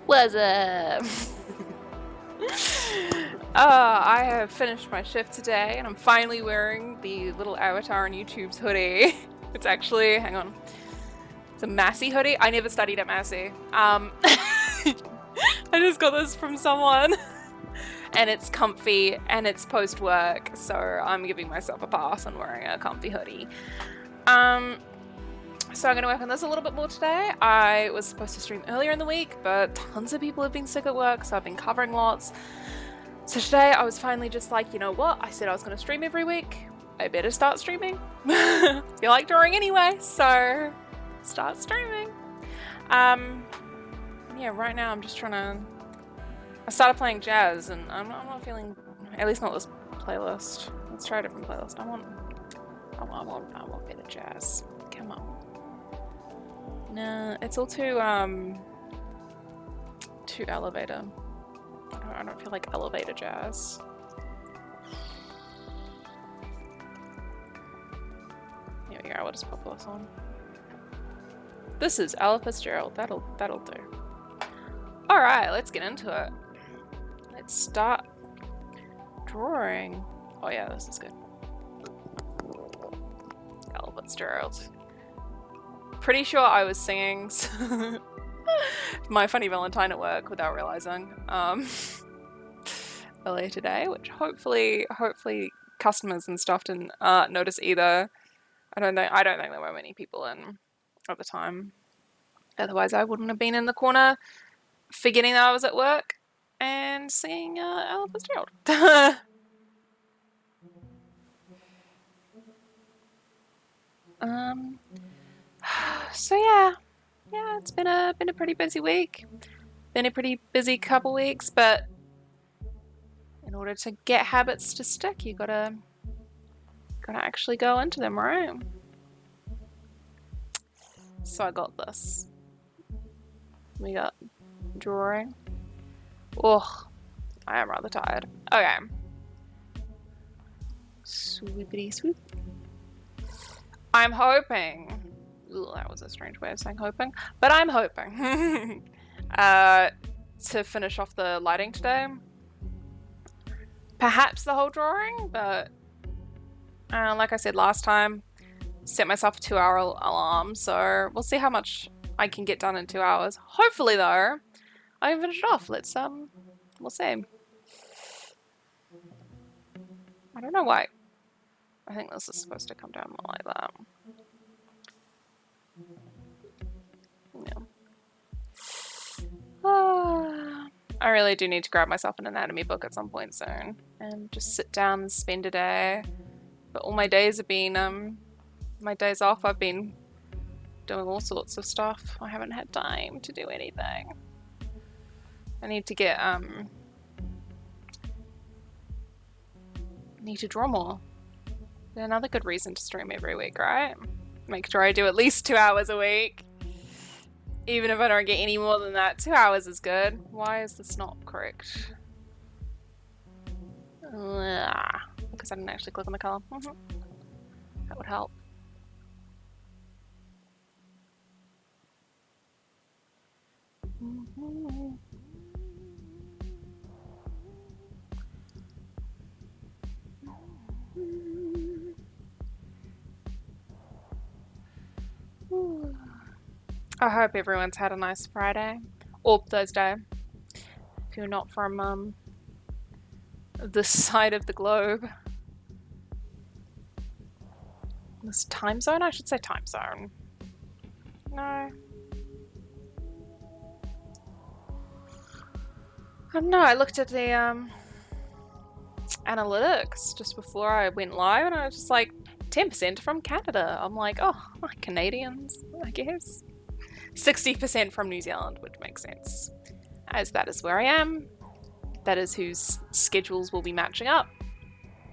What's up? I have finished my shift today and I'm finally wearing the little avatar on YouTube's hoodie. It's actually, hang on, it's a Massey hoodie. I never studied at Massey. I just got this from someone and it's comfy and it's post-work, so I'm giving myself a pass on wearing a comfy hoodie. So I'm going to work on this a little bit more today. I was supposed to stream earlier in the week, but tons of people have been sick at work, so I've been covering lots. So today I was finally just like, you know what? I said I was going to stream every week. I better start streaming. I feel like drawing anyway, so start streaming. Yeah, right now I'm just trying to... I started playing jazz and I'm not feeling... At least not this playlist. Let's try a different playlist. I want better jazz. Come on. Nah, it's all too elevator. I don't feel like elevator jazz. Here we go, I'll just pop this on. This is Ella Fitzgerald, that'll do. Alright, let's get into it. Let's start drawing. Oh yeah, this is good. Ella Fitzgerald. Pretty sure I was singing My Funny Valentine at work without realizing earlier today, which hopefully customers and stuff didn't notice either. I don't think there were many people in at the time. Otherwise, I wouldn't have been in the corner forgetting that I was at work and singing Ella Fitzgerald. So yeah, it's been a pretty busy week. Been a pretty busy couple weeks, but in order to get habits to stick, you gotta actually go into them, right? So I got this. We got drawing. Oh, I am rather tired. Okay. Swoopity swoop. I'm hoping. Ooh, that was a strange way of saying hoping, but I'm hoping to finish off the lighting today. Perhaps the whole drawing, but like I said last time, set myself a 2-hour alarm, so we'll see how much I can get done in 2 hours. Hopefully, though, I can finish it off. We'll see. I don't know why. I think this is supposed to come down more like that. Yeah. I really do need to grab myself an anatomy book at some point soon and just sit down and spend a day. But all my days have been, my days off, I've been doing all sorts of stuff. I haven't had time to do anything. I need to get, need to draw more. Another good reason to stream every week, right? Make sure I do at least 2 hours a week. Even if I don't get any more than that, 2 hours is good. Why is this not correct? Because I didn't actually click on the color. That would help. I hope everyone's had a nice Friday or Thursday. If you're not from this side of the globe. This time zone? I should say time zone. No. I don't know, I looked at the analytics just before I went live and I was just like, 10% from Canada. I'm like, oh, Canadians, I guess. 60% from New Zealand, which makes sense, as that is where I am. That is whose schedules will be matching up.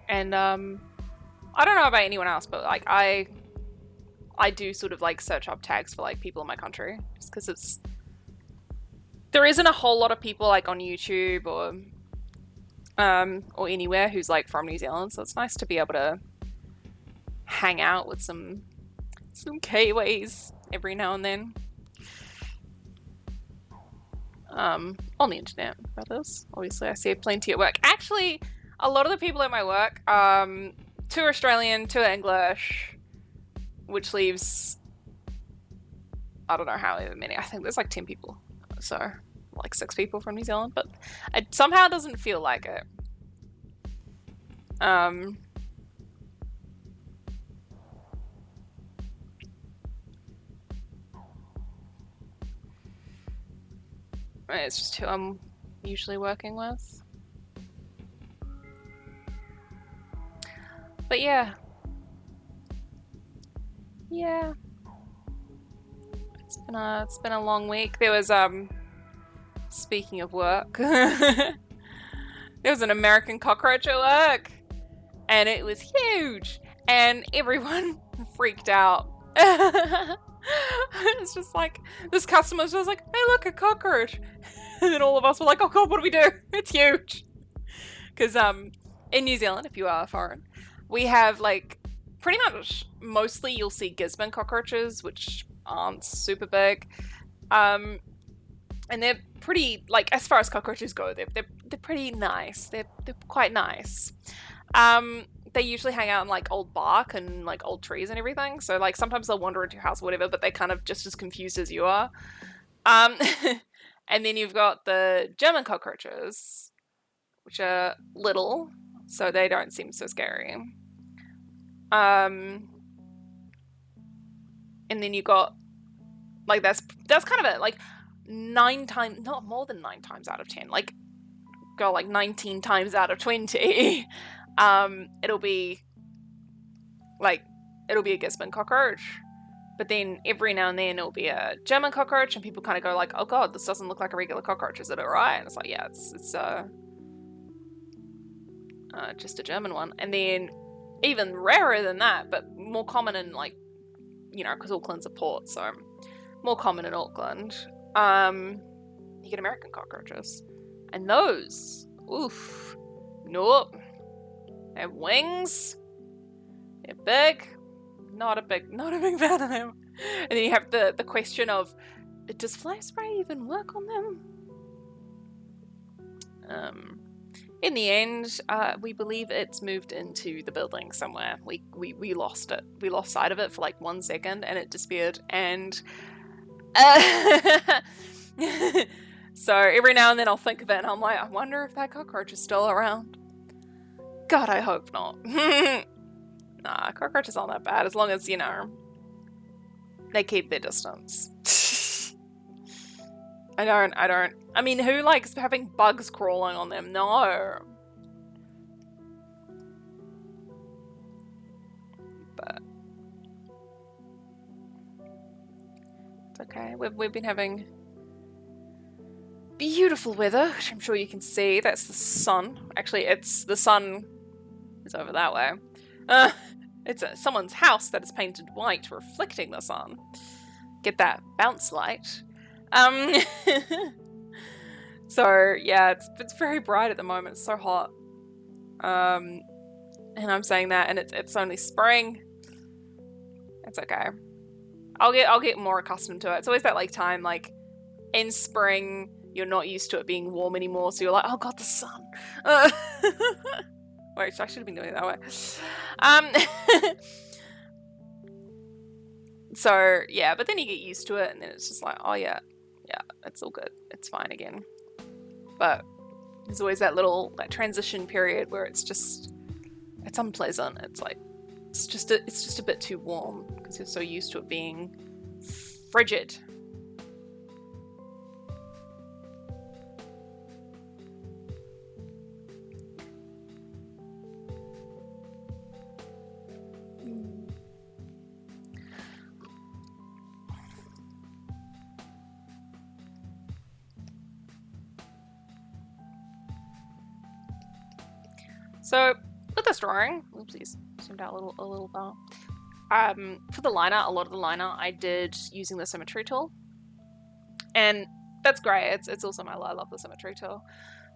And I don't know about anyone else, but like I do sort of like search up tags for like people in my country, just because there isn't a whole lot of people like on YouTube or anywhere who's like from New Zealand, so it's nice to be able to hang out with some Kiwis every now and then. On the internet, that is. Obviously, I see plenty at work. Actually, a lot of the people at my work, 2 are Australian, 2 are English, which leaves, I don't know how many. I think there's like 10 people. So, like 6 people from New Zealand, but it somehow doesn't feel like it. It's just who I'm usually working with. But yeah. Yeah. It's been a long week. There was speaking of work, there was an American cockroach at work, and it was huge, and everyone freaked out. It's just like this customer was just like, "Hey, look, a cockroach," and then all of us were like, "Oh God, what do we do? It's huge." Because in New Zealand, if you are foreign, we have like pretty much mostly you'll see Gisborne cockroaches, which aren't super big. And they're pretty, like, as far as cockroaches go, they're pretty nice. They're quite nice. They usually hang out in like old bark and like old trees and everything. So like sometimes they'll wander into your house or whatever, but they're kind of just as confused as you are. And then you've got the German cockroaches, which are little, so they don't seem so scary. And then you got like that's kind of it. Like 9 times, not more than 9 times out of 10. Like go like 19 times out of 20. It'll be a Gisborne cockroach. But then every now and then it'll be a German cockroach, and people kind of go like, "Oh God, this doesn't look like a regular cockroach. Is it alright?" And it's like, yeah, it's just a German one. And then even rarer than that, but more common in like, you know, because Auckland's a port, so more common in Auckland. You get American cockroaches, and those, oof, nope, they have wings. They're big. Not a big fan of them. And then you have the question of, does fly spray even work on them? In the end, we believe it's moved into the building somewhere. We lost it. We lost sight of it for like 1 second, and it disappeared. And so every now and then I'll think of it, and I'm like, I wonder if that cockroach is still around. God, I hope not. Nah, cockroaches aren't that bad as long as, you know, they keep their distance. I don't. I mean, who likes having bugs crawling on them? No. But it's okay. We've been having beautiful weather, which I'm sure you can see. That's the sun. Actually, it's the sun is over that way. It's someone's house that is painted white, reflecting the sun. Get that bounce light. So yeah, it's very bright at the moment. It's so hot. And I'm saying that, and it's only spring. It's okay. I'll get more accustomed to it. It's always that like time, like in spring, you're not used to it being warm anymore, so you're like, oh God, the sun. Wait, I should have been doing it that way. So yeah, but then you get used to it, and then it's just like, oh yeah, it's all good. It's fine again. But there's always that transition period where it's unpleasant. It's like it's just a bit too warm because you're so used to it being frigid. So with this drawing, oopsies, zoomed out a little bar. For the liner, a lot of the liner I did using the symmetry tool, and that's great. It's awesome. I love the symmetry tool,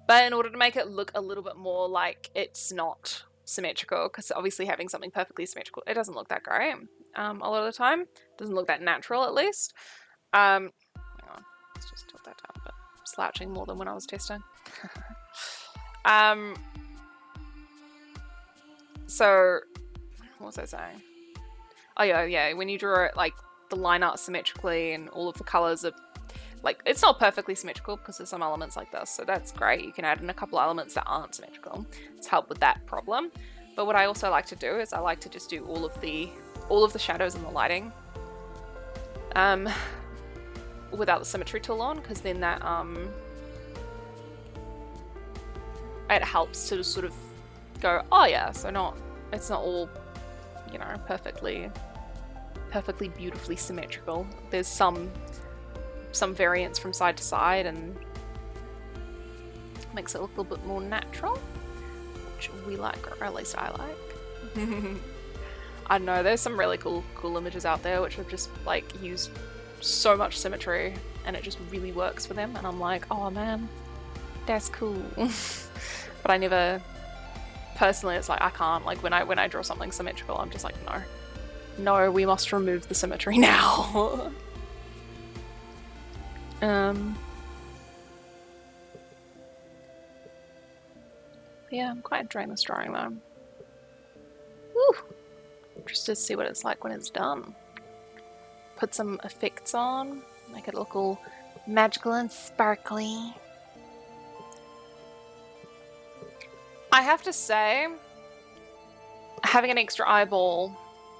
but in order to make it look a little bit more like it's not symmetrical, because obviously having something perfectly symmetrical, it doesn't look that great. A lot of the time, it doesn't look that natural, at least. Hang on, let's just tilt that down a bit. slouching more than when I was testing. So, what was I saying? Oh yeah, when you draw it, like, the line art symmetrically and all of the colors are, like, it's not perfectly symmetrical because there's some elements like this, so that's great. You can add in a couple elements that aren't symmetrical to help with that problem. But what I also like to do is I like to just do all of the shadows and the lighting without the symmetry tool on, because then that it helps to sort of go, oh yeah, so it's not all, you know, perfectly beautifully symmetrical. There's some variance from side to side and makes it look a little bit more natural, which we like, or at least I like. I don't know, there's some really cool images out there which have just like used so much symmetry and it just really works for them, and I'm like, oh man, that's cool. But I never, personally, it's like I can't, like when I draw something symmetrical, I'm just like, no, we must remove the symmetry now. Yeah, I'm quite enjoying this drawing though. Woo! Interested to see what it's like when it's done. Put some effects on, make it look all magical and sparkly. I have to say, having an extra eyeball,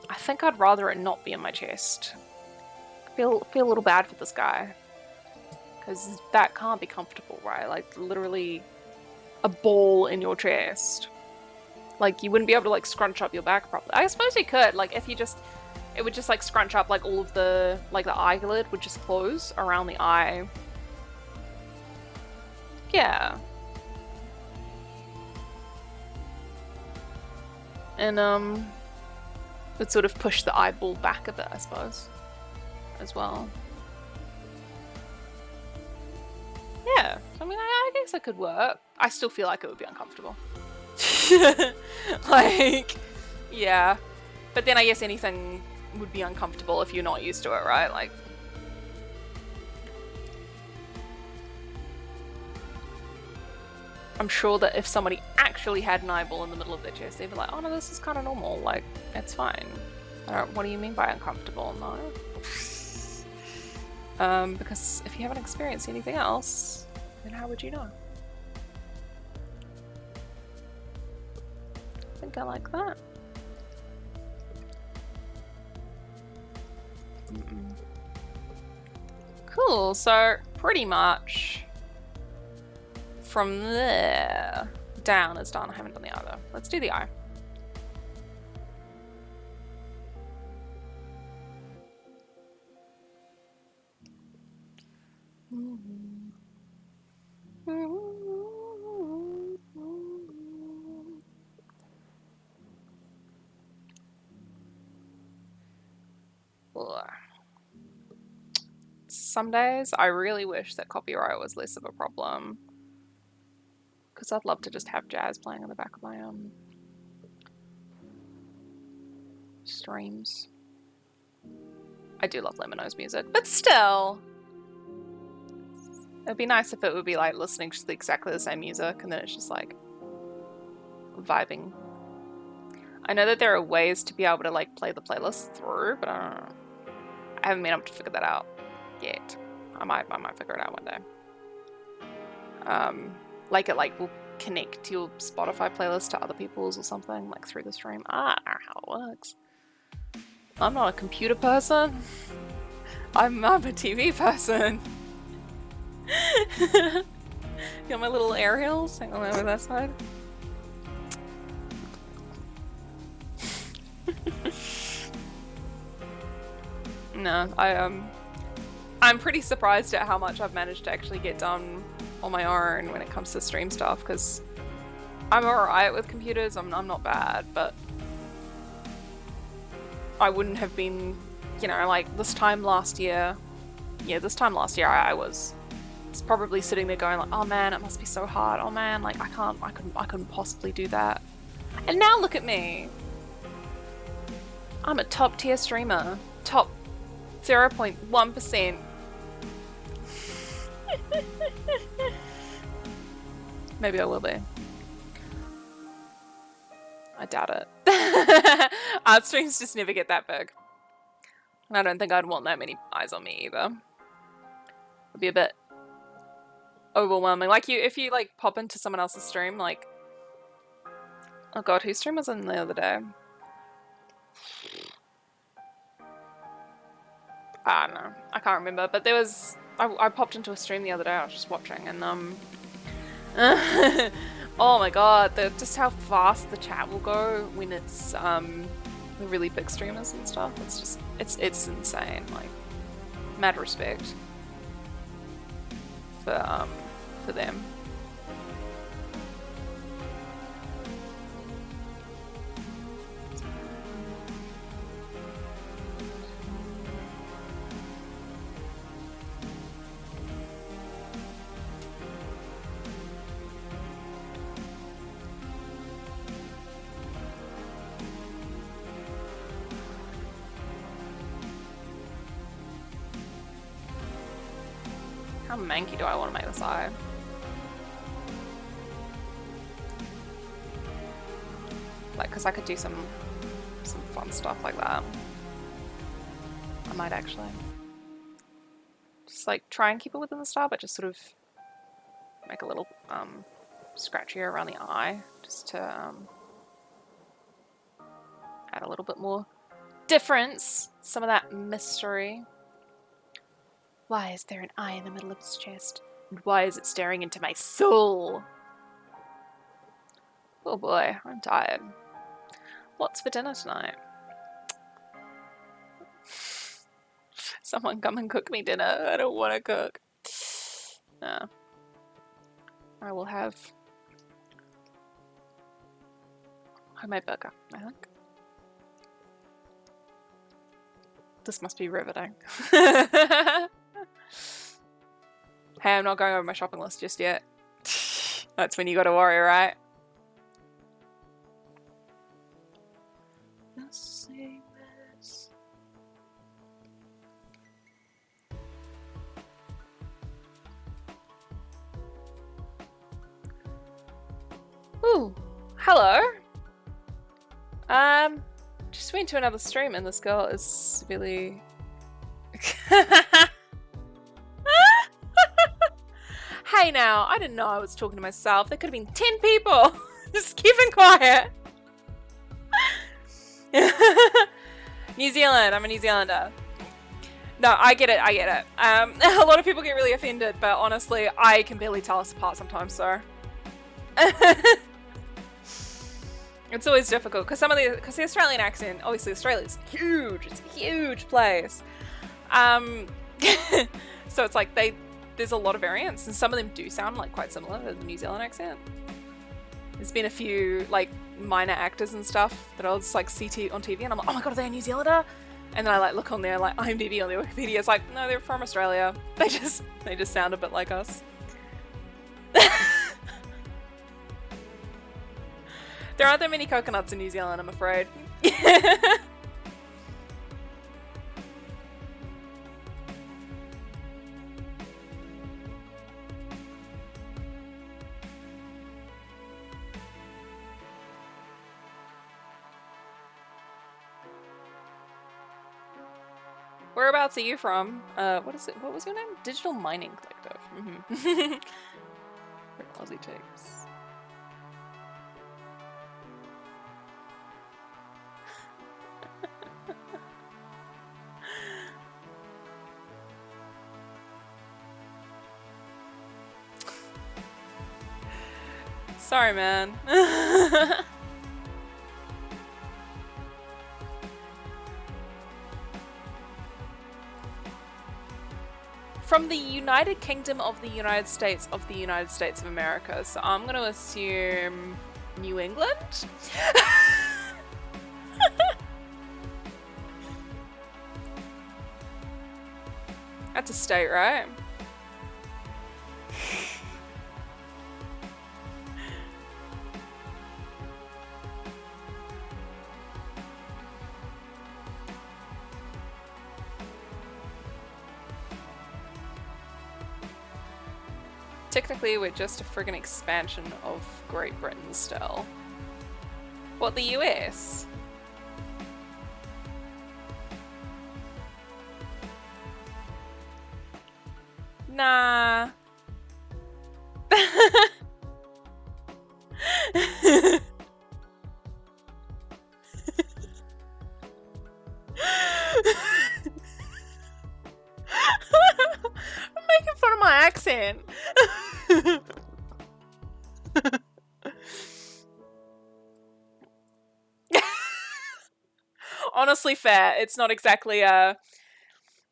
I think I'd rather it not be in my chest. I feel a little bad for this guy, because that can't be comfortable, right? Like literally a ball in your chest. Like you wouldn't be able to like scrunch up your back properly. I suppose you could, like if you just, it would just like scrunch up, like all of the, like the eyelid would just close around the eye. Yeah. And would sort of push the eyeball back a bit, I suppose, as well. Yeah, I mean, I guess it could work. I still feel like it would be uncomfortable. Like, yeah. But then I guess anything would be uncomfortable if you're not used to it, right? Like, I'm sure that if somebody actually had an eyeball in the middle of their chest, they'd be like, oh no, this is kind of normal, like, it's fine. What do you mean by uncomfortable? No. Because if you haven't experienced anything else, then how would you know? I think I like that. Cool, so pretty much from there down is done. I haven't done the eye though. Let's do the eye. Some days I really wish that copyright was less of a problem, because I'd love to just have jazz playing in the back of my streams. I do love Lemino's music, but still, it'd be nice if it would be like listening to exactly the same music and then it's just like vibing. I know that there are ways to be able to like play the playlist through, but I don't know. I haven't been able to figure that out yet. I might figure it out one day. Like it like will connect your Spotify playlist to other people's or something, like through the stream. I don't know how it works. I'm not a computer person. I'm a TV person. You got my little aerials? Hang on over that side. No, I'm pretty surprised at how much I've managed to actually get done on my own when it comes to stream stuff, because I'm alright with computers, I'm not bad, but I wouldn't have been, you know, like this time last year, I was probably sitting there going like, oh man, it must be so hard, oh man, like I couldn't possibly do that. And now look at me. I'm a top tier streamer, top 0.1%. Maybe I will be. I doubt it. Art streams just never get that big. And I don't think I'd want that many eyes on me either. It'd be a bit overwhelming. Like if you like pop into someone else's stream, like, oh god, whose stream was in the other day? I don't know. I can't remember. But there was I popped into a stream the other day. I was just watching and oh my god, just how fast the chat will go when it's the really big streamers and stuff. It's just it's insane. Like, mad respect for them. How manky do I want to make this eye? Like, because I could do some fun stuff like that. I might actually. Just like try and keep it within the style, but just sort of make a little scratch here around the eye, just to add a little bit more difference, some of that mystery. Why is there an eye in the middle of his chest? And why is it staring into my soul? Oh boy, I'm tired. What's for dinner tonight? Someone come and cook me dinner. I don't want to cook. No. I will have homemade burger, I think. This must be riveting. Hey, I'm not going over my shopping list just yet. That's when you gotta worry, right? Let's see this. Ooh, hello. Just went to another stream and this girl is really... Hey now, I didn't know I was talking to myself. There could have been 10 people. Just keeping quiet. New Zealand, I'm a New Zealander. No, I get it, I get it. A lot of people get really offended, but honestly, I can barely tell us apart sometimes, so. It's always difficult, because the Australian accent, obviously Australia's huge, it's a huge place. So it's like there's a lot of variants, and some of them do sound like quite similar to the New Zealand accent. There's been a few like minor actors and stuff that I'll just like see on TV, and I'm like, oh my god, are they a New Zealander? And then I like look on their like IMDb on their Wikipedia, it's like, no, they're from Australia. They just sound a bit like us. There aren't that many coconuts in New Zealand, I'm afraid. Whereabouts are you from? What is it? What was your name? Digital Mining Collective. Mm-hmm. Aussie takes. Sorry, man. From the United Kingdom of the United States of America. So I'm going to assume New England? That's a state, right? Technically, we're just a friggin' expansion of Great Britain still. What, the US? Nah. I'm making fun of my accent. Honestly, fair. It's not exactly a...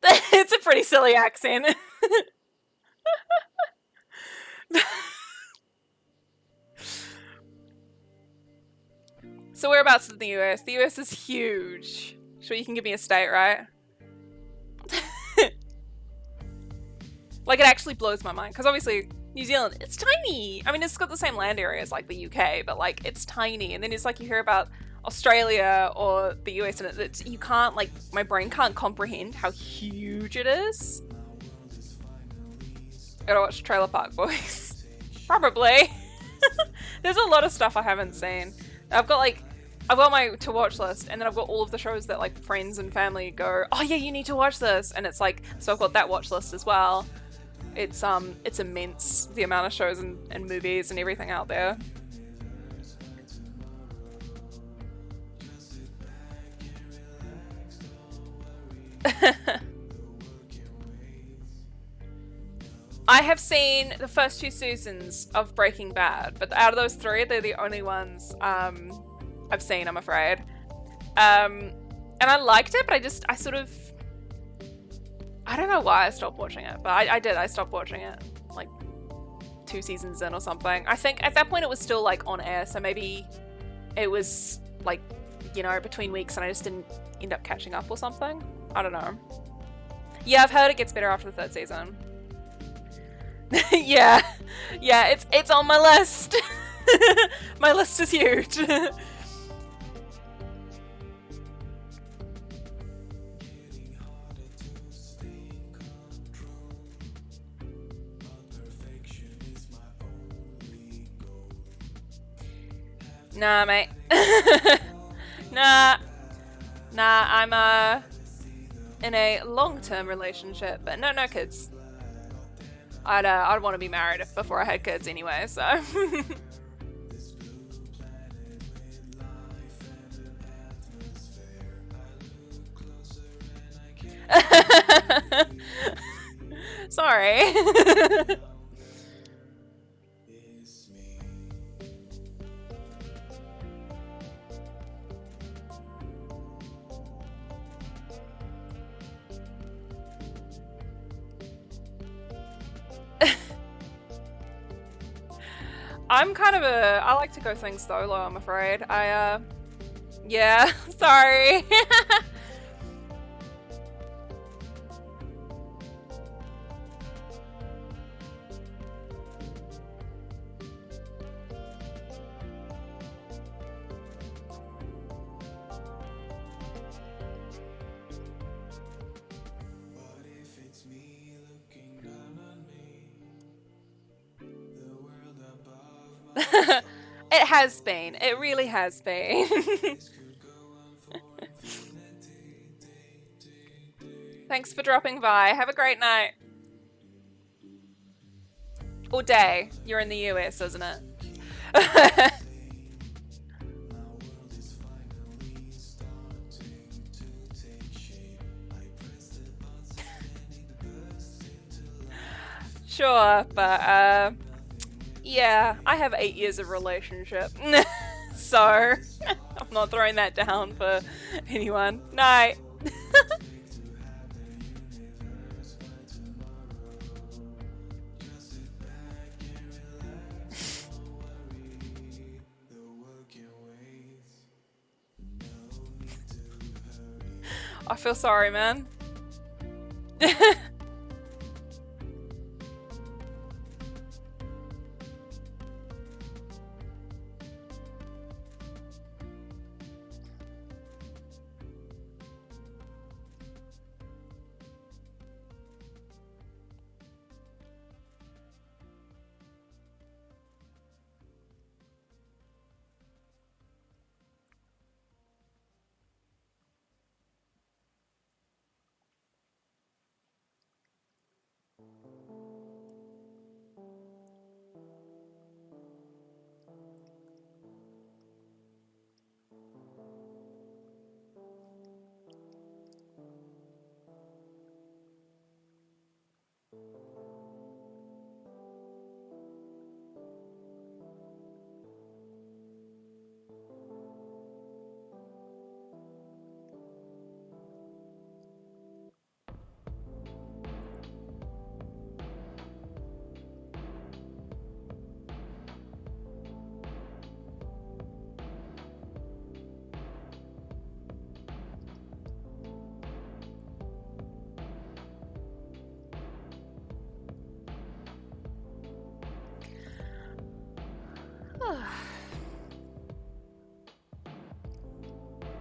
It's a pretty silly accent. So whereabouts in the US? The US is huge. Sure, you can give me a state, right? Like, it actually blows my mind, because obviously New Zealand, it's tiny. I mean, it's got the same land area as like the UK, but like it's tiny. And then it's like you hear about Australia or the US, and it's, you can't, like, my brain can't comprehend how huge it is. Gotta watch Trailer Park Boys. Probably. There's a lot of stuff I haven't seen. I've got my to watch list, and then I've got all of the shows that like friends and family go, oh yeah, you need to watch this, and it's like, so I've got that watch list as well. It's immense, the amount of shows and movies and everything out there. I have seen the first 2 seasons of Breaking Bad, but out of those 3, they're the only ones I've seen, I'm afraid. And I liked it, but I sort of... I don't know why I stopped watching it, but I did. I stopped watching it, like, 2 seasons in or something. I think at that point it was still, like, on air, so maybe it was, like, you know, between weeks and I just didn't end up catching up or something. I don't know. Yeah, I've heard it gets better after the 3rd season. Yeah, it's on my list. My list is huge. Nah, mate. Nah, I'm in a long-term relationship, but no kids. I'd want to be married before I had kids anyway, so. Sorry. I'm kind of I like to go things solo, I'm afraid. Yeah, sorry. It has been. It really has been. Thanks for dropping by. Have a great night. Or day. You're in the US, isn't it? Sure, but yeah, I have 8 years of relationship. So, I'm not throwing that down for anyone. Night. I feel sorry, man.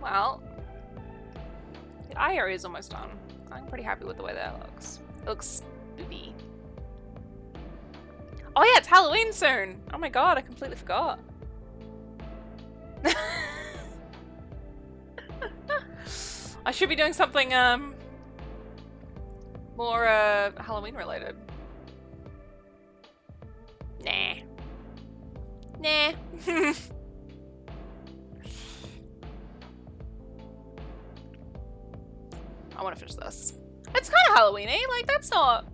Well, the eye area is almost done. I'm pretty happy with the way that looks. It looks spooky. Oh yeah, it's Halloween soon! Oh my god, I completely forgot. I should be doing something more Halloween related. Nah. Nah. I want to finish this. It's kind of Halloween-y. Like, that's not...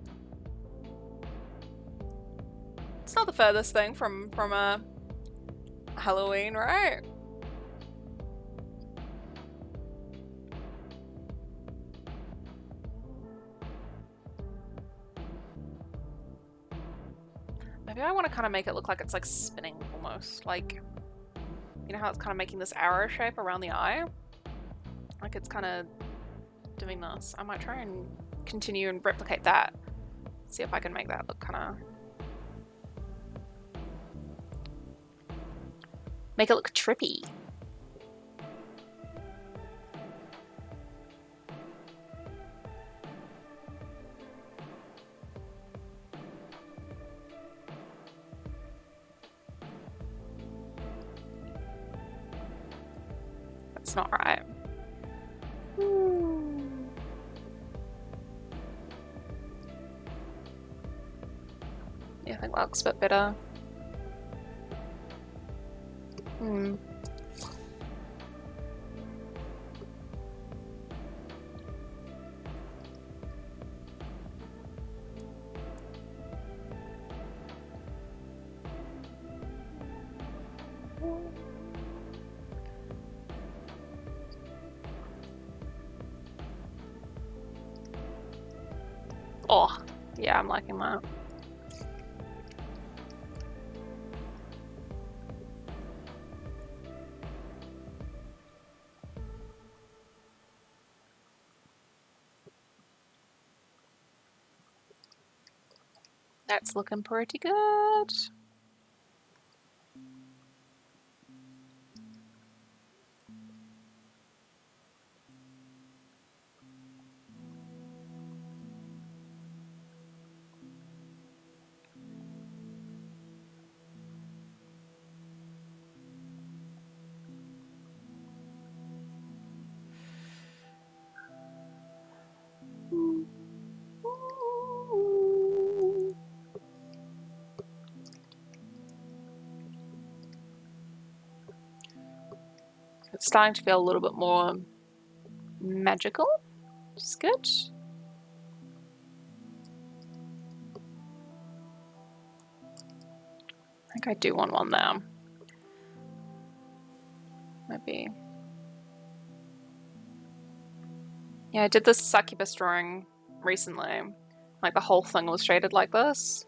It's not the furthest thing from Halloween, right? Maybe I want to kind of make it look like it's like spinning almost. Like, you know how it's kind of making this arrow shape around the eye? Like it's kind of doing this. I might try and continue and replicate that. See if I can make that look kind of... Make it look trippy. That's not right. Yeah, I think that looks a bit better. Oh, yeah, I'm liking that. That's looking pretty good. It's starting to feel a little bit more magical, which is good. I think I do want one there. Maybe. Yeah, I did this succubus drawing recently. Like the whole thing was shaded like this.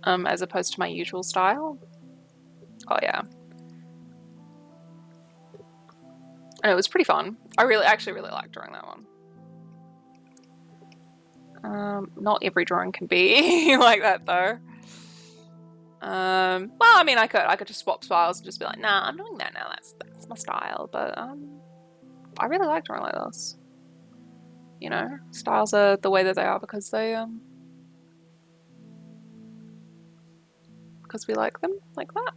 As opposed to my usual style. Oh yeah. And it was pretty fun. I actually really liked drawing that one. Not every drawing can be like that though. Well, I mean, I could just swap styles and just be like, nah, I'm doing that now. That's my style. But I really like drawing like this. You know, styles are the way that they are because because we like them like that.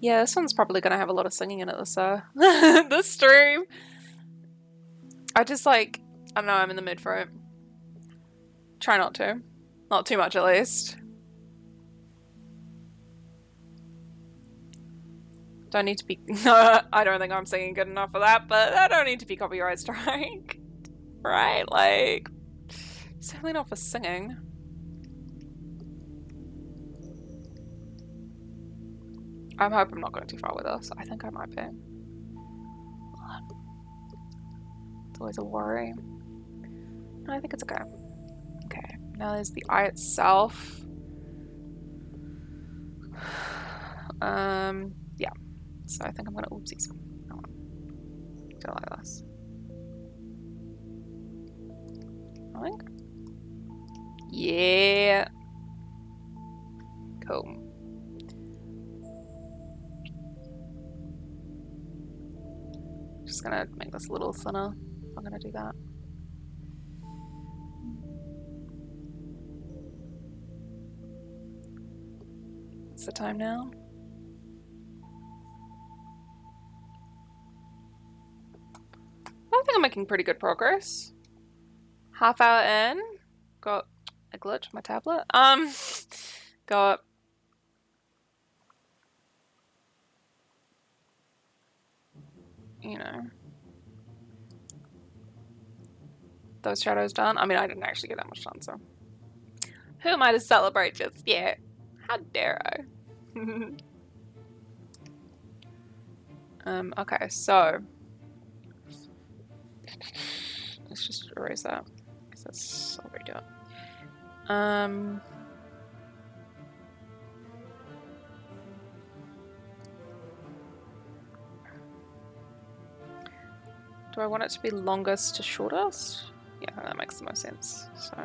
Yeah, this one's probably gonna have a lot of singing in it this this stream. I just like, I don't know, I'm in the mood for it. Try not to. Not too much at least. Don't need to be, I don't think I'm singing good enough for that, but I don't need to be copyright strike. Right? Like, certainly not for singing. I hope I'm not going too far with this. I think I might be. It's always a worry. No, I think it's okay. Okay, now there's the eye itself. Yeah. So I think I'm gonna, oopsies. Do it like this. I think. Yeah. Cool. Just gonna make this a little thinner. I'm gonna do that. What's the time now? I think I'm making pretty good progress. Half hour in. Got a glitch on my tablet. Got those shadows done. I mean, I didn't actually get that much done, so who am I to celebrate just yet? How dare I? Okay, so let's just erase that because that's I'll redo it. Do I want it to be longest to shortest? Yeah, that makes the most sense. So.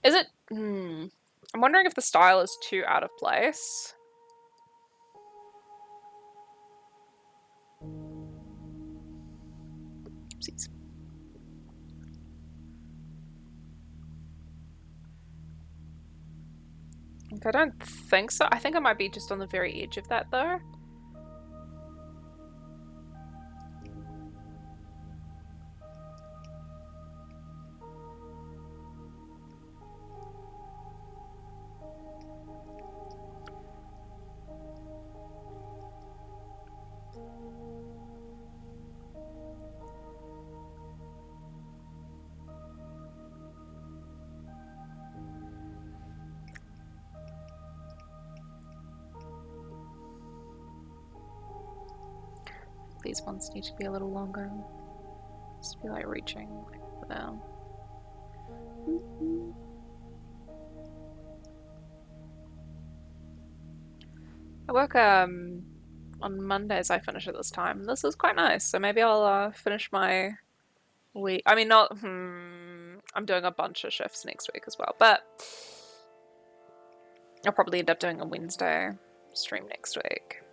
Is it? I'm wondering if the style is too out of place. Oopsies. I don't think so. I think I might be just on the very edge of that though. These ones need to be a little longer. Just be like reaching like for them. I work on Mondays. I finish at this time. This is quite nice. So maybe I'll finish my week. I mean, not. I'm doing a bunch of shifts next week as well, but I'll probably end up doing a Wednesday stream next week.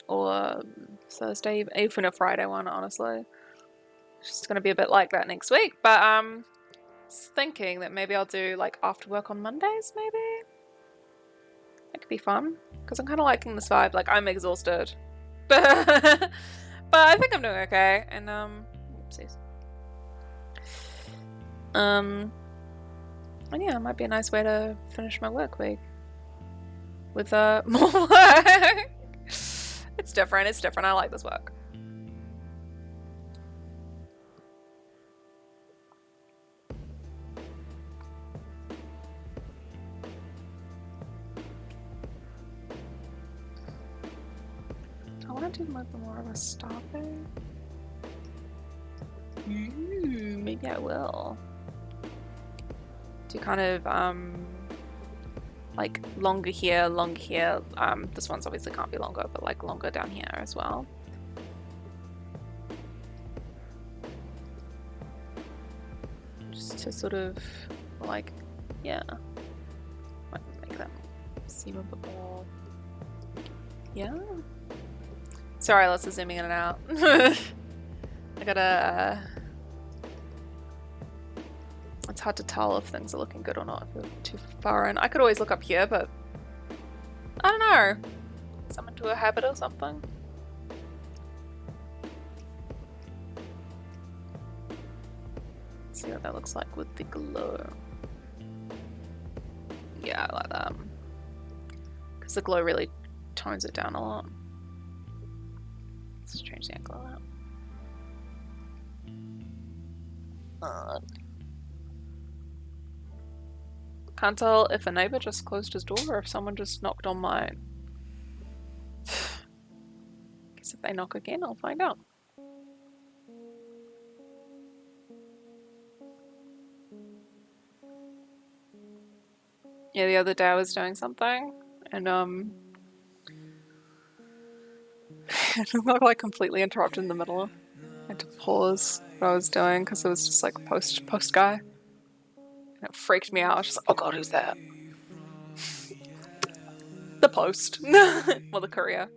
Or Thursday, even a Friday one, honestly. It's just gonna be a bit like that next week. But just thinking that maybe I'll do like after work on Mondays, maybe. That could be fun. Because I'm kinda liking this vibe. Like I'm exhausted. But I think I'm doing okay. And oopsies. And yeah, it might be a nice way to finish my work week. With more work. It's different. It's different. I like this work. I want to do more of a stopping. Maybe I will. Do kind of like longer here, longer here. This one's obviously can't be longer, but like longer down here as well. Just to sort of like, yeah, might make them seem a bit more. Yeah. Sorry, let's zooming in and out. I gotta. It's hard to tell if things are looking good or not if you're too far in. I could always look up here, but I don't know. Some into a habit or something. Let's see what that looks like with the glow. Yeah, I like that. Because the glow really tones it down a lot. Let's change the angle of that. Can't tell if a neighbor just closed his door or if someone just knocked on mine. Guess if they knock again, I'll find out. Yeah, the other day I was doing something and it got like completely interrupted in the middle. I had to pause what I was doing because it was just like post guy. And it freaked me out. I was just like, oh god, who's that? The post. Well, the courier.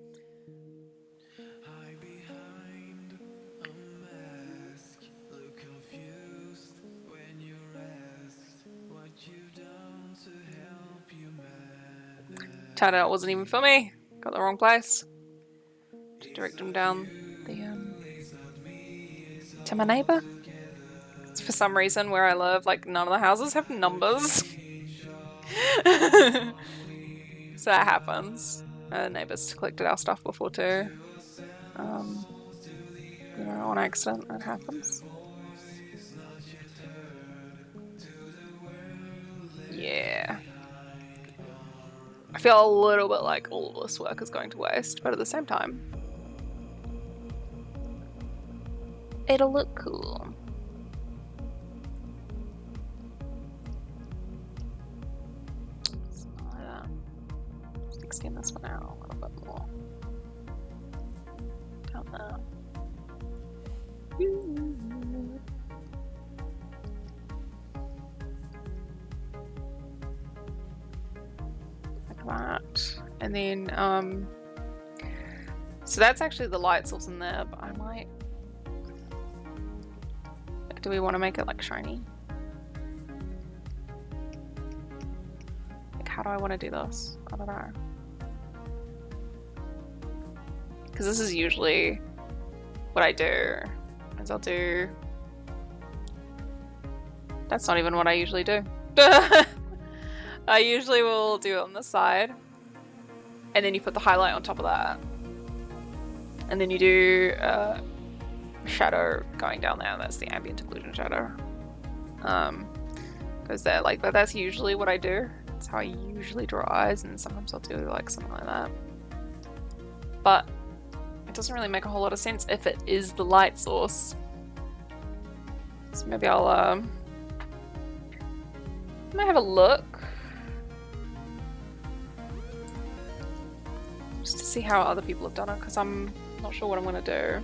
Turned out it wasn't even for me. Got the wrong place. To direct him down to my neighbor. It's for some reason where I live, like none of the houses have numbers. So that happens. Neighbors collected our stuff before too. You know, on accident, it happens. Yeah. I feel a little bit like all of this work is going to waste, but at the same time, it'll look cool. Something like that. Just extend this one out a little bit more. Down there. Like that. And then, so that's actually the light source in there, but I might... Do we want to make it like shiny? Like how do I want to do this? I don't know. Because this is usually what I do. Is I'll do... That's not even what I usually do. I usually will do it on the side. And then you put the highlight on top of that. And then you do shadow going down there. That's the ambient occlusion shadow. Goes there like, but that's usually what I do. That's how I usually draw eyes, and sometimes I'll do like something like that. But it doesn't really make a whole lot of sense if it is the light source. So maybe I'll I might have a look. Just to see how other people have done it, because I'm not sure what I'm gonna do.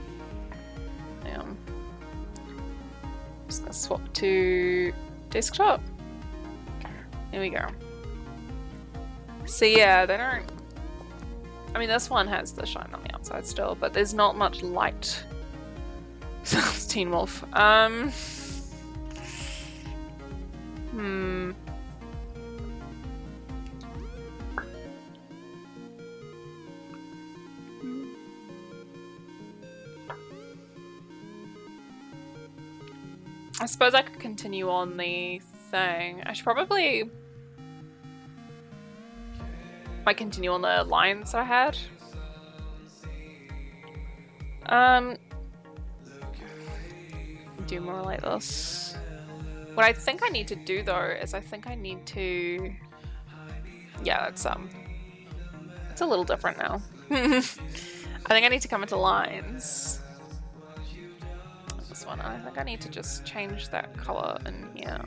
Just gonna swap to desktop. There we go. So yeah, they don't... I mean, this one has the shine on the outside still, but there's not much light. So it's Teen Wolf. I suppose I could continue on the thing. I should probably... might continue on the lines I had. Do more like this. What I think I need to do though is I think I need to... Yeah, it's a little different now. I think I need to come into lines. This one, I think I need to just change that color in here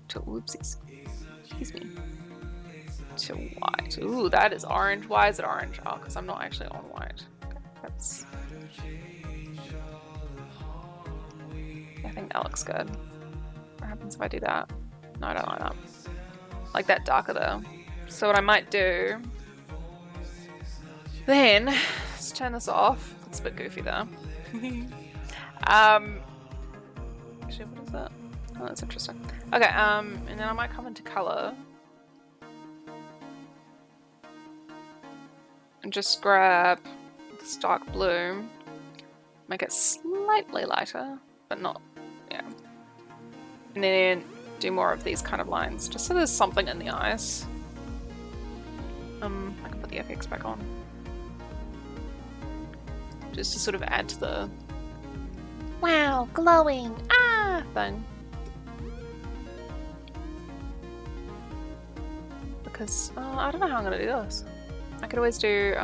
to, whoopsies, excuse me, to white. Ooh, that is orange. Why is it orange? Oh, because I'm not actually on white. Okay, that's... I think that looks good. What happens if I do that? No, I don't like that. I like that darker though. So what I might do then, let's turn this off. It's a bit goofy though. Actually, what is that? Oh, that's interesting. Okay, and then I might come into color and just grab this dark blue, make it slightly lighter, but not, yeah. And then do more of these kind of lines, just so there's something in the eyes. I can put the FX back on. Just to sort of add to the wow, glowing, ah thing. Because, I don't know how I'm gonna do this. I could always do,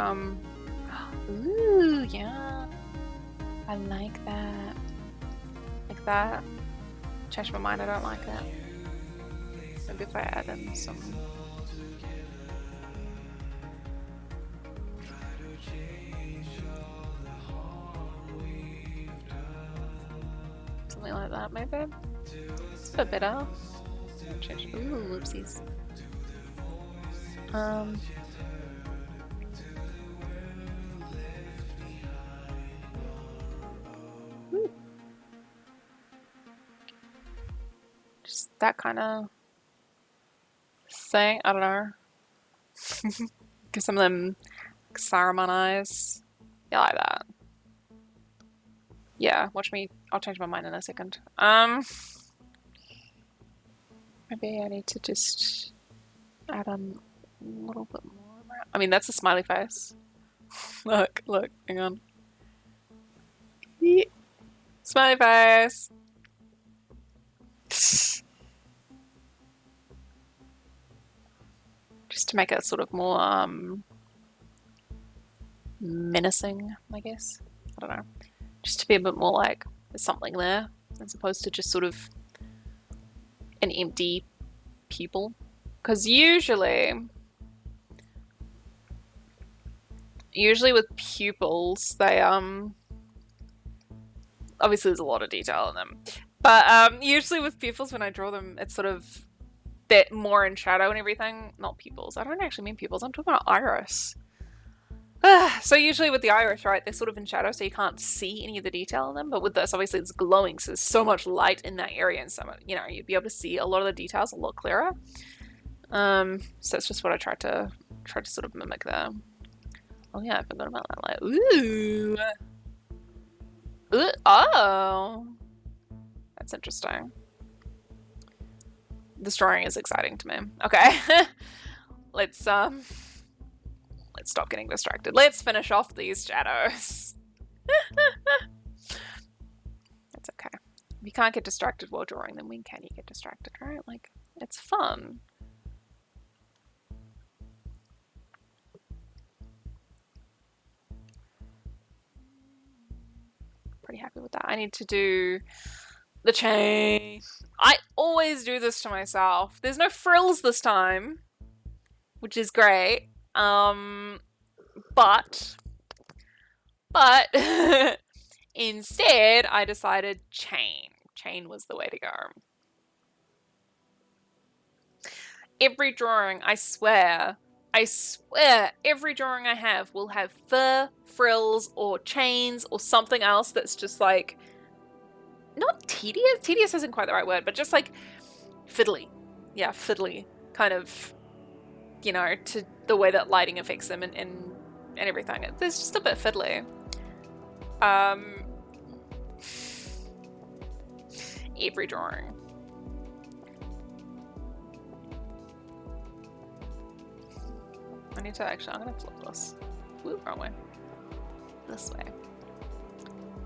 ooh, yeah. I like that. Like that. Change my mind, I don't like that. Maybe if I add in some... something like that, maybe? It's a bit better. Change... ooh, whoopsies. Just that kind of thing. I don't know. Give some of them Saruman eyes. Yeah, like that. Yeah, watch me. I'll change my mind in a second. Maybe I need to just add on a little bit more. I mean, that's a smiley face. Look, hang on. Yeah. Smiley face. Just to make it sort of more menacing, I guess. I don't know. Just to be a bit more like there's something there, as opposed to just sort of an empty pupil. Because usually with pupils, they obviously there's a lot of detail in them, but usually with pupils, when I draw them, it's sort of bit more in shadow and everything. Not pupils. I don't actually mean pupils. I'm talking about iris. So usually with the iris, right, they're sort of in shadow, so you can't see any of the detail in them. But with this, obviously, it's glowing, so there's so much light in that area, and so you know you'd be able to see a lot of the details a lot clearer. So that's just what I tried to sort of mimic there. Oh yeah, I forgot about that light. Ooh. Oh, that's interesting. This drawing is exciting to me. Okay, let's stop getting distracted. Let's finish off these shadows. That's okay. If you can't get distracted while drawing, then when can you get distracted, right? Like, it's fun. Pretty happy with that. I need to do the chain. I always do this to myself. There's no frills this time, which is great. But instead I decided chain. Chain was the way to go. Every drawing, I swear, every drawing I have will have fur, frills, or chains, or something else that's just like, not tedious? Tedious isn't quite the right word, but just like fiddly. Yeah, fiddly. Kind of, you know, to the way that lighting affects them and everything. It's just a bit fiddly. Every drawing. I need to actually, I'm gonna flip this. Woo, wrong way. This way.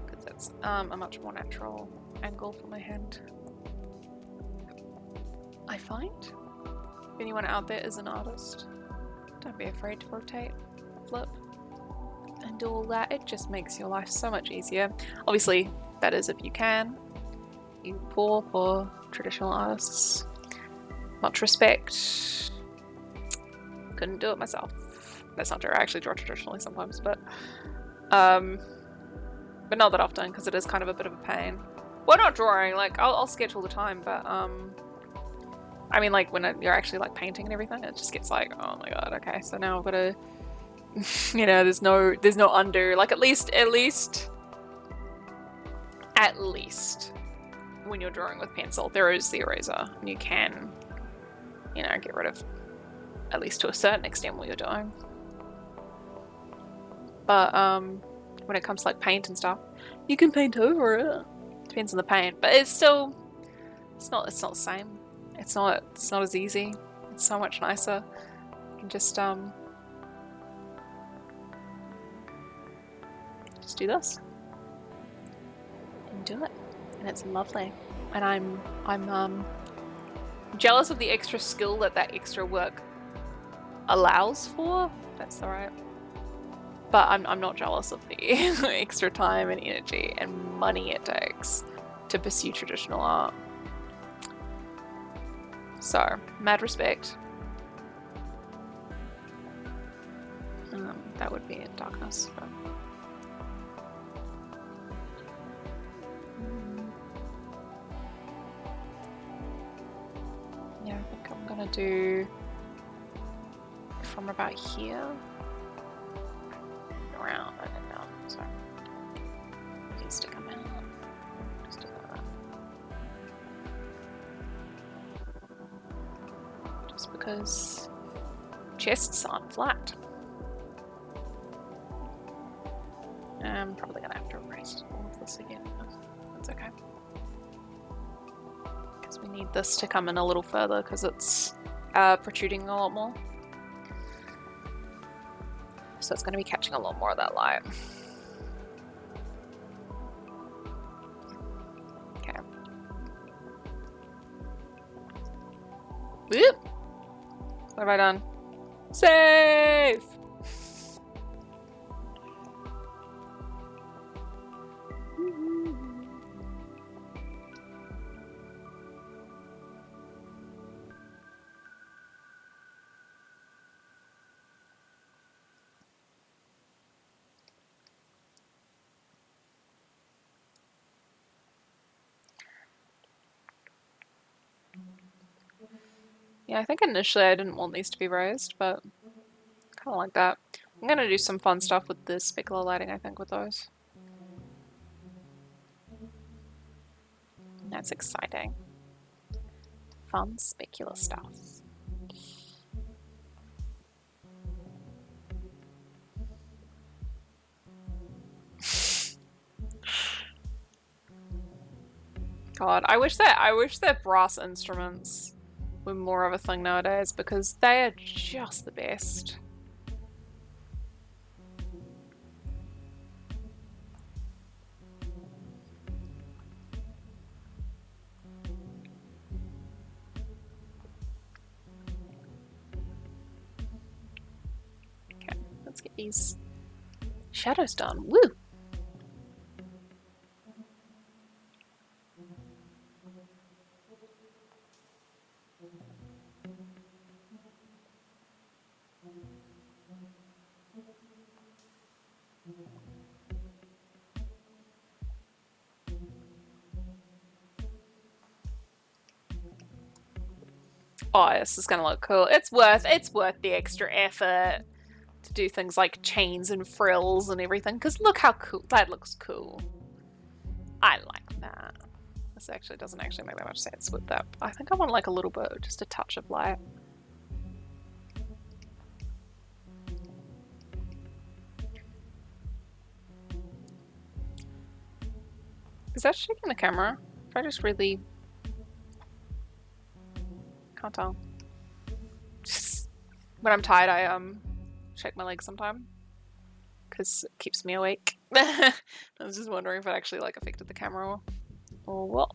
Because that's a much more natural angle for my hand. I find if anyone out there is an artist, don't be afraid to rotate, flip, and do all that. It just makes your life so much easier. Obviously, that is if you can. You poor traditional artists. Much respect. Couldn't do it myself. That's not true. I actually draw traditionally sometimes, but not that often because it is kind of a bit of a pain. Well, not drawing. Like I'll sketch all the time, but I mean, like when you're actually like painting and everything, it just gets like, oh my god, okay, so now I've got to, you know, there's no undo. Like at least when you're drawing with pencil, there is the eraser, and you can, you know, get rid of at least to a certain extent what you're doing. But when it comes to like paint and stuff, you can paint over it. Depends on the paint, but it's not the same. it's not as easy. It's so much nicer. You can just do this and do it, and it's lovely. And I'm jealous of the extra skill that extra work allows for. That's all right. But I'm not jealous of the extra time and energy and money it takes to pursue traditional art. So, mad respect. That would be in darkness. But... yeah, I think I'm gonna do from about here around and down. So, it needs to come out. Just do that. Just because chests aren't flat. I'm probably gonna have to erase all of this again, but that's okay. Because we need this to come in a little further because it's protruding a lot more. So it's going to be catching a lot more of that light. Okay. Whoop! What have I done? Save! Yeah, I think initially I didn't want these to be raised, but kind of like that. I'm going to do some fun stuff with the specular lighting, I think, with those. That's exciting. Fun specular stuff. God, I wish that brass instruments were more of a thing nowadays because they are just the best. Okay, let's get these shadows done. Woo! Oh, this is gonna look cool. It's worth the extra effort to do things like chains and frills and everything. Because look how cool that looks. Cool. I like that. This actually doesn't actually make that much sense with that. I think I want like a little bit, just a touch of light. Is that shaking the camera? If I just really can't tell. Just when I'm tired, I shake my legs sometimes because it keeps me awake. I was just wondering if it actually like affected the camera or what.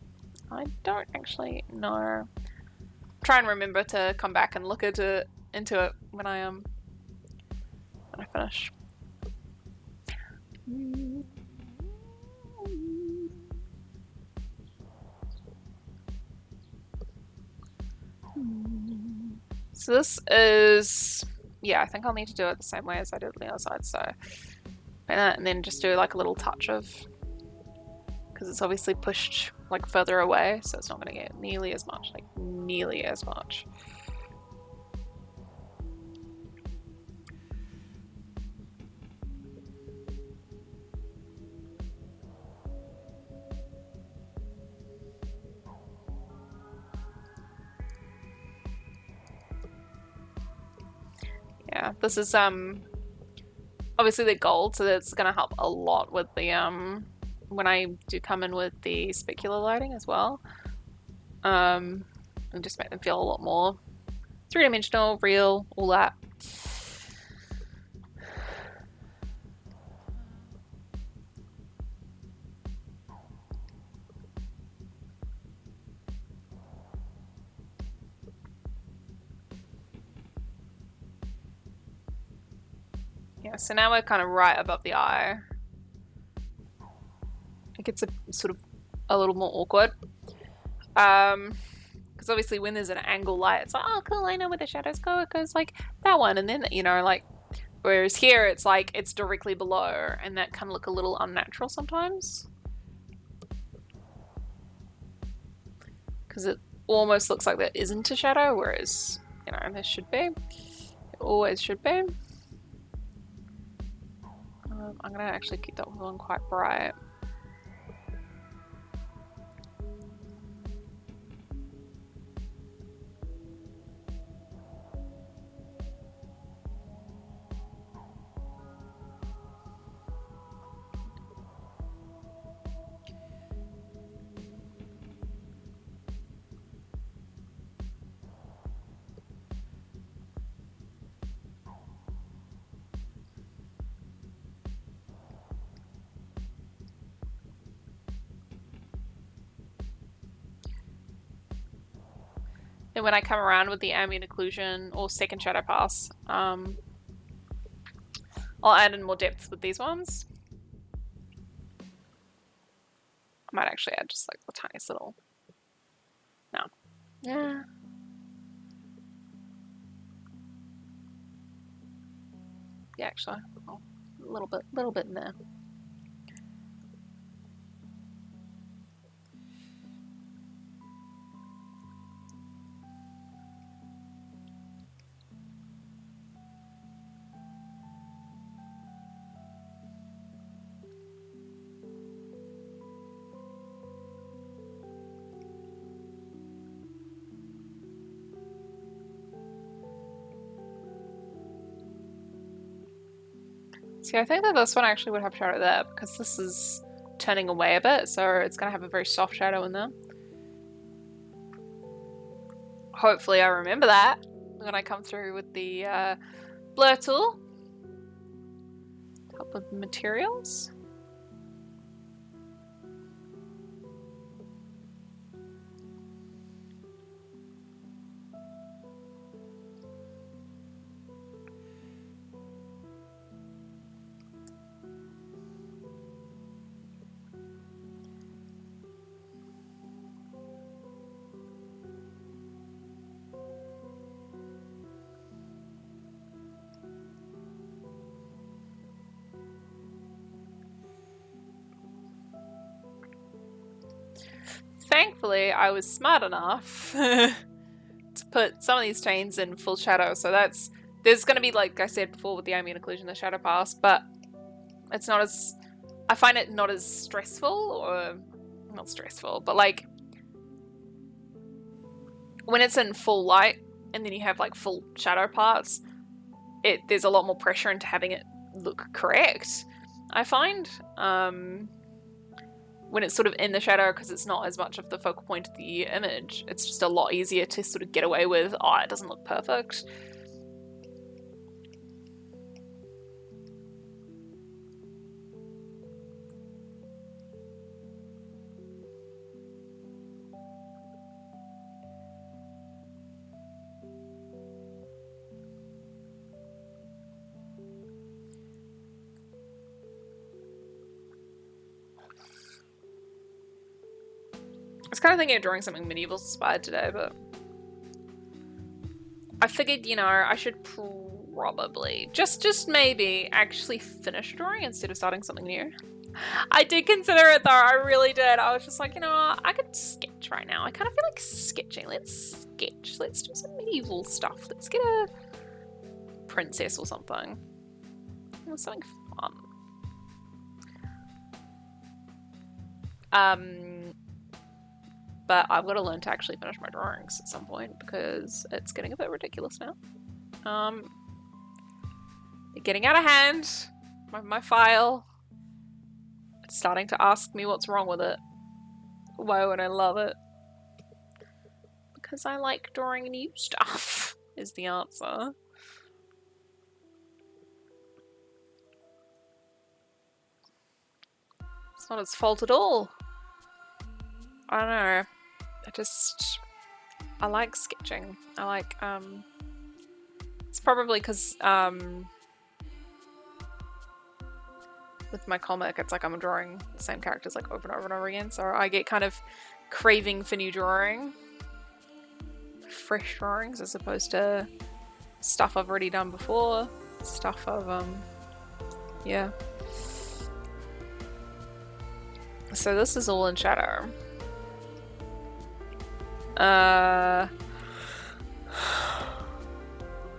I don't actually know. Try and remember to come back and look into it when I finish. So this is, yeah, I think I'll need to do it the same way as I did on the other side. So, and then just do like a little touch of, because it's obviously pushed like further away, so it's not going to get nearly as much, like nearly as much. Yeah, this is obviously the gold, so that's going to help a lot with the when I do come in with the specular lighting as well. and just make them feel a lot more three-dimensional, real, all that. Yeah, so now we're kind of right above the eye. It gets a sort of a little more awkward. Because obviously when there's an angle light, it's like, oh cool, I know where the shadows go. It goes like that one, and then, you know, like, whereas here it's like it's directly below, and that can look a little unnatural sometimes. Because it almost looks like there isn't a shadow, whereas, you know, there should be. It always should be. I'm gonna actually keep that one quite bright. And when I come around with the ambient occlusion or second shadow pass, I'll add in more depth with these ones. I might actually add just like the tiniest little. No. Yeah. Yeah, actually, oh, a little bit in there. See, I think that this one actually would have shadow there because this is turning away a bit, so it's going to have a very soft shadow in there. Hopefully I remember that when I come through with the blur tool. Help with materials. Thankfully, I was smart enough to put some of these chains in full shadow, so there's going to be, like I said before with the ambient occlusion, the shadow pass, but it's not as, I find it not as stressful, or not stressful, but like when it's in full light and then you have like full shadow parts, there's a lot more pressure into having it look correct, I find. When it's sort of in the shadow, because it's not as much of the focal point of the image, it's just a lot easier to sort of get away with, oh, it doesn't look perfect. I was kind of thinking of drawing something medieval inspired today, but I figured, you know, I should probably just maybe actually finish drawing instead of starting something new. I did consider it though, I really did. I was just like, you know, I could sketch right now. I kind of feel like sketching. Let's sketch. Let's do some medieval stuff. Let's get a princess or something. Something fun. But I've got to learn to actually finish my drawings at some point because it's getting a bit ridiculous now. They're getting out of hand. My file. It's starting to ask me what's wrong with it. Why would I love it? Because I like drawing new stuff, is the answer. It's not its fault at all. I don't know. I like sketching. I like, it's probably because, with my comic, it's like I'm drawing the same characters like over and over and over again, so I get kind of craving for new drawing. Fresh drawings as opposed to stuff I've already done before. Stuff I've, yeah. So this is all in shadow. All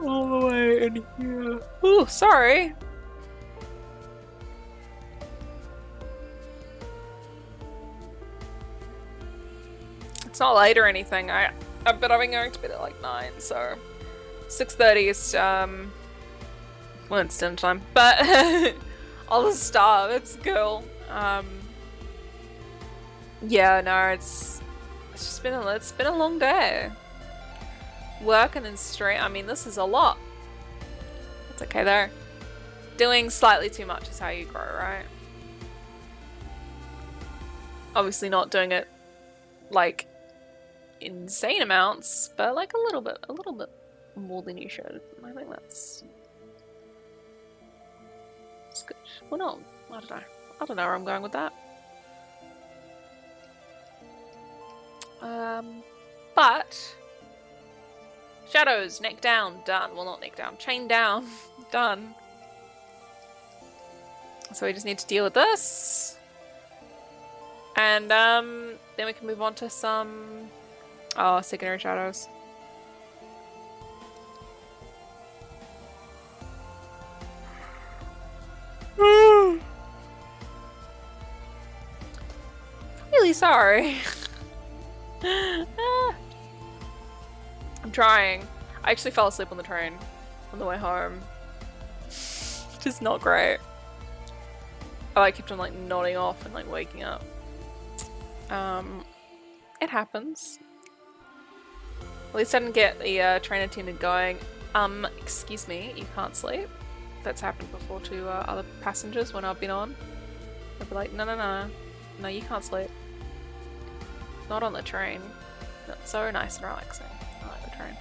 the way in here. Ooh, sorry. It's not late or anything. But I've been going to bed at like 9, so 6:30 is well, it's dinner time. But I'll just starve. It's cool. Yeah, no, it's just been a long day. Working and stream. I mean, this is a lot. It's okay though. Doing slightly too much is how you grow, right? Obviously not doing it like insane amounts, but like a little bit more than you should. I think that's good. Well, no, I don't know where I'm going with that. But shadows, neck down, done. Well, not neck down, chain down, done. So we just need to deal with this, and then we can move on to some secondary shadows. Really sorry. I'm trying. I actually fell asleep on the train on the way home. Just not great. I kept on like nodding off and like waking up. It happens. At least I didn't get the train attendant going, excuse me, you can't sleep. That's happened before to other passengers when I've been on. They'll be like, no, you can't sleep. Not on the train. That's so nice and relaxing. I like the train.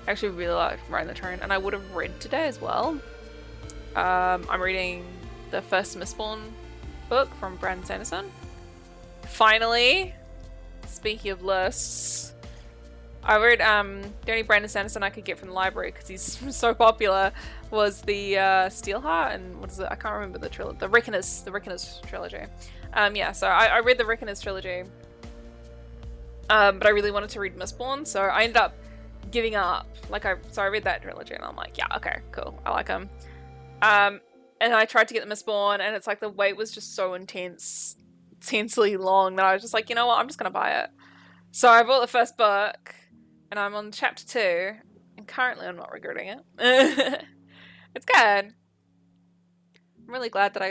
I actually really like riding the train, and I would have read today as well. I'm reading the first Mistborn book from Brandon Sanderson. Finally, speaking of lists, I read the only Brandon Sanderson I could get from the library because he's so popular was the Steelheart and what is it? I can't remember the trilogy. The Reckoners trilogy. Yeah, so I read the Reckoners trilogy. But I really wanted to read Mistborn, so I ended up giving up. So I read that trilogy, and I'm like, yeah, okay, cool, I like them. And I tried to get the Mistborn, and it's like the wait was just so intensely long that I was just like, you know what, I'm just gonna buy it. So I bought the first book, and I'm on chapter 2, and currently I'm not regretting it. It's good. I'm really glad that I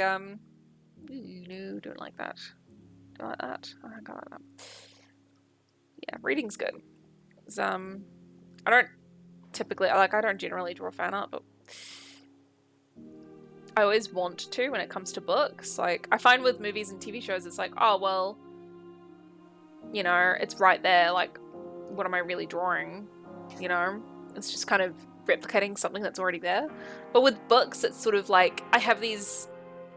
no, don't like that. Don't like that. Oh, I don't like that. Yeah, reading's good. I don't typically, I don't generally draw fan art, but I always want to when it comes to books. Like, I find with movies and TV shows, it's like, oh, well, you know, it's right there. Like, what am I really drawing? You know, it's just kind of replicating something that's already there. But with books, it's sort of like, I have these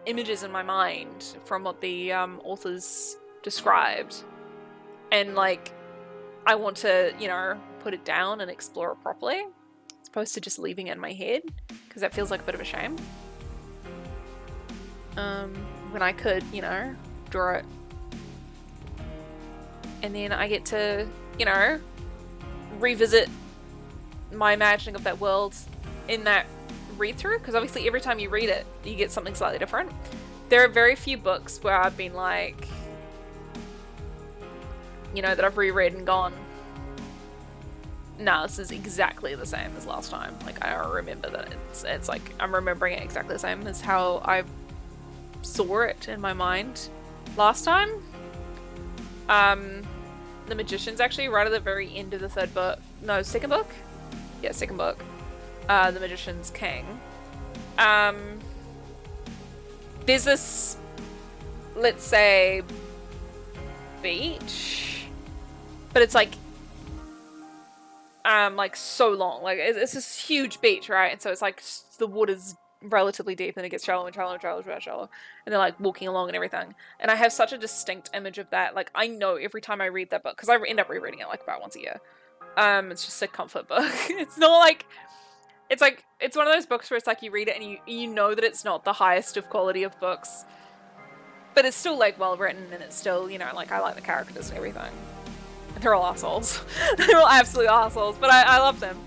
images in my mind from what the authors described. And, like, I want to, you know, put it down and explore it properly, as opposed to just leaving it in my head, because that feels like a bit of a shame. When I could, you know, draw it. And then I get to, you know, revisit my imagining of that world in that read-through, because obviously every time you read it, you get something slightly different. There are very few books where I've been like, you know, that I've reread and gone, nah, this is exactly the same as last time. Like, I remember that it's like, I'm remembering it exactly the same as how I saw it in my mind last time. the Magician's actually right at the very end of the third book. No, second book? Yeah, second book. The Magician's King. There's this, let's say, beach, but it's like so long. Like it's this huge beach, right? And so it's like the water's relatively deep, and it gets shallower and shallower and shallower and shallower, and they're like walking along and everything. And I have such a distinct image of that. Like I know every time I read that book, because I end up rereading it like about once a year. It's just a comfort book. It's not like it's one of those books where it's like you read it and you know that it's not the highest of quality of books, but it's still like well written, and it's still, you know, like I like the characters and everything. They're all assholes. They're all absolute assholes, but I love them.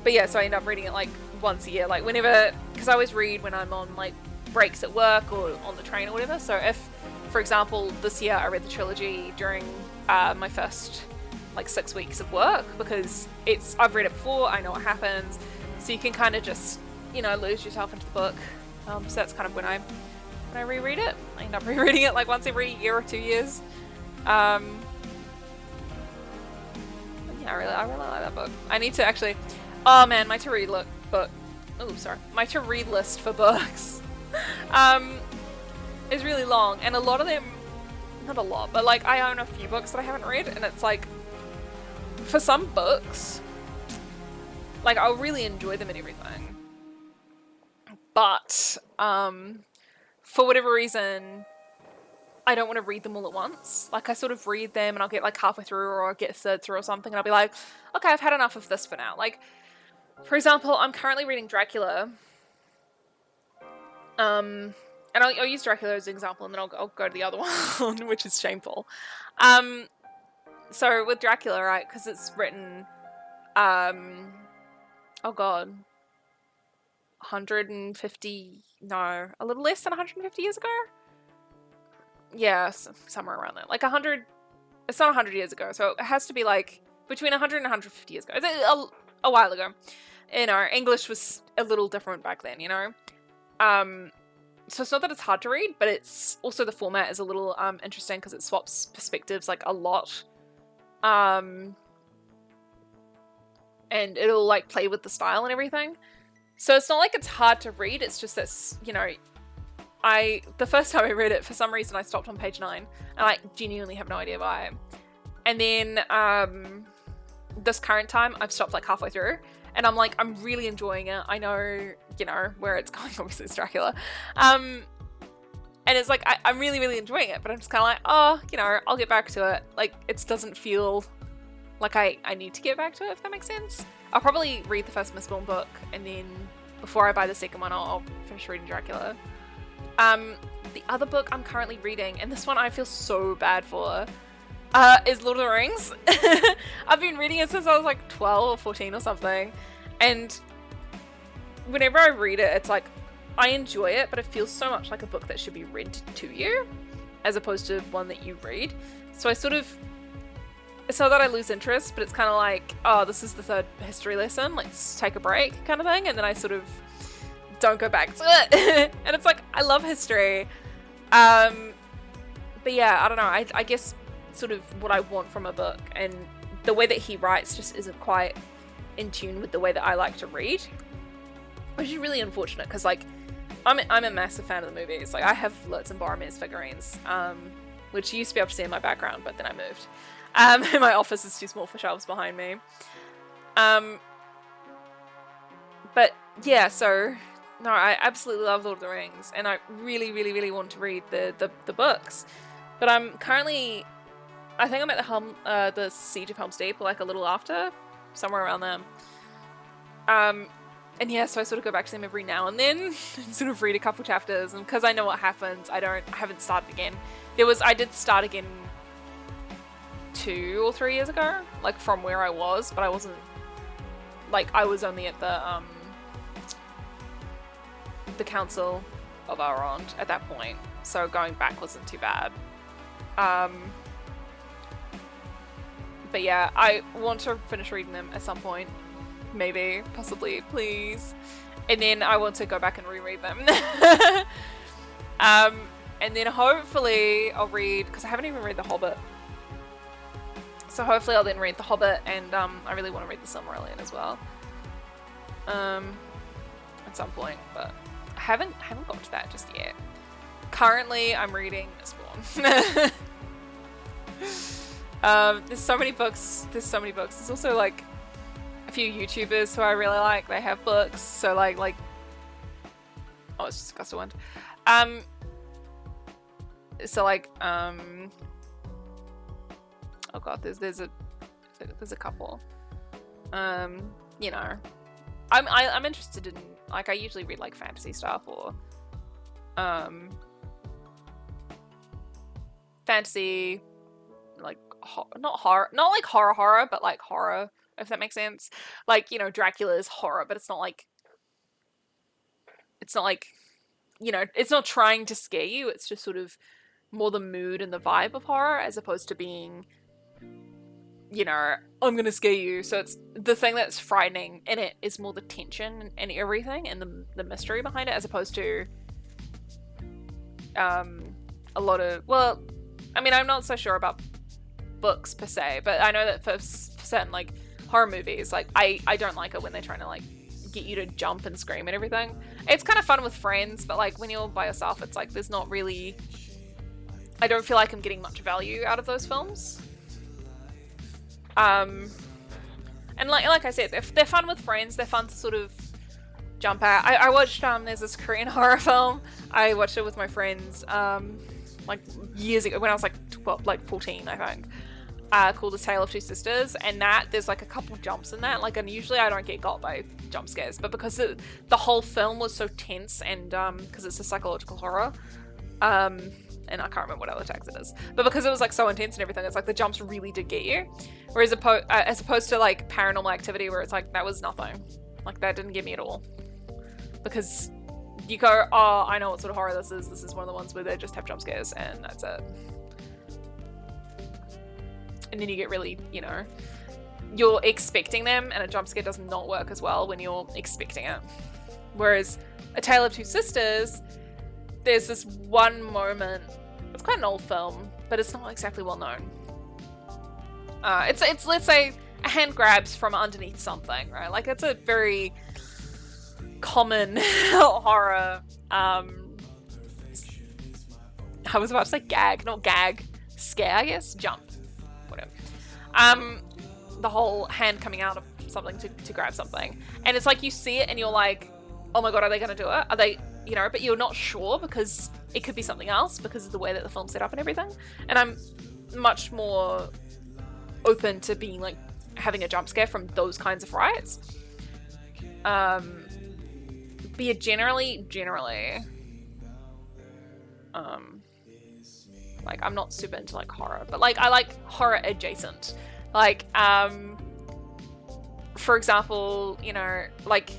But yeah, so I end up reading it like once a year, like whenever, because I always read when I'm on like breaks at work or on the train or whatever. So if, for example, this year I read the trilogy during my first like 6 weeks of work, because I've read it before, I know what happens, so you can kind of just, you know, lose yourself into the book. So that's kind of when I reread it. I end up rereading it like once every year or 2 years. Yeah, I really like that book. I need to actually. Oh man, my to read book. Oh, sorry. My to read list for books is really long, and a lot of them, not a lot, but like I own a few books that I haven't read, and it's like, for some books, like I'll really enjoy them and everything, but for whatever reason, I don't want to read them all at once. Like I sort of read them and I'll get like halfway through, or I'll get a third through or something, and I'll be like, okay, I've had enough of this for now. Like, for example, I'm currently reading Dracula. And I'll use Dracula as an example, and then I'll go to the other one, which is shameful. So with Dracula, right, because it's written, oh god, 150, no, a little less than 150 years ago? Yeah, somewhere around there. Like 100, it's not 100 years ago, so it has to be like between 100 and 150 years ago. It's a while ago. You know, English was a little different back then, you know? So it's not that it's hard to read, but it's also the format is a little interesting because it swaps perspectives like a lot. And it'll like play with the style and everything. So it's not like it's hard to read, it's just that, you know, the first time I read it, for some reason I stopped on page 9, and I genuinely have no idea why. And then this current time I've stopped like halfway through, and I'm like, I'm really enjoying it. I know, you know, where it's going, obviously it's Dracula. And it's like, I'm really, really enjoying it, but I'm just kind of like, oh, you know, I'll get back to it. Like, it doesn't feel like I need to get back to it, if that makes sense. I'll probably read the first Mistborn book, and then before I buy the second one, I'll finish reading Dracula. The other book I'm currently reading, and this one I feel so bad for, is Lord of the Rings. I've been reading it since I was like 12 or 14 or something, and whenever I read it, it's like, I enjoy it, but it feels so much like a book that should be read to you, as opposed to one that you read. So I sort of, it's not that I lose interest, but it's kind of like, oh, this is the third history lesson, let's take a break kind of thing, and then I sort of don't go back to it. And it's like, I love history. But yeah, I don't know, I guess sort of what I want from a book, and the way that he writes just isn't quite in tune with the way that I like to read, which is really unfortunate, because like I'm a massive fan of the movies. Like I have Lutz and Boromir's figurines, which you used to be able to see in my background, but then I moved. And my office is too small for shelves behind me. But yeah, so no, I absolutely love Lord of the Rings, and I really, really, really want to read the books. But I'm currently, I think I'm at the Siege of Helm's Deep, like a little after, somewhere around there. And yeah, so I sort of go back to them every now and then, and sort of read a couple chapters, and because I know what happens, I haven't started again. I did start again 2 or 3 years ago, like from where I was, but I wasn't, like I was only at the Council of Elrond at that point, so going back wasn't too bad. But yeah, I want to finish reading them at some point. Maybe, possibly, please. And then I want to go back and reread them. And then hopefully I'll read, because I haven't even read The Hobbit. So hopefully I'll then read The Hobbit, and I really want to read The Silmarillion as well. At some point, but I haven't got to that just yet. Currently, I'm reading Mistborn. There's so many books. There's also like a few YouTubers who I really like. They have books, so like oh, it's just a gust of wind. So like oh god, there's a couple. You know, I'm interested in, like, I usually read like fantasy stuff or fantasy, like not like horror, but like horror, if that makes sense. Like, you know, Dracula is horror, but it's not like, you know, it's not trying to scare you. It's just sort of more the mood and the vibe of horror, as opposed to being, you know, I'm gonna scare you. So it's the thing that's frightening in it is more the tension and everything and the mystery behind it, as opposed to a lot of, well, I mean, I'm not so sure about books per se, but I know that for certain like horror movies, like I don't like it when they're trying to like get you to jump and scream and everything. It's kind of fun with friends, but like when you're by yourself, it's like there's not really, I don't feel like I'm getting much value out of those films. And like I said, they're fun with friends. They're fun to sort of jump at. I watched there's this Korean horror film. I watched it with my friends like years ago when I was like 12, like 14, I think. Called A Tale of Two Sisters, and that there's like a couple jumps in that. Like, and usually I don't get got by jump scares, but because the whole film was so tense, and because it's a psychological horror, and I can't remember what other tags it is, but because it was like so intense and everything, it's like the jumps really did get you. Whereas as opposed to like Paranormal Activity, where it's like that was nothing, like that didn't get me at all, because you go, oh, I know what sort of horror this is. This is one of the ones where they just have jump scares and that's it. And then you get really, you know, you're expecting them, and a jump scare does not work as well when you're expecting it. Whereas A Tale of Two Sisters, there's this one moment, it's quite an old film, but it's not exactly well known. It's let's say a hand grabs from underneath something, right? Like, it's a very common horror. I was about to say gag, not gag, scare, I guess, jump, whatever. The whole hand coming out of something to grab something, and it's like you see it and you're like, oh my god, are they going to do it? Are they, you know? But you're not sure because it could be something else because of the way that the film's set up and everything. And I'm much more open to being like having a jump scare from those kinds of frights. But yeah, generally, like, I'm not super into like horror, but like I like horror adjacent. Like, for example, you know, like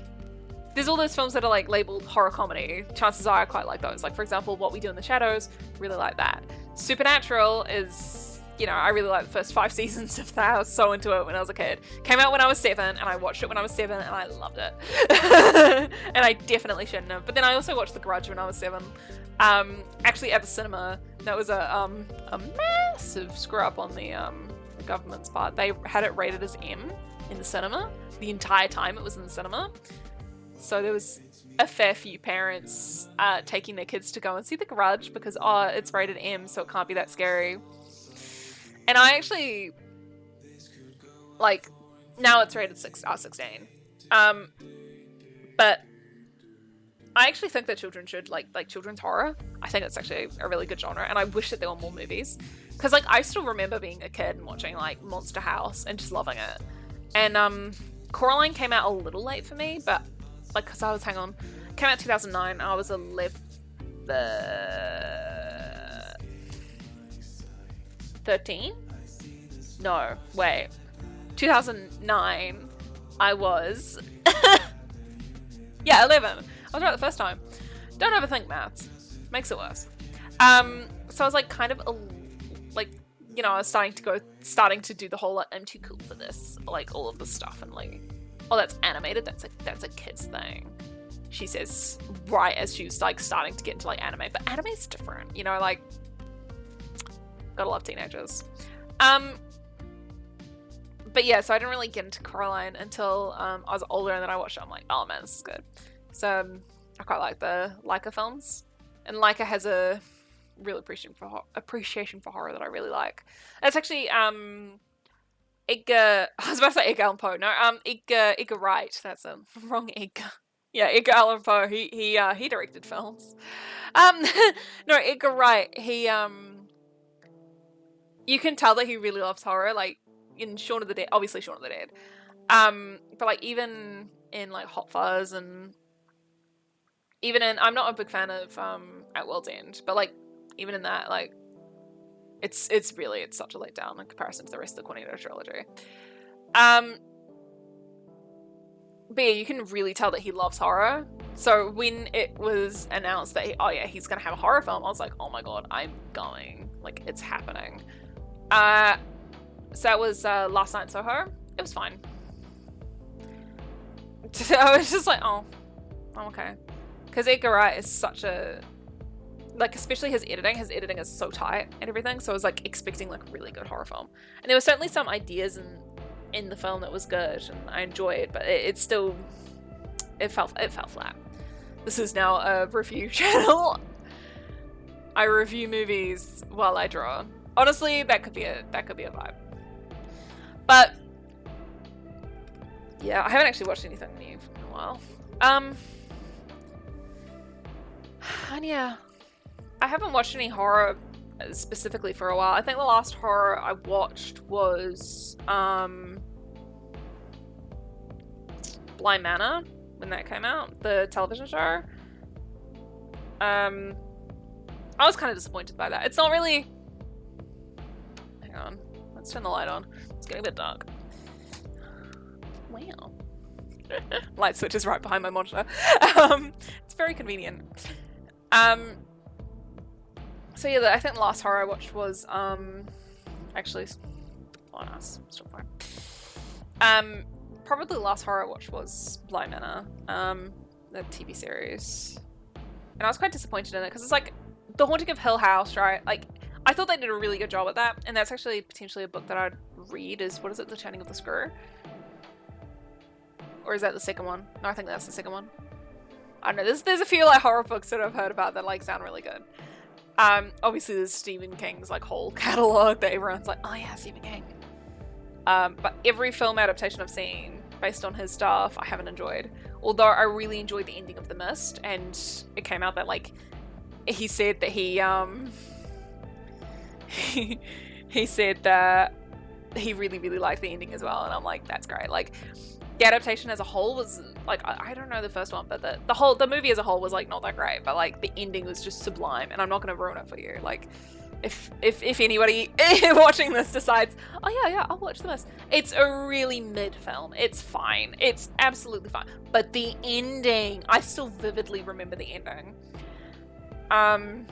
there's all those films that are like labeled horror comedy. Chances are I quite like those. Like, for example, What We Do in the Shadows, really like that. Supernatural is, you know, I really like the first 5 seasons of that. I was so into it when I was a kid. Came out when I was 7, and I watched it when I was 7, and I loved it. And I definitely shouldn't have. But then I also watched The Grudge when I was 7. Actually at the cinema. That was a massive screw up on the government's part. They had it rated as M in the cinema the entire time it was in the cinema. So there was a fair few parents taking their kids to go and see The Grudge because, oh, it's rated M, so it can't be that scary. And I actually, like, now it's rated R16. But I actually think that children should like children's horror. I think it's actually a really good genre, and I wish that there were more movies. Because, like, I still remember being a kid and watching, like, Monster House and just loving it. And Coraline came out a little late for me, but, like, because I was, came out in 2009, I was 13? No, wait. 2009, I was... yeah, 11. I was right the first time. Don't overthink maths. Makes it worse. So I was, like, kind of... like, you know, I was starting to do the whole, like, I'm too cool for this, like, all of this stuff, and like, oh, that's animated, that's a kid's thing. she says right as she was like starting to get into like anime. But anime's different, you know, like gotta love teenagers. But yeah, so I didn't really get into Coraline until I was older, and then I watched it. I'm like, oh man, this is good. So I quite like the Leica films, and Leica has a real appreciation for horror that I really like. And it's actually Edgar. I was about to say Edgar Allan Poe. No, Edgar Wright. That's a wrong Edgar. Yeah, Edgar Allan Poe. He directed films. No, Edgar Wright. You can tell that he really loves horror. Like in Shaun of the Dead, obviously Shaun of the Dead. But like even in like Hot Fuzz, and even in, I'm not a big fan of At World's End, but like even in that, like it's such a letdown in comparison to the rest of the Cornetto trilogy. But yeah, you can really tell that he loves horror. So when it was announced that he's gonna have a horror film, I was like, oh my god, I'm going. Like, it's happening. So that was Last Night in Soho. It was fine. I was just like, oh, I'm okay. Because Edgar Wright is such a, like, especially his editing is so tight and everything. So I was like expecting like a really good horror film. And there were certainly some ideas in the film that was good and I enjoyed, but it still, it fell flat. This is now a review channel. I review movies while I draw. Honestly, that could be a vibe. But yeah, I haven't actually watched anything new in a while. And yeah, I haven't watched any horror specifically for a while. I think the last horror I watched was Blind Manor, when that came out, the television show. I was kind of disappointed by that. It's not really... Hang on. Let's turn the light on. It's getting a bit dark. Wow. Light switch is right behind my monitor. It's very convenient. So yeah, I think the last horror I watched was actually, oh nice, still fine. Probably the last horror I watched was Blind Manor, the TV series, and I was quite disappointed in it because it's like The Haunting of Hill House, right? Like I thought they did a really good job at that, and that's actually potentially a book that I'd read. Is what is it, The Turning of the Screw? Or is that the second one? No, I think that's the second one. I don't know. There's a few like horror books that I've heard about that like sound really good. Obviously there's Stephen King's like whole catalog that everyone's like, oh yeah, Stephen King. But every film adaptation I've seen based on his stuff, I haven't enjoyed. Although I really enjoyed the ending of The Mist, and it came out that like he said that he said that he really liked the ending as well, and I'm like, that's great. Like the adaptation as a whole was like, I don't know the first one, but the movie as a whole was like not that great, but like the ending was just sublime, and I'm not gonna ruin it for you. Like if anybody watching this decides, oh yeah, I'll watch The Mist, it's a really mid film. It's fine. It's absolutely fine. But the ending, I still vividly remember the ending. And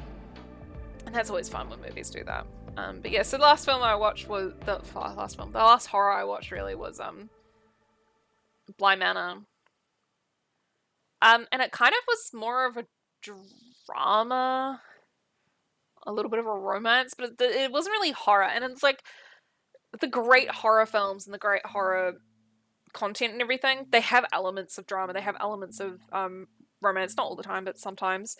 that's always fun when movies do that. But yeah, so the last film I watched was the last horror I watched really was Blind Manor. And it kind of was more of a drama, a little bit of a romance, but it wasn't really horror. And it's like the great horror films and the great horror content and everything, they have elements of drama, they have elements of romance, not all the time, but sometimes.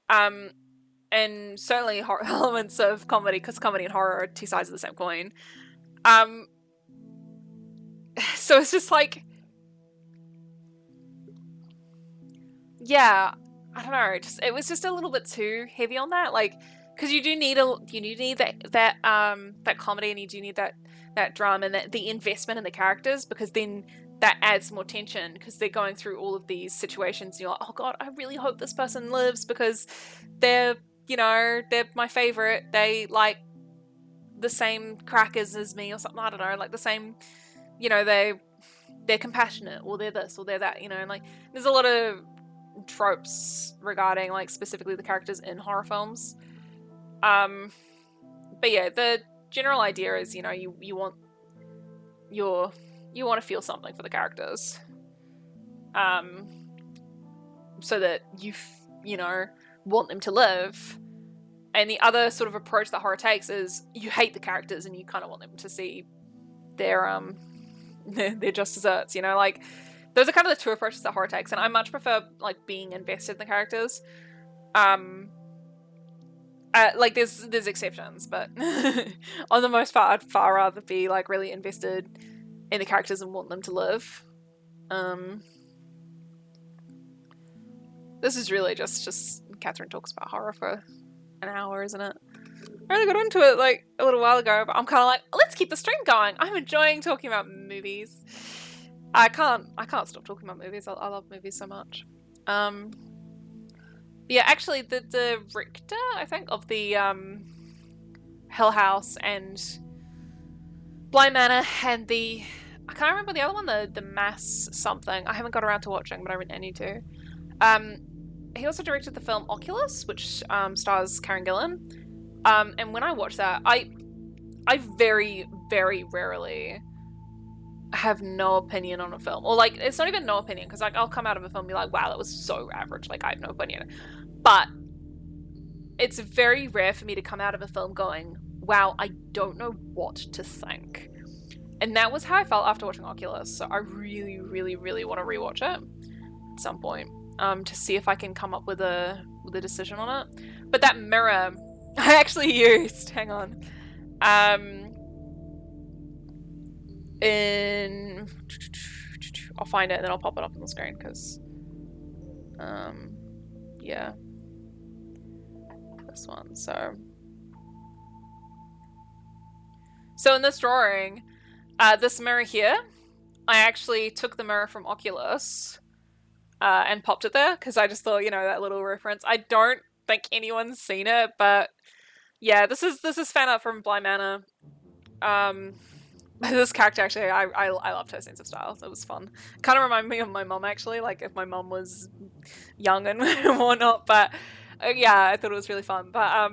And certainly elements of comedy, because comedy and horror are two sides of the same coin. So it's just like, yeah, I don't know. It was just a little bit too heavy on that, like, because you do need that comedy, and you do need that drama and the investment in the characters, because then that adds more tension, because they're going through all of these situations. And you're like, oh god, I really hope this person lives because they're my favorite. They like the same crackers as me or something. I don't know, like the same. They're compassionate, or they're this, or they're that. And like there's a lot of tropes regarding like specifically the characters in horror films. But yeah, the general idea is, you want to feel something for the characters. so that you know, want them to live. And the other sort of approach that horror takes is you hate the characters and you kind of want them to see their they're just desserts, you know, like those are kind of the two approaches that horror takes, and I much prefer like being invested in the characters. Like there's exceptions, but on the most part, I'd far rather be like really invested in the characters and want them to live. This is really just Catherine talks about horror for an hour, isn't it? I really got into it like a little while ago, but I'm kind of like, let's keep the stream going. I'm enjoying talking about movies. I can't stop talking about movies. I love movies so much. Yeah, actually, the director, I think, of the Hill House and Blind Manor and the, I can't remember the other one, the Mass something. I haven't got around to watching, but I need to. He also directed the film Oculus, which stars Karen Gillan. And when I watch that, I very, very rarely have no opinion on a film. Or like, it's not even no opinion, because like I'll come out of a film and be like, wow, that was so average. Like I have no opinion. But it's very rare for me to come out of a film going, wow, I don't know what to think. And that was how I felt after watching Oculus. So I really, really, really want to rewatch it at some point, to see if I can come up with a decision on it. But that mirror I actually used, hang on, in, I'll find it and then I'll pop it up on the screen because, yeah, this one. So in this drawing, this mirror here, I actually took the mirror from Oculus and popped it there because I just thought, you know, that little reference. I don't think anyone's seen it, but yeah, this is fan art from Blind Manor. This character actually, I loved her sense of style. So it was fun. Kind of reminded me of my mom actually, like if my mom was young and whatnot. But yeah, I thought it was really fun. But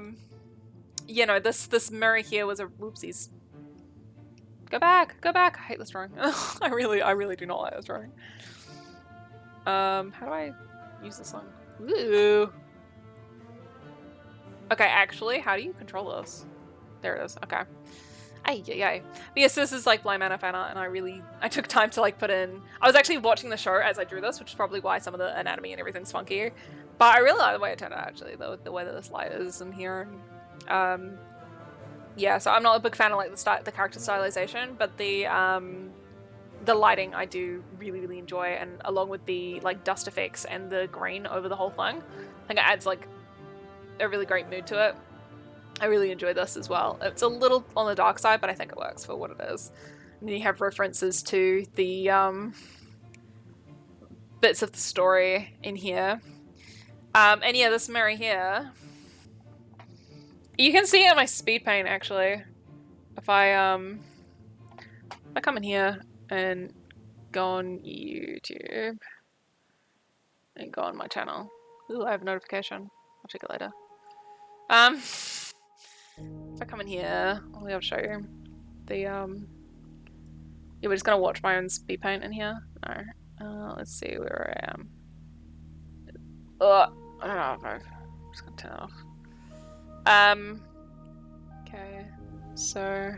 you know, this mirror here was a whoopsies. Go back. I hate this drawing. I really do not like this drawing. How do I use this one? Ooh. Okay, actually, how do you control this? There it is. Okay. Ay. Yes, this is like Blind Manor fan art, and I took time to like put in. I was actually watching the show as I drew this, which is probably why some of the anatomy and everything's funkier. But I really like the way it turned out, actually, the way that this light is in here. Yeah, so I'm not a big fan of like the character stylization, but the lighting I do really enjoy, and along with the like dust effects and the green over the whole thing, I think it adds like a really great mood to it. I really enjoy this as well. It's a little on the dark side, but I think it works for what it is. And then you have references to the bits of the story in here. And yeah, this mirror here, you can see it in my speed paint actually. If I come in here and go on YouTube and go on my channel. Ooh, I have a notification. I'll check it later. If I come in here, I'll be able to show you the yeah, we're just gonna watch my own speed paint in here. No. Let's see where I am. I don't know if I'm just gonna turn it off. Okay, so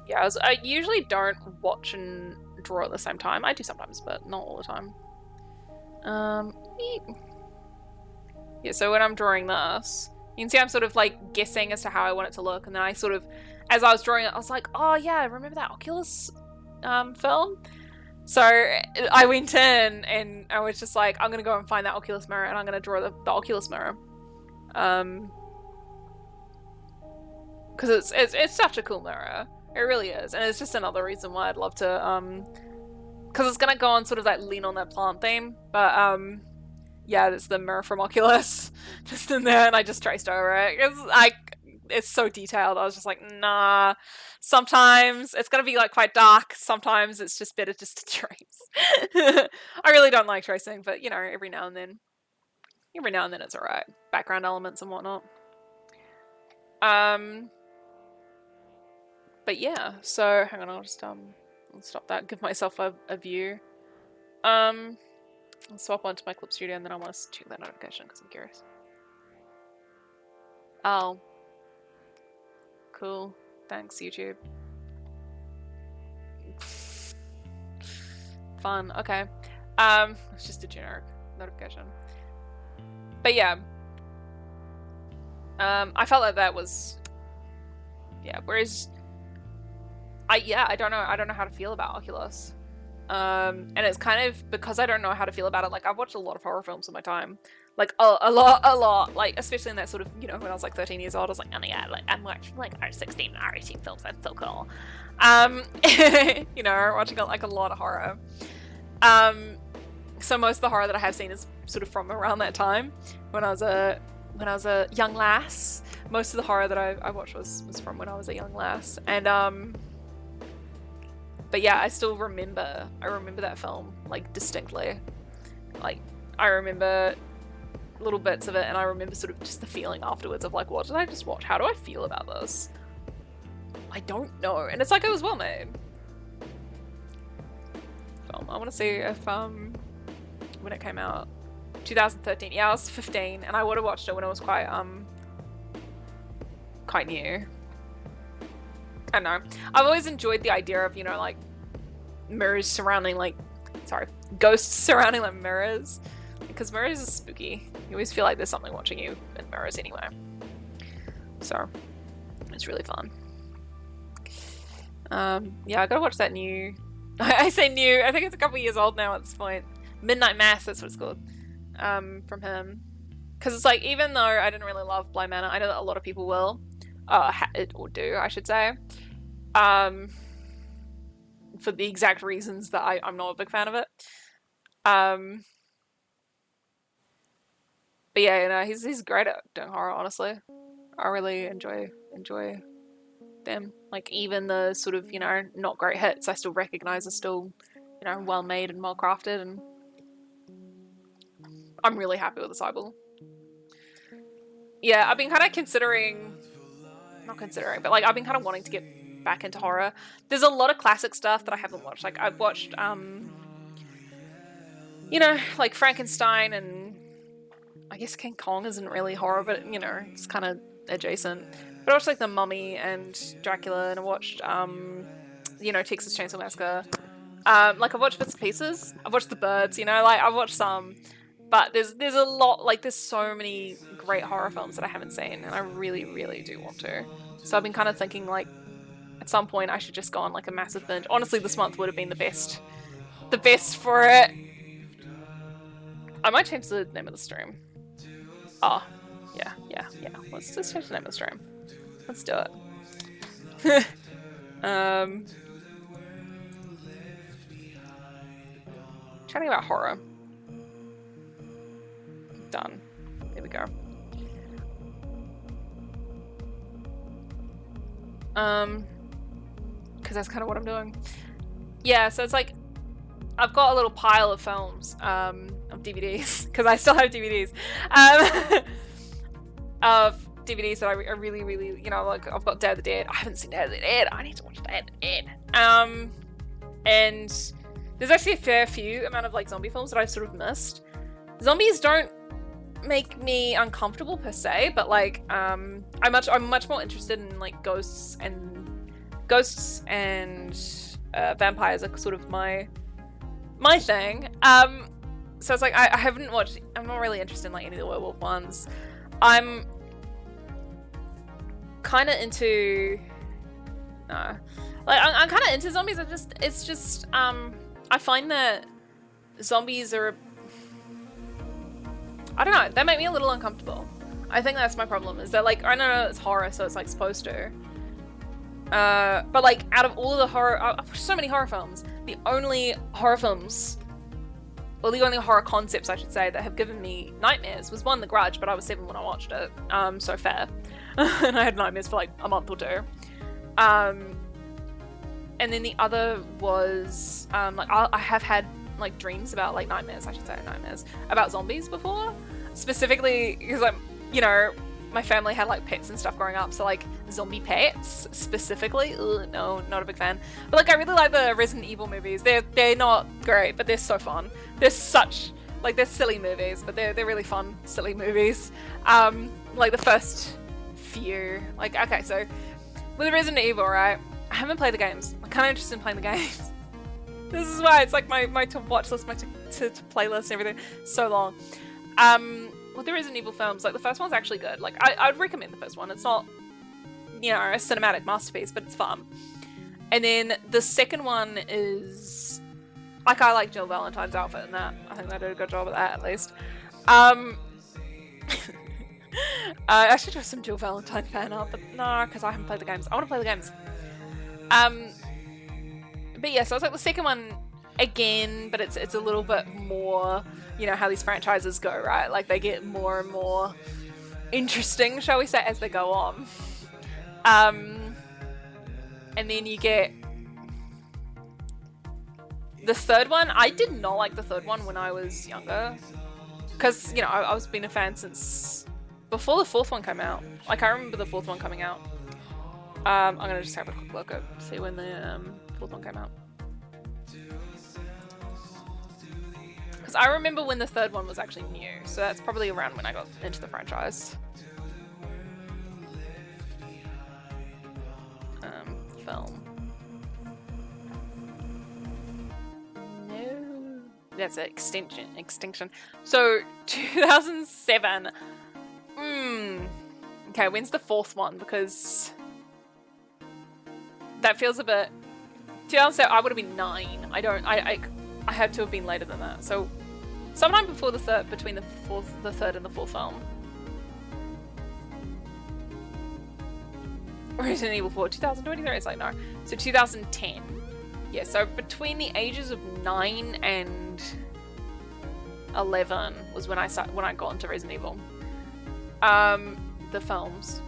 yeah, I usually don't watch and draw at the same time. I do sometimes, but not all the time. Yeah, so when I'm drawing this, you can see I'm sort of like guessing as to how I want it to look, and then I sort of, as I was drawing it, I was like, oh yeah, remember that Oculus film? So I went in and I was just like, I'm gonna go and find that Oculus mirror, and I'm gonna draw the Oculus mirror, because it's such a cool mirror. It really is, and it's just another reason why I'd love to, because it's gonna go on sort of that lean on that plant theme, but yeah, it's the mirror from Oculus just in there, and I just traced over it. It's so detailed. I was just like, nah. Sometimes it's gonna be like quite dark. Sometimes it's just better just to trace. I really don't like tracing, but you know, every now and then it's alright. Background elements and whatnot. But yeah, so hang on, I'll just stop that. Give myself a view. I'll swap onto my Clip Studio and then I want to check that notification because I'm curious. Oh. Cool. Thanks, YouTube. Fun. Okay. It's just a generic notification. But yeah. I felt like that was... Yeah, whereas... I don't know how to feel about Oculus. And it's kind of because I don't know how to feel about it. Like, I've watched a lot of horror films in my time, like a lot. Like, especially in that sort of, you know, when I was like 13 years old, I was like, oh yeah, like I'm watching like R16 R18 films. That's so cool. You know, watching like a lot of horror. So most of the horror that I have seen is sort of from around that time when I was a young lass. Most of the horror that I watched was from when I was a young lass, and but yeah, I still remember. I remember that film like distinctly. Like I remember little bits of it, and I remember sort of just the feeling afterwards of like, what did I just watch? How do I feel about this? I don't know. And it's like it was well made. Film. I want to see if when it came out, 2013. Yeah, I was 15, and I would have watched it when it was quite new. I don't know. I've always enjoyed the idea of, you know, like mirrors surrounding like, ghosts surrounding like mirrors, because mirrors are spooky. You always feel like there's something watching you in mirrors anyway. So it's really fun. Yeah, I gotta watch that new. I say new. I think it's a couple years old now at this point. Midnight Mass. That's what it's called. From him, because it's like, even though I didn't really love Bly Manor, I know that a lot of people will, or do, I should say, for the exact reasons that I'm not a big fan of it. But yeah, you know, he's great at doing horror. Honestly, I really enjoy them. Like, even the sort of, you know, not great hits, I still recognize are still, you know, well made and well crafted, and I'm really happy with the Cybele. Yeah, I've been kind of not considering, but like I've been kind of wanting to get back into horror. There's a lot of classic stuff that I haven't watched. Like I've watched, you know, like Frankenstein, and I guess King Kong isn't really horror, but you know, it's kind of adjacent. But I watched like The Mummy and Dracula, and I watched, you know, Texas Chainsaw Massacre. Like I've watched bits and pieces. I've watched The Birds, you know, like I've watched some. But there's a lot, like there's so many great horror films that I haven't seen, and I really, really do want to. So I've been kind of thinking like, at some point I should just go on like a massive binge. Honestly, this month would have been the best for it. I might change the name of the stream. Oh, yeah. Let's just change the name of the stream. Let's do it. Chatting about horror. Done. There we go. Because that's kind of what I'm doing. Yeah, so it's like I've got a little pile of films, of DVDs, because I still have DVDs, of DVDs that I really, really, you know, like I've got Day of the Dead. I haven't seen Day of the Dead. I need to watch Day of the Dead. And there's actually a fair few amount of like zombie films that I've sort of missed. Zombies don't make me uncomfortable per se, but like I'm much more interested in like ghosts and vampires are sort of my thing. So it's like I haven't watched. I'm not really interested in like any of the werewolf ones. I'm kind of into I'm kind of into zombies. It's just I find that zombies are, I don't know, they make me a little uncomfortable. I think that's my problem, is that like, I know it's horror, so it's like supposed to. But like, out of all of the horror, I've watched so many horror films. The only horror films, or the only horror concepts, I should say, that have given me nightmares was one, The Grudge, but I was 7 when I watched it. So fair. And I had nightmares for like a month or two. And then the other was, like, I have had like dreams about, like, nightmares about zombies before, specifically because, like, you know, my family had like pets and stuff growing up, so like zombie pets specifically, no, not a big fan. But like I really like the Resident Evil movies. They're not great, but they're so fun. They're such Like, they're silly movies, but they're really fun, silly movies. Like, the first few. Like, okay, so with Resident Evil, right? I haven't played the games. I'm kind of interested in playing the games. This is why it's like my to watch list, my to playlist and everything. So long. With the Resident Evil films, like, the first one's actually good. Like, I'd recommend the first one. It's not, you know, a cinematic masterpiece, but it's fun. And then the second one is, like, I like Jill Valentine's outfit in that. I think they did a good job of that, at least. I should do some Jill Valentine fan art, but no, because I haven't played the games. I want to play the games. But yeah, so it's like the second one again, but it's a little bit more, you know, how these franchises go, right? Like, they get more and more interesting, shall we say, as they go on. And then you get the third one. I did not like the third one when I was younger, because, you know, I was been a fan since before the fourth one came out. Like, I remember the fourth one coming out. I'm gonna just have a quick look at see when the fourth one came out, because I remember when the third one was actually new, so that's probably around when I got into the franchise. Film. No, that's an extinction. So 2007. Okay, when's the fourth one? Because that feels a bit. 2007. I would have been 9. I had to have been later than that. So sometime before the third, between the third and the fourth film. Resident Evil 4, 2023. It's like, no. So 2010. Yeah. So between the ages of 9 and 11 was when I got into Resident Evil. The films.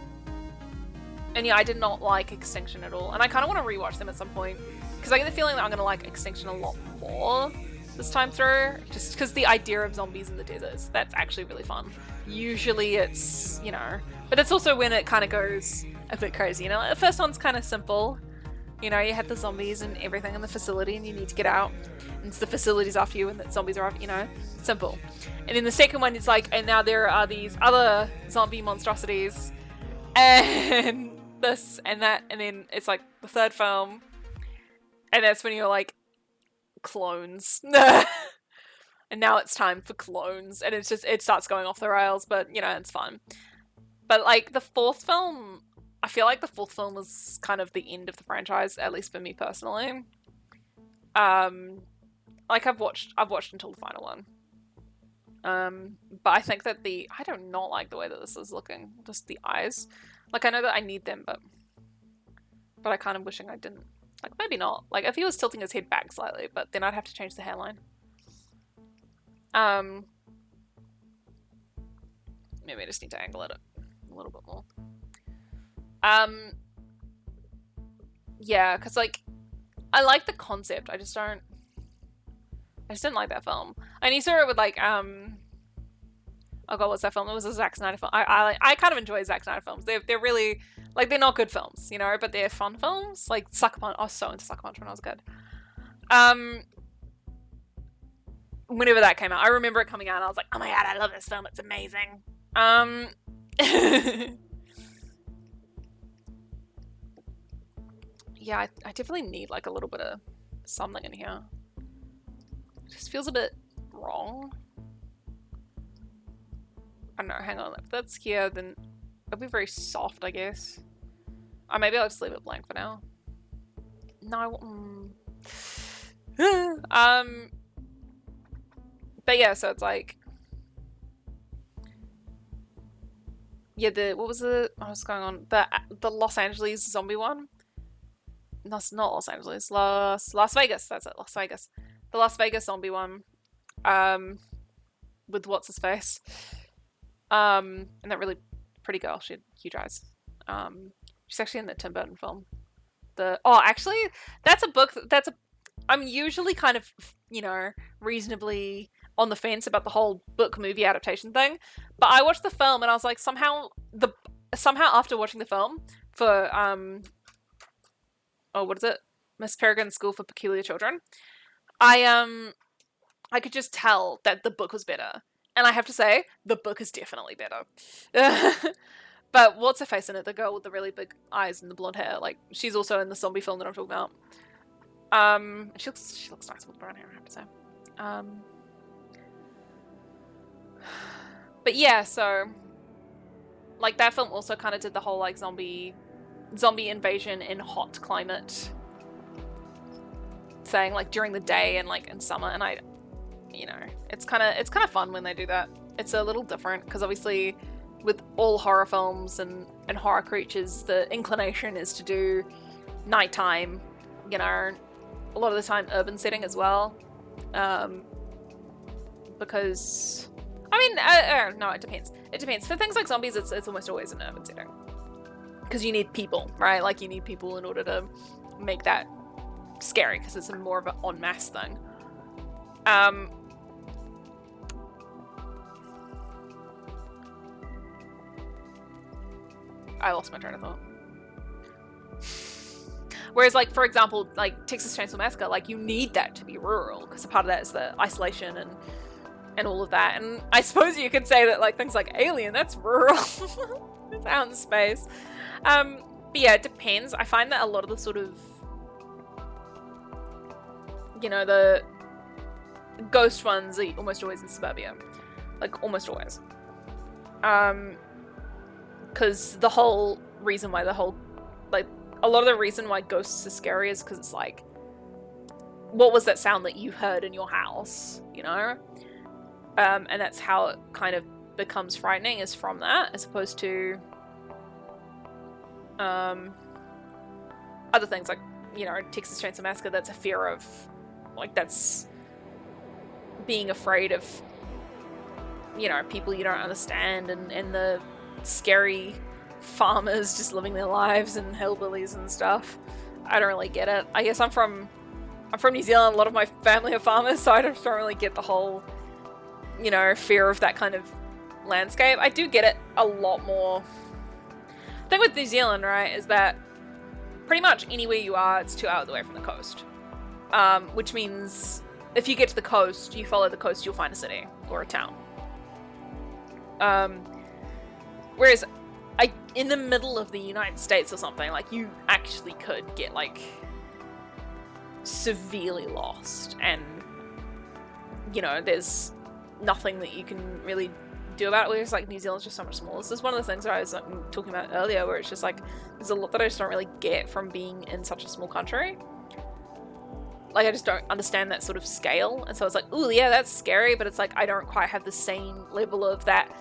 And yeah, I did not like Extinction at all. And I kind of want to rewatch them at some point, because I get the feeling that I'm going to like Extinction a lot more this time through. Just because the idea of zombies in the deserts, that's actually really fun. Usually it's, you know, but that's also when it kind of goes a bit crazy. You know, like the first one's kind of simple. You know, you had the zombies and everything in the facility and you need to get out. And the facility's after you and the zombies are after, you know, simple. And then the second one is like, and now there are these other zombie monstrosities. And this and that, and then it's like the third film, and that's when you're like, clones. And now it's time for clones, and it's just, it starts going off the rails, but you know, it's fun. But like the fourth film, I feel like the fourth film was kind of the end of the franchise, at least for me personally. Like I've watched until the final one. But I think that I do not like the way that this is looking. Just the eyes. Like, I know that I need them, but I kind of wishing I didn't. Like, maybe not. Like, if he was tilting his head back slightly, but then I'd have to change the hairline. Maybe I just need to angle it a little bit more. Yeah, because, like, I like the concept. I just didn't like that film. And you saw it with, like, oh god, what's that film? It was a Zack Snyder film. I kind of enjoy Zack Snyder films. They're really, like, they're not good films, you know, but they're fun films. Like Sucker Punch. I was so into Sucker Punch when I was a kid. Whenever that came out, I remember it coming out and I was like, oh my god, I love this film. It's amazing. Yeah, I definitely need like a little bit of something in here. It just feels a bit wrong. I don't know, hang on. If that's here, then it'll be very soft, I guess. Or maybe I'll just leave it blank for now. No. But yeah, so it's like, yeah, what was going on? The Los Angeles zombie one? No, it's not Los Angeles. Las Vegas. That's it. Las Vegas. The Las Vegas zombie one. With what's his face. And that really pretty girl. She had huge eyes. She's actually in the Tim Burton film. Actually, that's a book. I'm usually kind of, you know, reasonably on the fence about the whole book movie adaptation thing. But I watched the film and I was like, somehow after watching the film for what is it? Miss Peregrine's School for Peculiar Children. I I could just tell that the book was better. And I have to say, the book is definitely better. But what's her face in it? The girl with the really big eyes and the blonde hair. Like, she's also in the zombie film that I'm talking about. She looks nice with brown hair, I have to say. But yeah, so like that film also kind of did the whole like zombie invasion in hot climate thing, like during the day and like in summer, and I, you know, it's kind of fun when they do that. It's a little different because obviously with all horror films and horror creatures, the inclination is to do nighttime, you know, a lot of the time urban setting as well, because I mean, no, it depends. It depends. For things like zombies, it's almost always an urban setting because you need people, right? Like you need people in order to make that scary because it's more of an en masse thing. I lost my train of thought. Whereas, like, for example, like Texas Chainsaw Massacre, like you need that to be rural because a part of that is the isolation and all of that. And I suppose you could say that like things like Alien, that's rural. It's out in space. But yeah, it depends. I find that a lot of the sort of, you know, the ghost ones are almost always in suburbia. Like, almost always. Because the whole reason why a lot of the reason why ghosts are scary is because it's like, what was that sound that you heard in your house, you know? And that's how it kind of becomes frightening, is from that, as opposed to other things like, you know, Texas Chainsaw Massacre, that's a fear of, like, that's being afraid of, you know, people you don't understand, and the scary farmers just living their lives and hillbillies and stuff. I don't really get it. I guess I'm from New Zealand. A lot of my family are farmers, so I just don't really get the whole, you know, fear of that kind of landscape. I do get it a lot more. The thing with New Zealand, right, is that pretty much anywhere you are, it's 2 hours away from the coast. Which means if you get to the coast, you follow the coast, you'll find a city or a town. Whereas in the middle of the United States or something, like, you actually could get, like, severely lost, and, you know, there's nothing that you can really do about it, whereas, like, New Zealand's just so much smaller. This is one of the things that I was talking about earlier, where it's just, like, there's a lot that I just don't really get from being in such a small country. Like, I just don't understand that sort of scale, and so it's like, ooh, yeah, that's scary, but it's like, I don't quite have the same level of that.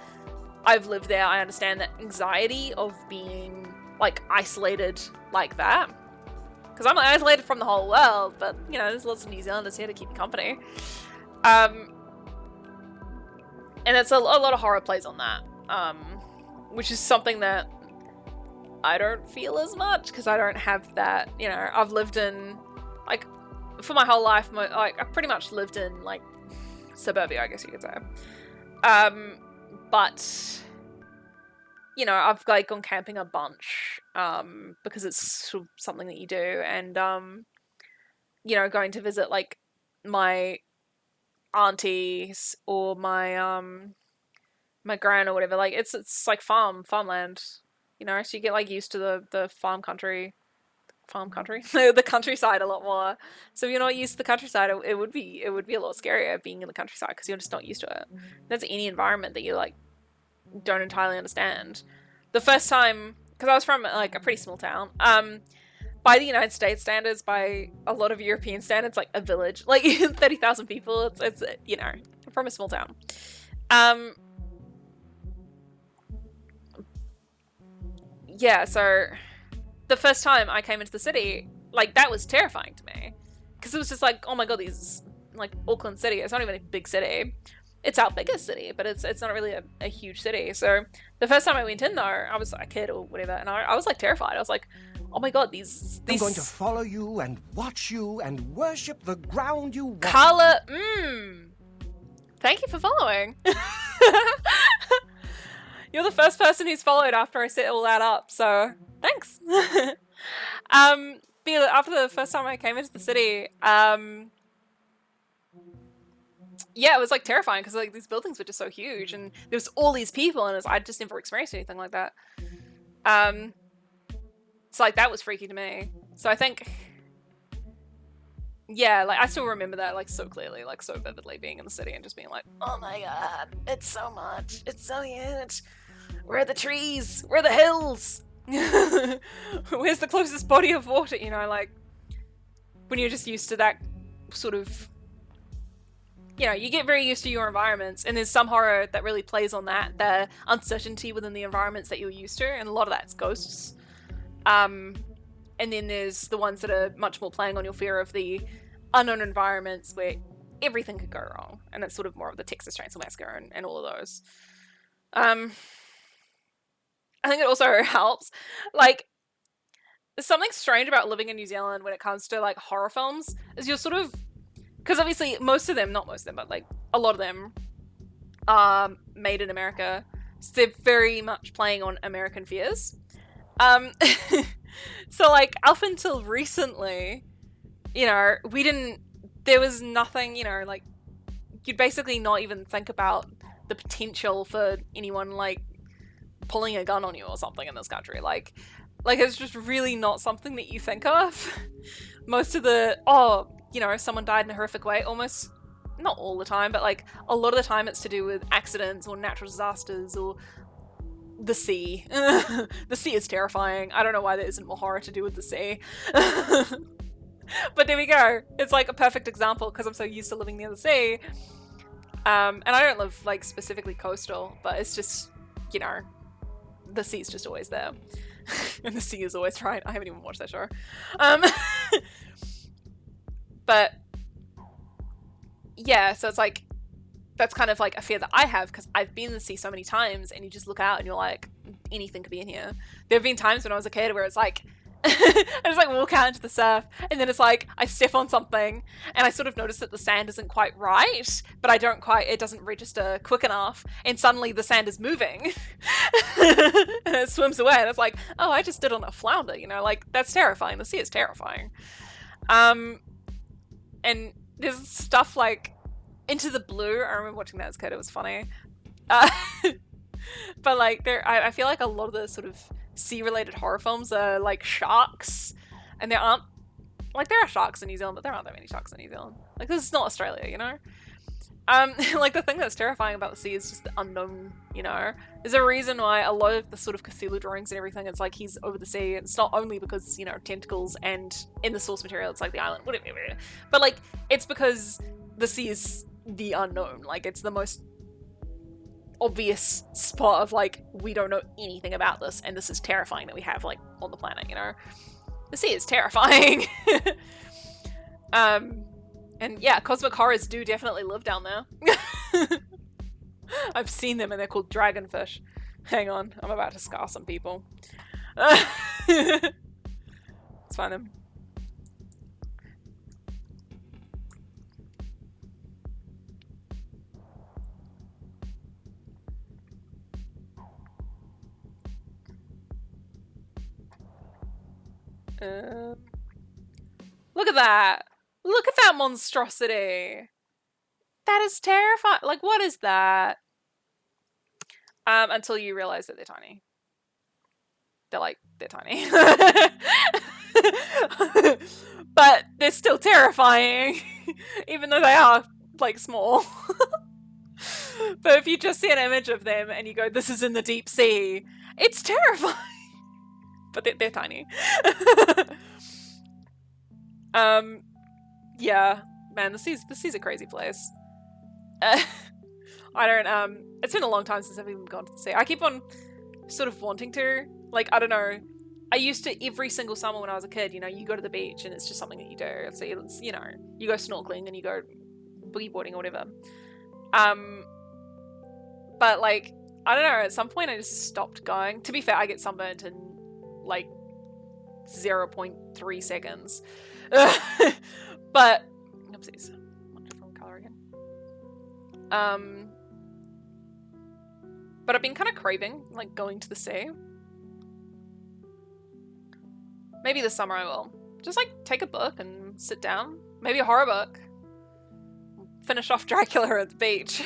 I've lived there, I understand that anxiety of being, like, isolated like that. Because I'm isolated from the whole world, but, you know, there's lots of New Zealanders here to keep me company. And it's a lot of horror plays on that. Which is something that I don't feel as much, because I don't have that, you know, I've lived in, like, for my whole life, I've pretty much lived in, like, suburbia, I guess you could say. But, you know, I've, like, gone camping a bunch, because it's sort of something that you do, and, you know, going to visit, like, my aunties or my gran or whatever, like, it's like farmland, you know, so you get, like, used to the the countryside a lot more. So if you're not used to the countryside, it would be a lot scarier being in the countryside, because you're just not used to it. That's any environment that you, like, don't entirely understand. The first time, because I was from, like, a pretty small town, by the United States standards, by a lot of European standards, like, a village, like, 30,000 people, it's you know, I'm from a small town. Yeah, so the first time I came into the city, like, that was terrifying to me, because it was just like, oh my god, these, like, Auckland City, it's not even a big city. It's our biggest city, but it's not really a huge city. So the first time I went in, though, I was a kid or whatever, and I was, like, terrified. I was like, oh my god, these... I'm going to follow you and watch you and worship the ground you walk. Carla, thank you for following. You're the first person who's followed after I set all that up, so thanks. But after the first time I came into the city, yeah, it was like terrifying because like these buildings were just so huge and there was all these people and I'd just never experienced anything like that. So like that was freaky to me. So I think, yeah, like I still remember that like so clearly, like so vividly, being in the city and just being like, oh my god, it's so much, it's so huge. Where are the trees? Where are the hills? Where's the closest body of water? You know, like when you're just used to that sort of, you know, you get very used to your environments, and there's some horror that really plays on that, the uncertainty within the environments that you're used to, and a lot of that's ghosts. And then there's the ones that are much more playing on your fear of the unknown environments where everything could go wrong, and it's sort of more of the Texas Chainsaw Massacre and all of those. I think it also helps, like, there's something strange about living in New Zealand when it comes to like horror films, is you're sort of, because obviously most of them, not most of them, but like a lot of them are made in America, so they're very much playing on American fears. Um, so like up until recently, you know, there was nothing, you know, like you'd basically not even think about the potential for anyone like pulling a gun on you or something in this country. Like it's just really not something that you think of. Most of the, oh, you know, someone died in a horrific way, almost, not all the time, but like a lot of the time it's to do with accidents or natural disasters or the sea. The sea is terrifying. I don't know why there isn't more horror to do with the sea. But there we go. It's like a perfect example because I'm so used to living near the sea. And I don't live like specifically coastal, but it's just, you know, the sea's just always there. And the sea is always right. I haven't even watched that show. But yeah, so it's like, that's kind of like a fear that I have because I've been in the sea so many times and you just look out and you're like, anything could be in here. There have been times when I was a kid where it's like, I just like walk out into the surf and then it's like I step on something and I sort of notice that the sand isn't quite right, but it doesn't register quick enough, and suddenly the sand is moving and it swims away and it's like, oh, I just stood on a flounder, you know, like that's terrifying. The sea is terrifying. And there's stuff like Into the Blue. I remember watching that as a kid. It was funny. Uh, but like I feel like a lot of the sort of sea-related horror films are like sharks, and there aren't, like, there are sharks in New Zealand, but there aren't that many sharks in New Zealand. Like, this is not Australia, you know. Like the thing that's terrifying about the sea is just the unknown, you know. There's a reason why a lot of the sort of Cthulhu drawings and everything, it's like he's over the sea. It's not only because, you know, tentacles, and in the source material it's like the island, whatever, but like it's because the sea is the unknown. Like it's the most obvious spot of like, we don't know anything about this and this is terrifying that we have like on the planet, you know. The sea is terrifying. And yeah, cosmic horrors do definitely live down there. I've seen them and they're called dragonfish. Hang on, I'm about to scar some people. Let's find them. Look at that! Look at that monstrosity! That is terrifying. Like, what is that? Until you realize that they're tiny. They're tiny. But they're still terrifying. Even though they are, like, small. But if you just see an image of them and you go, this is in the deep sea, it's terrifying. But they're tiny. Yeah, man, the sea's a crazy place. I don't, it's been a long time since I've even gone to the sea. I keep on sort of wanting to, like, I don't know, I used to every single summer when I was a kid, you know, you go to the beach and it's just something that you do. So it's, you know, you go snorkeling and you go boogie boarding or whatever. But like, I don't know, at some point I just stopped going. To be fair, I get sunburnt in like 0.3 seconds. But oopsies, from color again. But I've been kind of craving like going to the sea. Maybe this summer I will just like take a book and sit down. Maybe a horror book. finish off Dracula at the beach.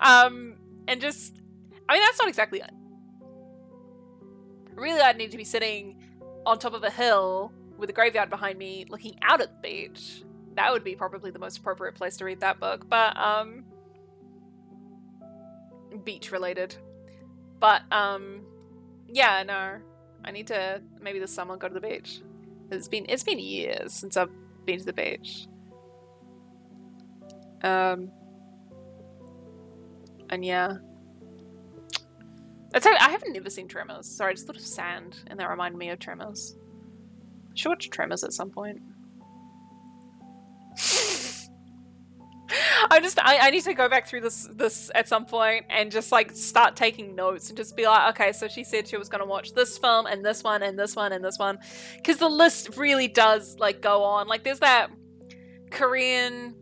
And just, I mean, that's not exactly it. Really, I'd need to be sitting on top of a hill with a graveyard behind me looking out at the beach. That would be probably the most appropriate place to read that book, but beach related. But yeah, no, I need to maybe this summer go to the beach. It's been years since I've been to the beach. And yeah, I haven't never seen Tremors. Sorry, I just thought of sand, and that reminded me of Tremors. I should watch Tremors at some point. I need to go back through this at some point and just like start taking notes and just be like, okay, so she said she was gonna watch this film and this one and this one and this one, because the list really does like go on. Like there's that Korean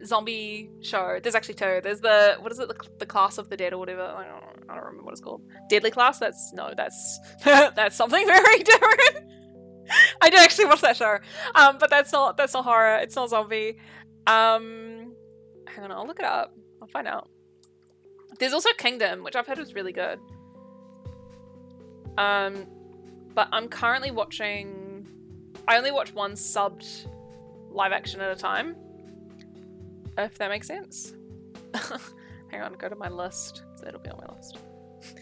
zombie show. There's actually two. There's the Class of the Dead or whatever. I don't remember what it's called. Deadly Class. That's that's something very different. I did actually watch that show, but that's not horror. It's not zombie. Hang on, I'll look it up. I'll find out. There's also Kingdom, which I've heard was really good. But I'm currently watching. I only watch one subbed live action at a time. If that makes sense. Hang on, go to my list. So it'll be on my list.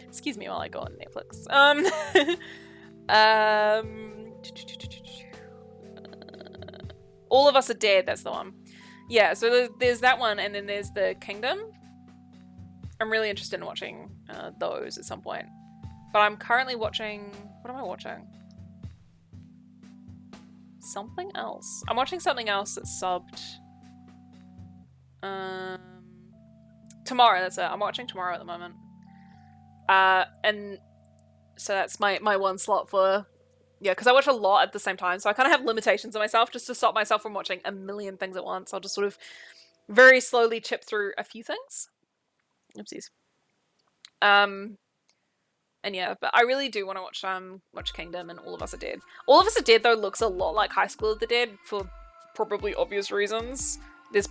Excuse me while I go on Netflix. All of Us Are Dead, that's the one. Yeah, so there's that one, and then there's the Kingdom. I'm really interested in watching those at some point. But I'm currently watching... What am I watching? Something else. I'm watching something else that's subbed. Tomorrow, that's it. I'm watching Tomorrow at the moment. And so that's my one slot for... Yeah, because I watch a lot at the same time, so I kind of have limitations on myself just to stop myself from watching a million things at once. I'll just sort of very slowly chip through a few things. Oopsies. And yeah, but I really do want to watch Kingdom and All of Us Are Dead. All of Us Are Dead, though, looks a lot like High School of the Dead for probably obvious reasons. There's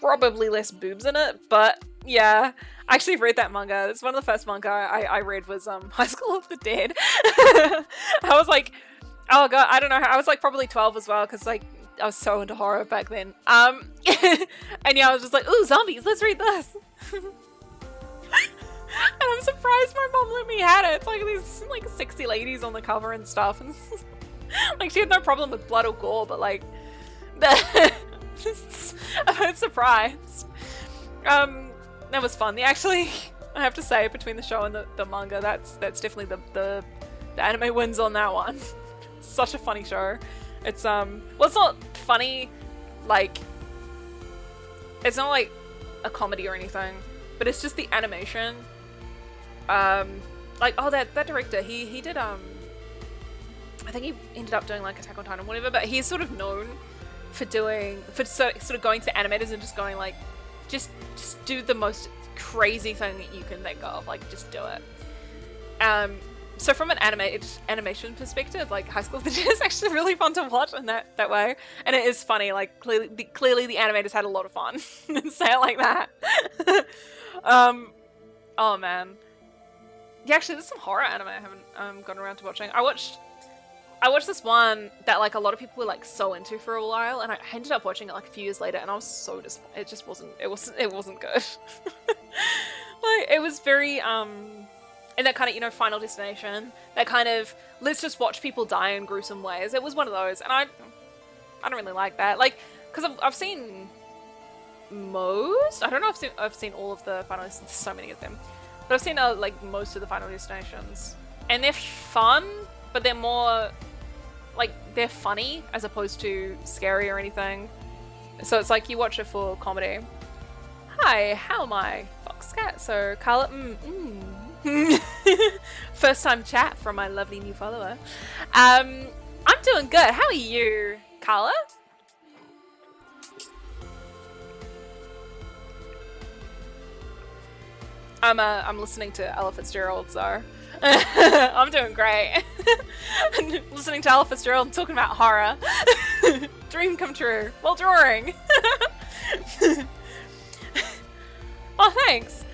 probably less boobs in it, but yeah. I actually read that manga. It's one of the first manga I read was High School of the Dead. I was like, oh god, I don't know. I was like probably 12 as well, because like I was so into horror back then. And yeah, I was just like, ooh, zombies, let's read this. And I'm surprised my mom let me have it. It's like these like sexy ladies on the cover and stuff, and like she had no problem with blood or gore, but like I'm surprised. That was fun. Actually, I have to say, between the show and the manga, that's definitely the anime wins on that one. Such a funny show. It's well, it's not funny, like it's not like a comedy or anything, but it's just the animation. Like, oh, that director, he did I think he ended up doing like Attack on Titan or whatever, but he's sort of known for sort of going to animators and just going like, just do the most crazy thing that you can think of, like just do it. So from an animation perspective, like High School of the Dead is actually really fun to watch in that way, and it is funny. Like clearly the animators had a lot of fun. Say it like that. Oh man, yeah. Actually, there's some horror anime I haven't gotten around to watching. I watched this one that like a lot of people were like so into for a while, and I ended up watching it like a few years later, and I was so disappointed. It wasn't good. Like it was very in that kind of, you know, Final Destination, that kind of let's just watch people die in gruesome ways. It was one of those, and I don't really like that. Like, because I've seen most. I don't know if I've seen all of the Final Destinations. So many of them, but I've seen like most of the Final Destinations, and they're fun, but they're more like they're funny as opposed to scary or anything. So it's like you watch it for comedy. Hi, how am I? Foxcat. So Carla, first time chat from my lovely new follower. I'm doing good. How are you, Carla? I'm listening to Ella Fitzgerald, so I'm doing great. Listening to Ella Fitzgerald and talking about horror. Dream come true while drawing. Oh, thanks.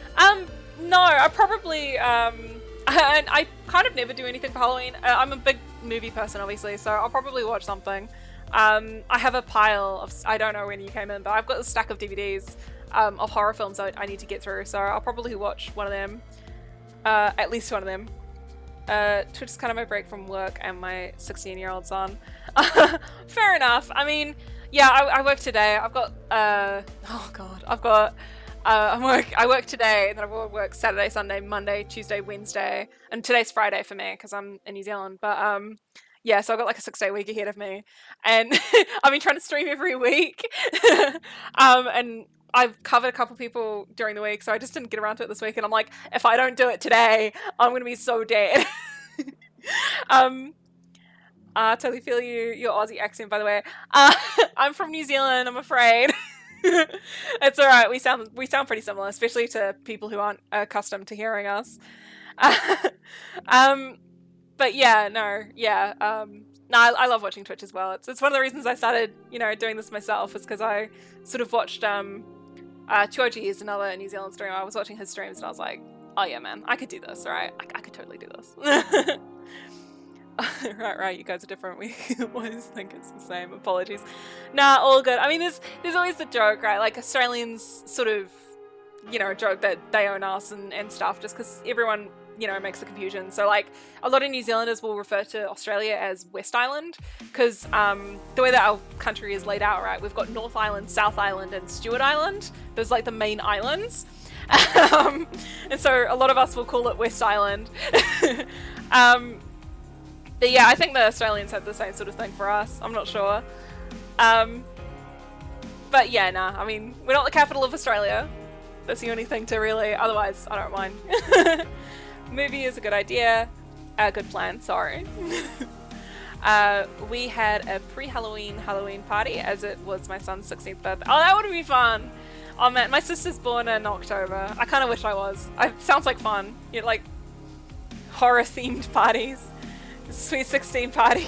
No, I probably, and I kind of never do anything for Halloween. I'm a big movie person, obviously, so I'll probably watch something. I have a pile of, I don't know when you came in, but I've got a stack of DVDs of horror films I need to get through, so I'll probably watch one of them, at least one of them. Twitch is kind of my break from work and my 16-year-old son. Fair enough. I mean, yeah, I work today. I've got, oh god, I've got, I work today, and then I will work Saturday, Sunday, Monday, Tuesday, Wednesday, and today's Friday for me because I'm in New Zealand. But yeah, so I've got like a 6-day week ahead of me, and I've been trying to stream every week, and I've covered a couple people during the week, so I just didn't get around to it this week, and I'm like, if I don't do it today, I'm gonna be so dead. I totally feel your Aussie accent, by the way. I'm from New Zealand, I'm afraid. It's all right. We sound pretty similar, especially to people who aren't accustomed to hearing us. um, but yeah, no, yeah. No, I love watching Twitch as well. It's one of the reasons I started, doing this myself, is because I sort of watched 2OG is another New Zealand streamer. I was watching his streams and I was like, oh yeah, man, I could do this, right? I could totally do this. Right, you guys are different. We always think it's the same. Apologies. Nah, all good. I mean, there's always the joke, right? Like, Australians sort of, joke that they own us and stuff, just because everyone, makes the confusion. So, like, a lot of New Zealanders will refer to Australia as West Island, because the way that our country is laid out, right? We've got North Island, South Island, and Stewart Island. Those, like, the main islands. And so a lot of us will call it West Island. But yeah, I think the Australians had the same sort of thing for us. I'm not sure. But yeah, nah. I mean, we're not the capital of Australia. That's the only thing to really... Otherwise, I don't mind. Movie is a good idea. A good plan, sorry. We had a pre-Halloween Halloween party, as it was my son's 16th birthday. Oh, that would be fun! Oh man, my sister's born in October. I kind of wish I was. Sounds like fun. Like, horror-themed parties. Sweet 16 party.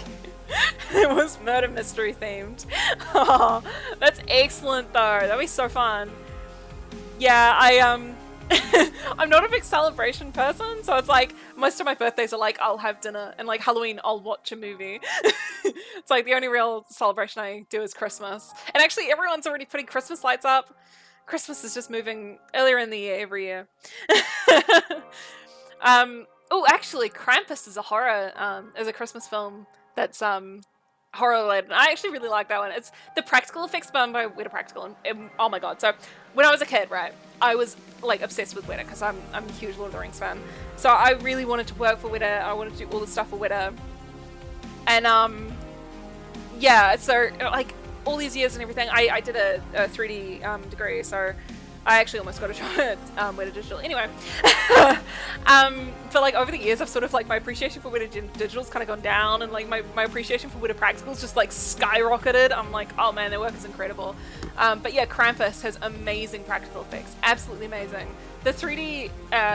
It was murder mystery themed. Oh, that's excellent though. That'd be so fun. Yeah, I'm not a big celebration person, so it's like most of my birthdays are like I'll have dinner, and like Halloween I'll watch a movie. It's like the only real celebration I do is Christmas. And actually everyone's already putting Christmas lights up. Christmas is just moving earlier in the year every year. Oh, actually, Krampus is a horror, is a Christmas film that's horror related. I actually really like that one. It's the practical effects done by Weta Practical, and oh my god! So when I was a kid, right, I was like obsessed with Weta because I'm a huge Lord of the Rings fan. So I really wanted to work for Weta. I wanted to do all the stuff for Weta, and yeah. So like all these years and everything, I did a 3D degree. So I actually almost got a job at Weta Digital. Anyway, but like over the years, I've sort of like my appreciation for Weta Digital's kind of gone down, and like my appreciation for Weta Practical's just like skyrocketed. I'm like, oh man, their work is incredible. But yeah, Krampus has amazing practical effects, absolutely amazing. The 3D,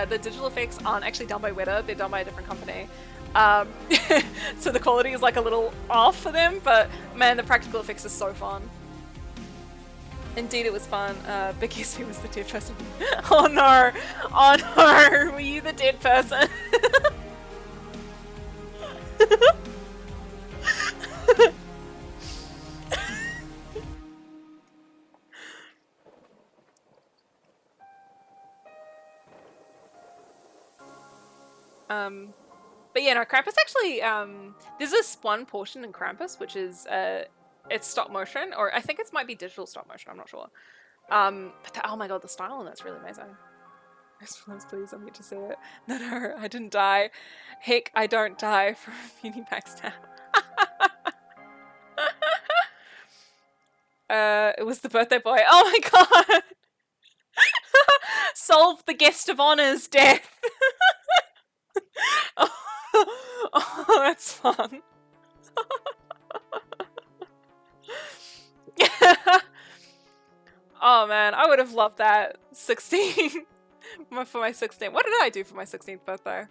the digital effects aren't actually done by Weta; they're done by a different company. So the quality is like a little off for them, but man, the practical effects are so fun. Indeed, it was fun. But yes, he was the dead person. Oh no! Oh no! Were you the dead person? But yeah, no, Krampus actually, there's this one portion in Krampus which is, it's stop motion, or I think it might be digital stop motion, I'm not sure. But oh my god, the style on that's really amazing. Response, please, I'm here to see it. No, I didn't die. Heck, I don't die from uni backstab. It was the birthday boy. Oh my god! Solve the guest of honor's death. Oh, that's fun. Oh man, I would have loved that. 16 for my 16th. What did I do for my 16th birthday?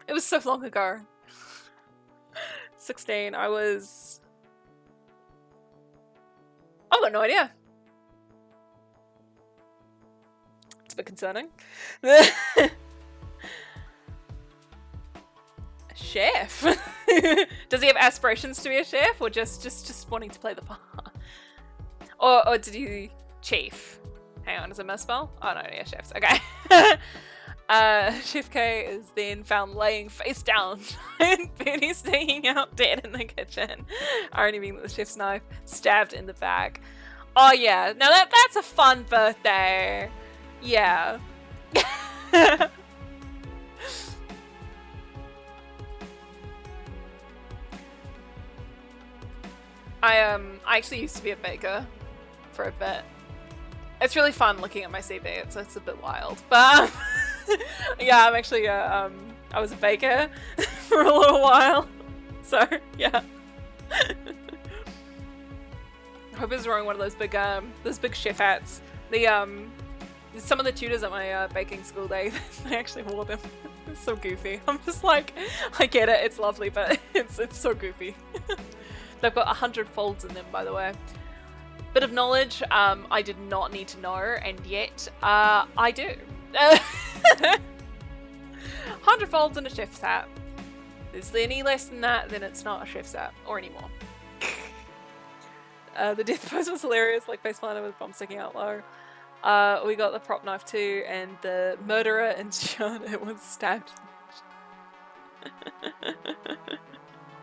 It was so long ago. 16, I was... I've got no idea. It's a bit concerning. Chef? Does he have aspirations to be a chef, or just wanting to play the part? Or did he chief? Hang on, is it misspell? Oh no, yeah, chefs. Okay. Chef K is then found laying face down and Penny sticking out dead in the kitchen. Irony being that the chef's knife stabbed in the back. Oh yeah, now that's a fun birthday. Yeah. I actually used to be a baker for a bit. It's really fun looking at my CV. It's a bit wild, but yeah, I'm actually I was a baker for a little while, so yeah. I hope it's wearing one of those big chef hats. Some of the tutors at my baking school, they actually wore them. It's so goofy. I'm just like, I get it, it's lovely, but it's so goofy. They've got 100 folds in them, by the way. Bit of knowledge I did not need to know, and yet I do. 100 folds in a chef's hat. Is there any less than that, then it's not a chef's hat, or anymore. The death pose was hilarious, like faceplanter with bomb sticking out low. We got the prop knife too, and the murderer ensured it was stabbed.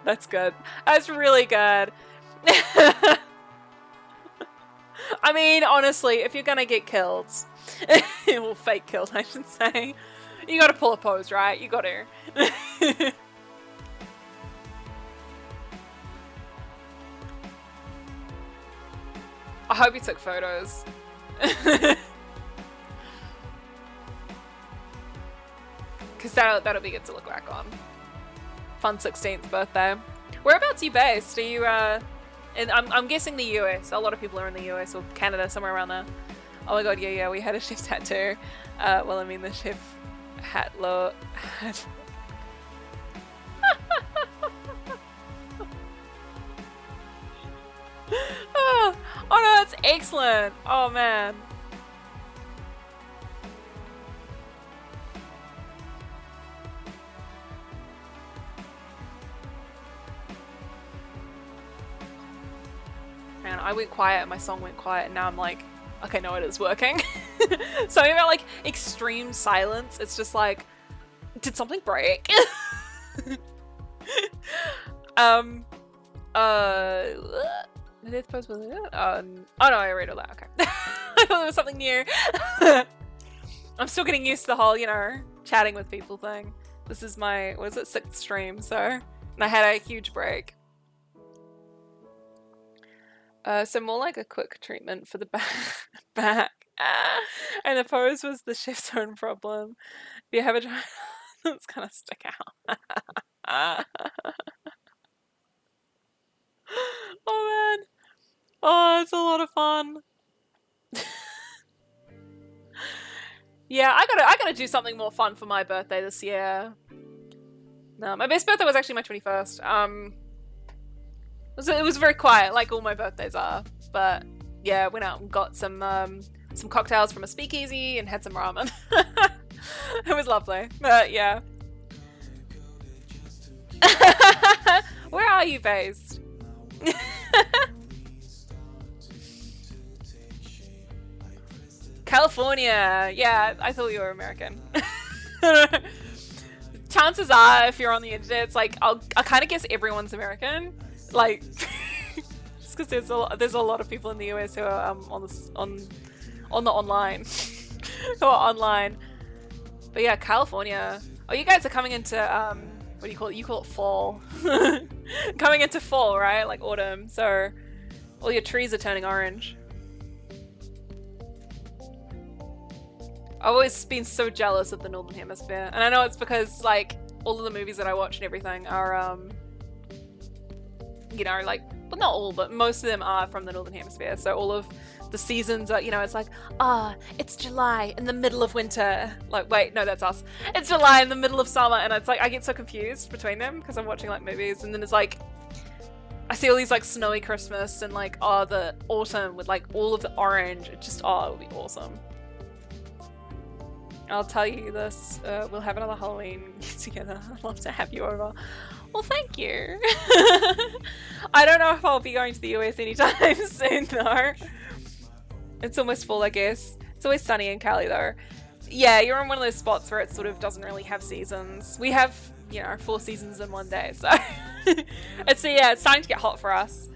That's good. That's really good. I mean, honestly, if you're gonna get killed, well, fake killed, I should say, you gotta pull a pose, right? You gotta. I hope you took photos. Because that'll be good to look back on. Fun 16th birthday. Whereabouts are you based? Are you, and I'm guessing the US. A lot of people are in the US or Canada, somewhere around there. Oh my god, yeah, we had a chef's hat too. Well, I mean the chef hat hat. Oh no, that's excellent. Oh man. Man, I went quiet, my song went quiet, and now I'm like, okay, no, it is working. Something about like extreme silence. It's just like, did something break? The death pose was it? Oh no, I read all that. Okay. I thought there was something new. I'm still getting used to the whole, chatting with people thing. This is my, what is it, 6th stream, so, and I had a huge break. So more like a quick treatment for the back. And the pose was the chef's own problem. If you have a child that's gonna stick out. Oh man. Oh, it's a lot of fun. Yeah, I gotta do something more fun for my birthday this year. No, my best birthday was actually my 21st. It was very quiet, like all my birthdays are. But yeah, went out and got some cocktails from a speakeasy and had some ramen. It was lovely. But yeah. Where are you based? California. Yeah, I thought you were American. Chances are, if you're on the internet, it's like I kind of guess everyone's American. Like, just because there's a lot of people in the US who are on the online, who are online. But yeah, California. Oh, you guys are coming into what do you call it? You call it fall. Coming into fall, right? Like autumn. So all your trees are turning orange. I've always been so jealous of the Northern Hemisphere, and I know it's because like all of the movies that I watch and everything are like, well, not all, but most of them are from the Northern Hemisphere. So all of the seasons are, it's like, it's July in the middle of winter. Like, wait, no, that's us. It's July in the middle of summer, and it's like I get so confused between them because I'm watching like movies, and then it's like I see all these like snowy Christmas and like the autumn with like all of the orange. It just it would be awesome. I'll tell you this, we'll have another Halloween together. I'd love to have you over. Well, thank you. I don't know if I'll be going to the US anytime soon though. It's almost full, I guess. It's always sunny in Cali though. Yeah, you're in one of those spots where it sort of doesn't really have seasons. We have, 4 seasons in one day, so it's starting to get hot for us.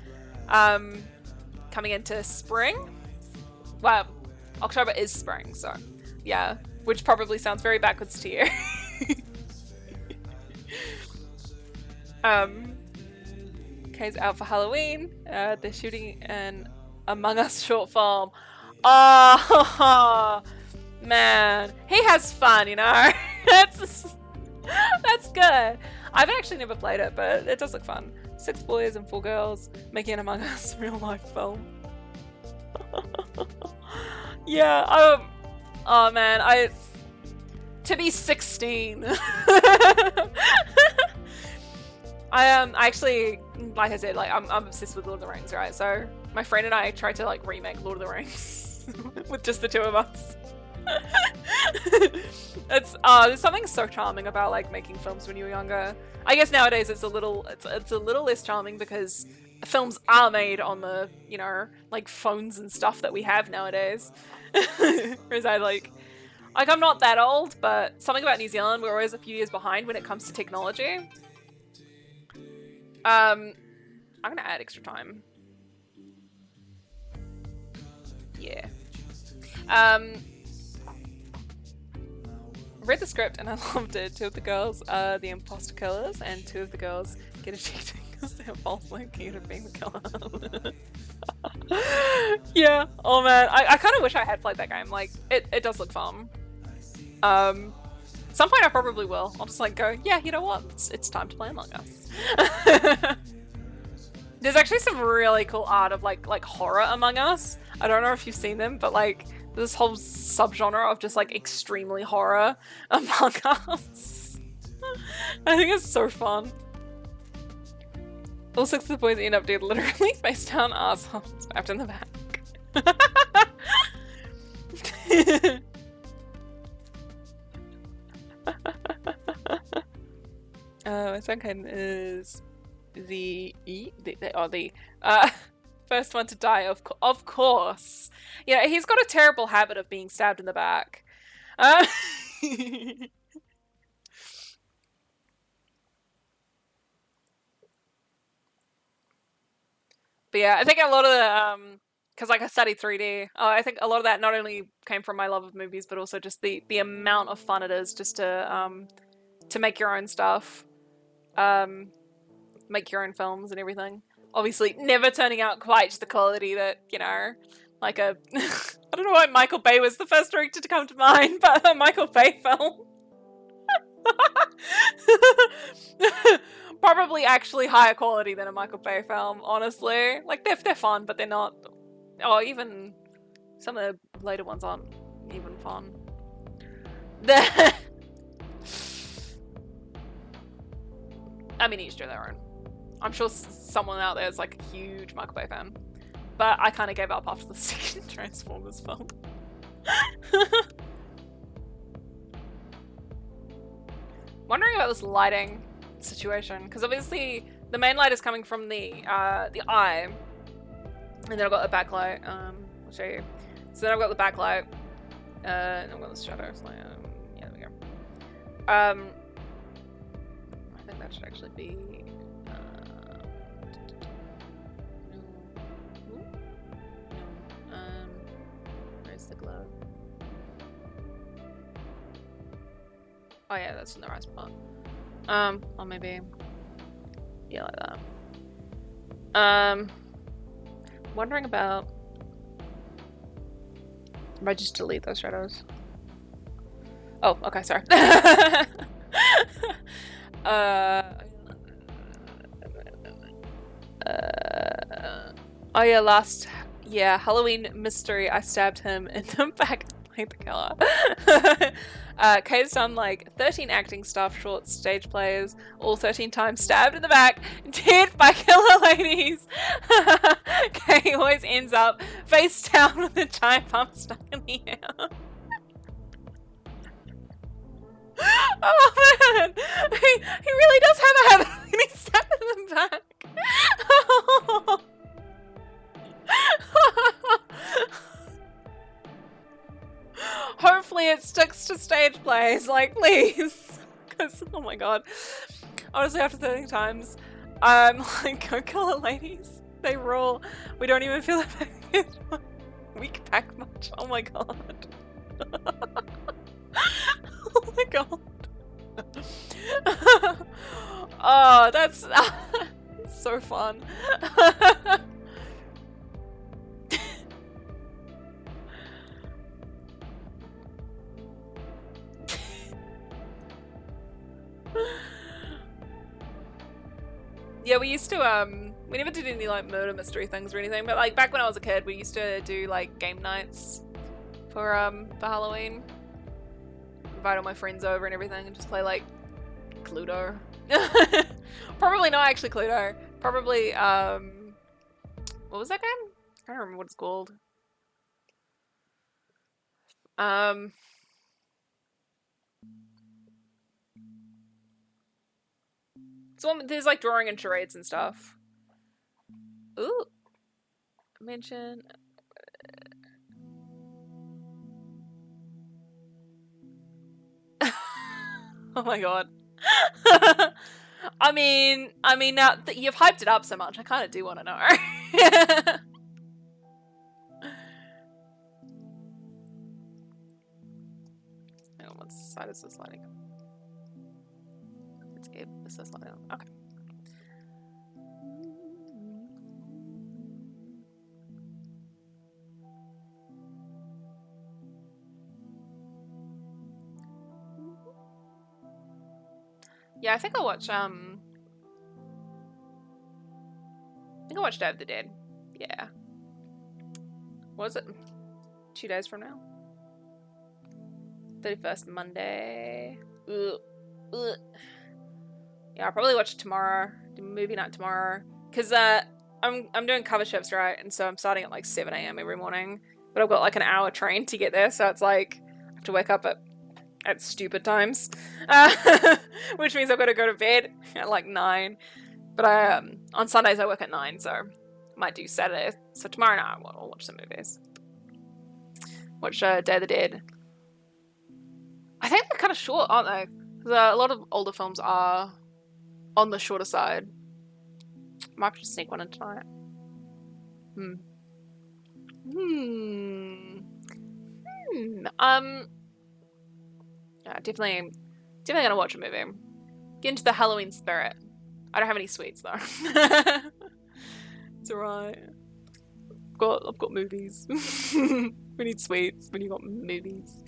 Coming into spring. Well, October is spring, so yeah, which probably sounds very backwards to you. Kay's out for Halloween. They're shooting an Among Us short film. Oh man, he has fun, that's good. I've actually never played it, but it does look fun. 6 boys and 4 girls making an Among Us real life film. Yeah. Oh man, to be 16. I actually, like I said, like I'm obsessed with Lord of the Rings, right? So my friend and I tried to like remake Lord of the Rings with just the 2 of us. It's there's something so charming about like making films when you were younger. I guess nowadays it's a little less charming because films are made on the like phones and stuff that we have nowadays. Whereas I'm not that old, but something about New Zealand, we're always a few years behind when it comes to technology. I'm gonna add extra time. Yeah. Read the script and I loved it. 2 of the girls are the imposter killers and 2 of the girls get ejected because they're falsely accused of being the killer. Yeah. Oh man, I kind of wish I had played that game. Like, it does look fun. Some point I probably will. I'll just like go, yeah, you know what? It's time to play Among Us. There's actually some really cool art of like horror Among Us. I don't know if you've seen them, but like this whole subgenre of just like extremely horror Among Us. I think it's so fun. All 6 of the boys end up dead, literally face down, asshole stabbed in the back. My second is the first one to die, of course. Yeah, he's got a terrible habit of being stabbed in the back. But yeah, I think a lot of the because like I studied 3D, I think a lot of that not only came from my love of movies, but also just the amount of fun it is just to make your own stuff, make your own films and everything. Obviously, never turning out quite to the quality that like a I don't know why Michael Bay was the first director to come to mind, but a Michael Bay film. Probably actually higher quality than a Michael Bay film, honestly. Like they're fun, but they're not. Oh, even some of the later ones aren't even fun. I mean, each to their own. I'm sure someone out there is like a huge Michael Bay fan, but I kind of gave up after the second Transformers film. Wondering about this lighting situation, because obviously the main light is coming from the eye, and then I've got a backlight. I'll show you. So then I've got the backlight, and I've got the shadows. Yeah, there we go. I think that should actually be. Where's the glow? Oh yeah, that's in the right spot. Or maybe, yeah, like that. Wondering about if I just delete those shadows. Oh, okay, sorry. Oh yeah, last Halloween mystery. I stabbed him in the back. Hate the killer. Kay's done like 13 acting stuff, shorts, stage plays, all 13 times stabbed in the back, hit by killer ladies. Kay always ends up face down with a giant pump stuck in the air. Oh man, he really does have a habit when he's stabbed in the back. Hopefully it sticks to stage plays, like please. Because oh my god. Honestly, after 30 times, I'm like, go killer ladies. They rule. We don't even feel the weak pack much. Oh my god. Oh my god. Oh, that's so fun. Yeah, we used to we never did any like murder mystery things or anything, but like back when I was a kid, we used to do like game nights for Halloween. Invite all my friends over and everything and just play like Cluedo. Probably not actually Cluedo. Probably what was that game? I don't remember what it's called. So there's like drawing and charades and stuff. Ooh. Mention. Oh my god. I mean, now that you've hyped it up so much, I kind of do want to know. Hang on, what side is this lighting? It's good. This is lighting up. Okay. Yeah, I think I'll watch I think I'll watch Day of the Dead. Yeah. What was it? 2 days from now? 31st Monday. Ugh. Ugh. Yeah, I'll probably watch it tomorrow. Do movie night tomorrow. Cause I'm doing cover shifts, right? And so I'm starting at like 7 AM every morning. But I've got like an hour train to get there, so it's like I have to wake up at stupid times, which means I've got to go to bed at like 9. But on Sundays I work at 9, so I might do Saturday. So tomorrow night I'll watch some movies. Watch Day of the Dead. I think they're kind of short, aren't they? Because a lot of older films are on the shorter side. Might just sneak one in tonight. Yeah, definitely gonna watch a movie. Get into the Halloween spirit. I don't have any sweets though. It's alright. I've got movies. We need sweets when you got movies.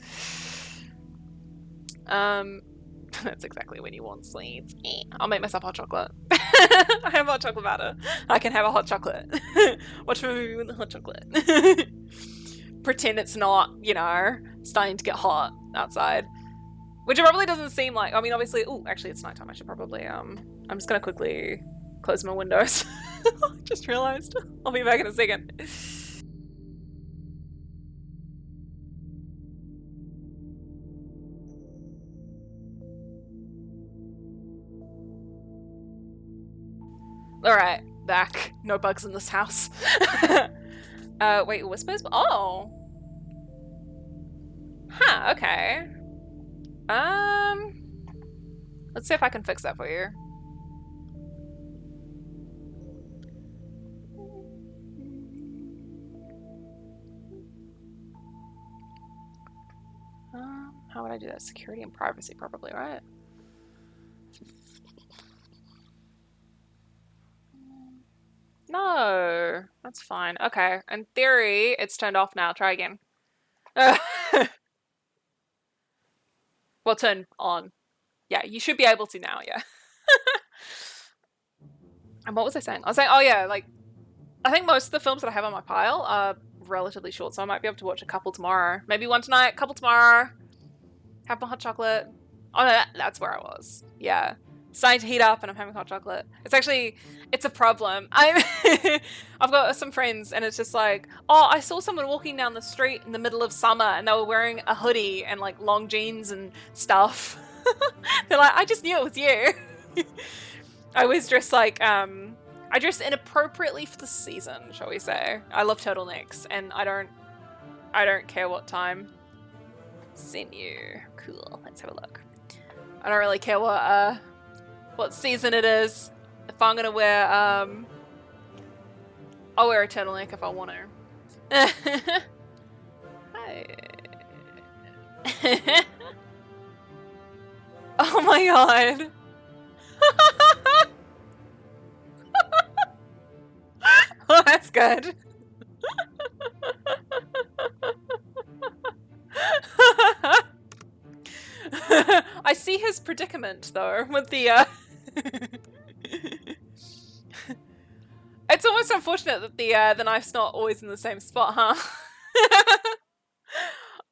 That's exactly when you want sweets. I'll make myself hot chocolate. I have hot chocolate batter. I can have a hot chocolate. Watch a movie with the hot chocolate. Pretend it's not, you know, starting to get hot outside. Which it probably doesn't seem like. I mean, obviously. Oh, actually, it's nighttime. I should probably. I'm just gonna quickly close my windows. Just realized. I'll be back in a second. All right, back. No bugs in this house. Wait, whispers? Oh. Huh. Okay. Let's see if I can fix that for you. How would I do that? Security and privacy, probably, right? No, that's fine. Okay, in theory, it's turned off now. Try again. Well, turn on. Yeah, you should be able to now, yeah. And what was I saying? I was saying, oh yeah, like, I think most of the films that I have on my pile are relatively short, so I might be able to watch a couple tomorrow. Maybe one tonight, couple tomorrow. Have my hot chocolate. Oh no, that's where I was. Yeah. Starting to heat up and I'm having hot chocolate. It's a problem. I've got some friends and it's just like, oh, I saw someone walking down the street in the middle of summer and they were wearing a hoodie and like long jeans and stuff. They're like, I just knew it was you. I always dress like, I dress inappropriately for the season, shall we say. I love turtlenecks and I don't care what time. Senu. Cool. Let's have a look. I don't really care what season it is. If I'm gonna wear I'll wear a turtleneck if I want to. Hi. Oh my god. Oh, that's good. I see his predicament though with the It's almost unfortunate that the knife's not always in the same spot, huh?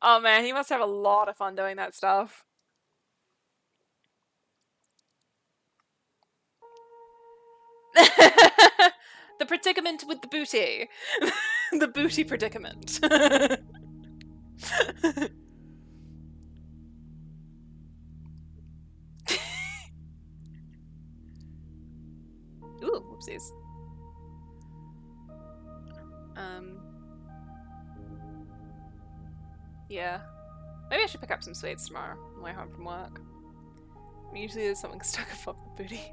Oh man, he must have a lot of fun doing that stuff. The predicament with the booty. The booty predicament. Ooh, whoopsies. Yeah. Maybe I should pick up some sweets tomorrow on the way home from work. Usually there's something stuck above the booty.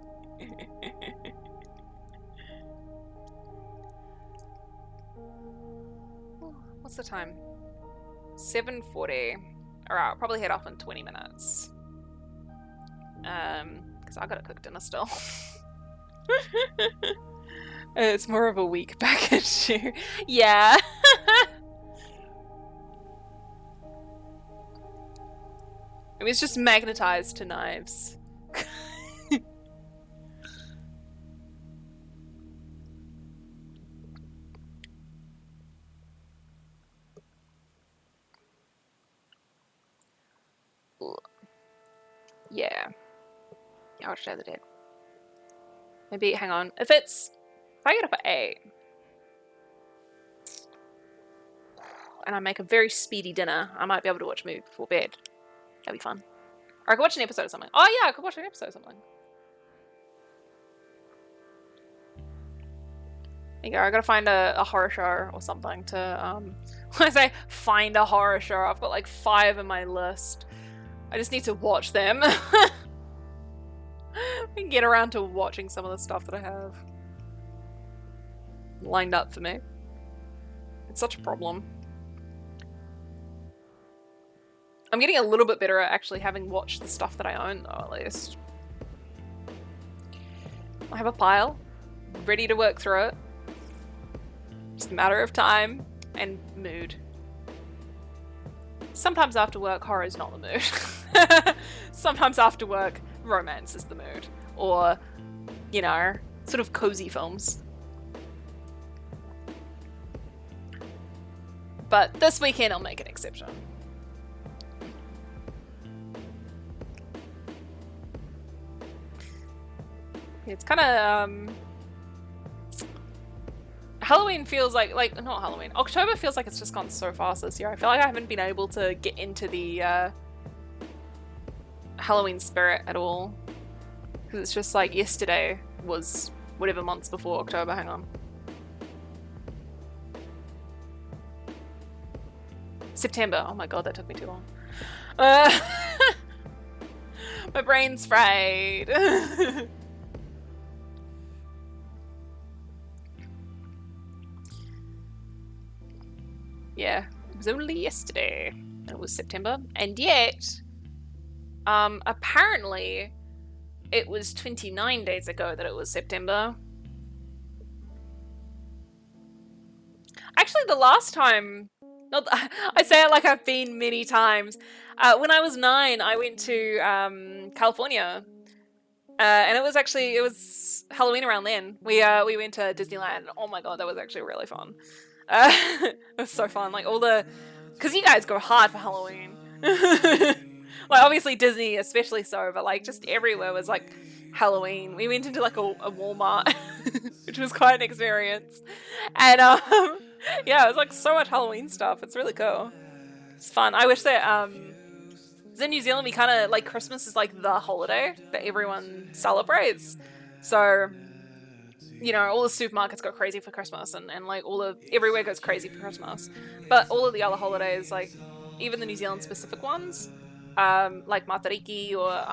What's the time? 7:40. Alright, I'll probably head off in 20 minutes. Because I gotta cook dinner still. It's more of a week package. Yeah. It was just magnetized to knives. Yeah. I'll show the dead. Maybe, hang on. If I get up at 8 and I make a very speedy dinner, I might be able to watch a movie before bed. That'd be fun. Or I could watch an episode of something. Oh yeah, I could watch an episode of something. There you go, I gotta find a horror show or something to, when I say find a horror show, I've got like 5 in my list. I just need to watch them. We can get around to watching some of the stuff that I have lined up for me. It's such a problem. I'm getting a little bit better at actually having watched the stuff that I own though, at least. I have a pile, ready to work through it. Just a matter of time and mood. Sometimes after work, horror is not the mood. Sometimes after work, romance is the mood. Or, you know, sort of cozy films. But this weekend I'll make an exception. It's kind of, Halloween feels like, not Halloween, October feels like it's just gone so fast this year. I feel like I haven't been able to get into the, Halloween spirit at all. Because it's just like yesterday was whatever months before October, hang on. September, oh my god, that took me too long. My brain's fried. Yeah, it was only yesterday. It was September. And yet, apparently, it was 29 days ago that it was September. Actually, the last time, I say it like I've been many times. When I was 9, I went to California. And it was Halloween around then. We went to Disneyland. Oh my god, that was actually really fun. It was so fun. Like all the, because you guys go hard for Halloween. Like obviously Disney especially so, but like just everywhere was like Halloween. We went into like a Walmart, which was quite an experience, and yeah, it was like so much Halloween stuff. It's really cool. It's fun. I wish that in New Zealand we kind of like Christmas is like the holiday that everyone celebrates. So you know, all the supermarkets go crazy for Christmas, and like everywhere goes crazy for Christmas. But all of the other holidays, like even the New Zealand specific ones, like Matariki or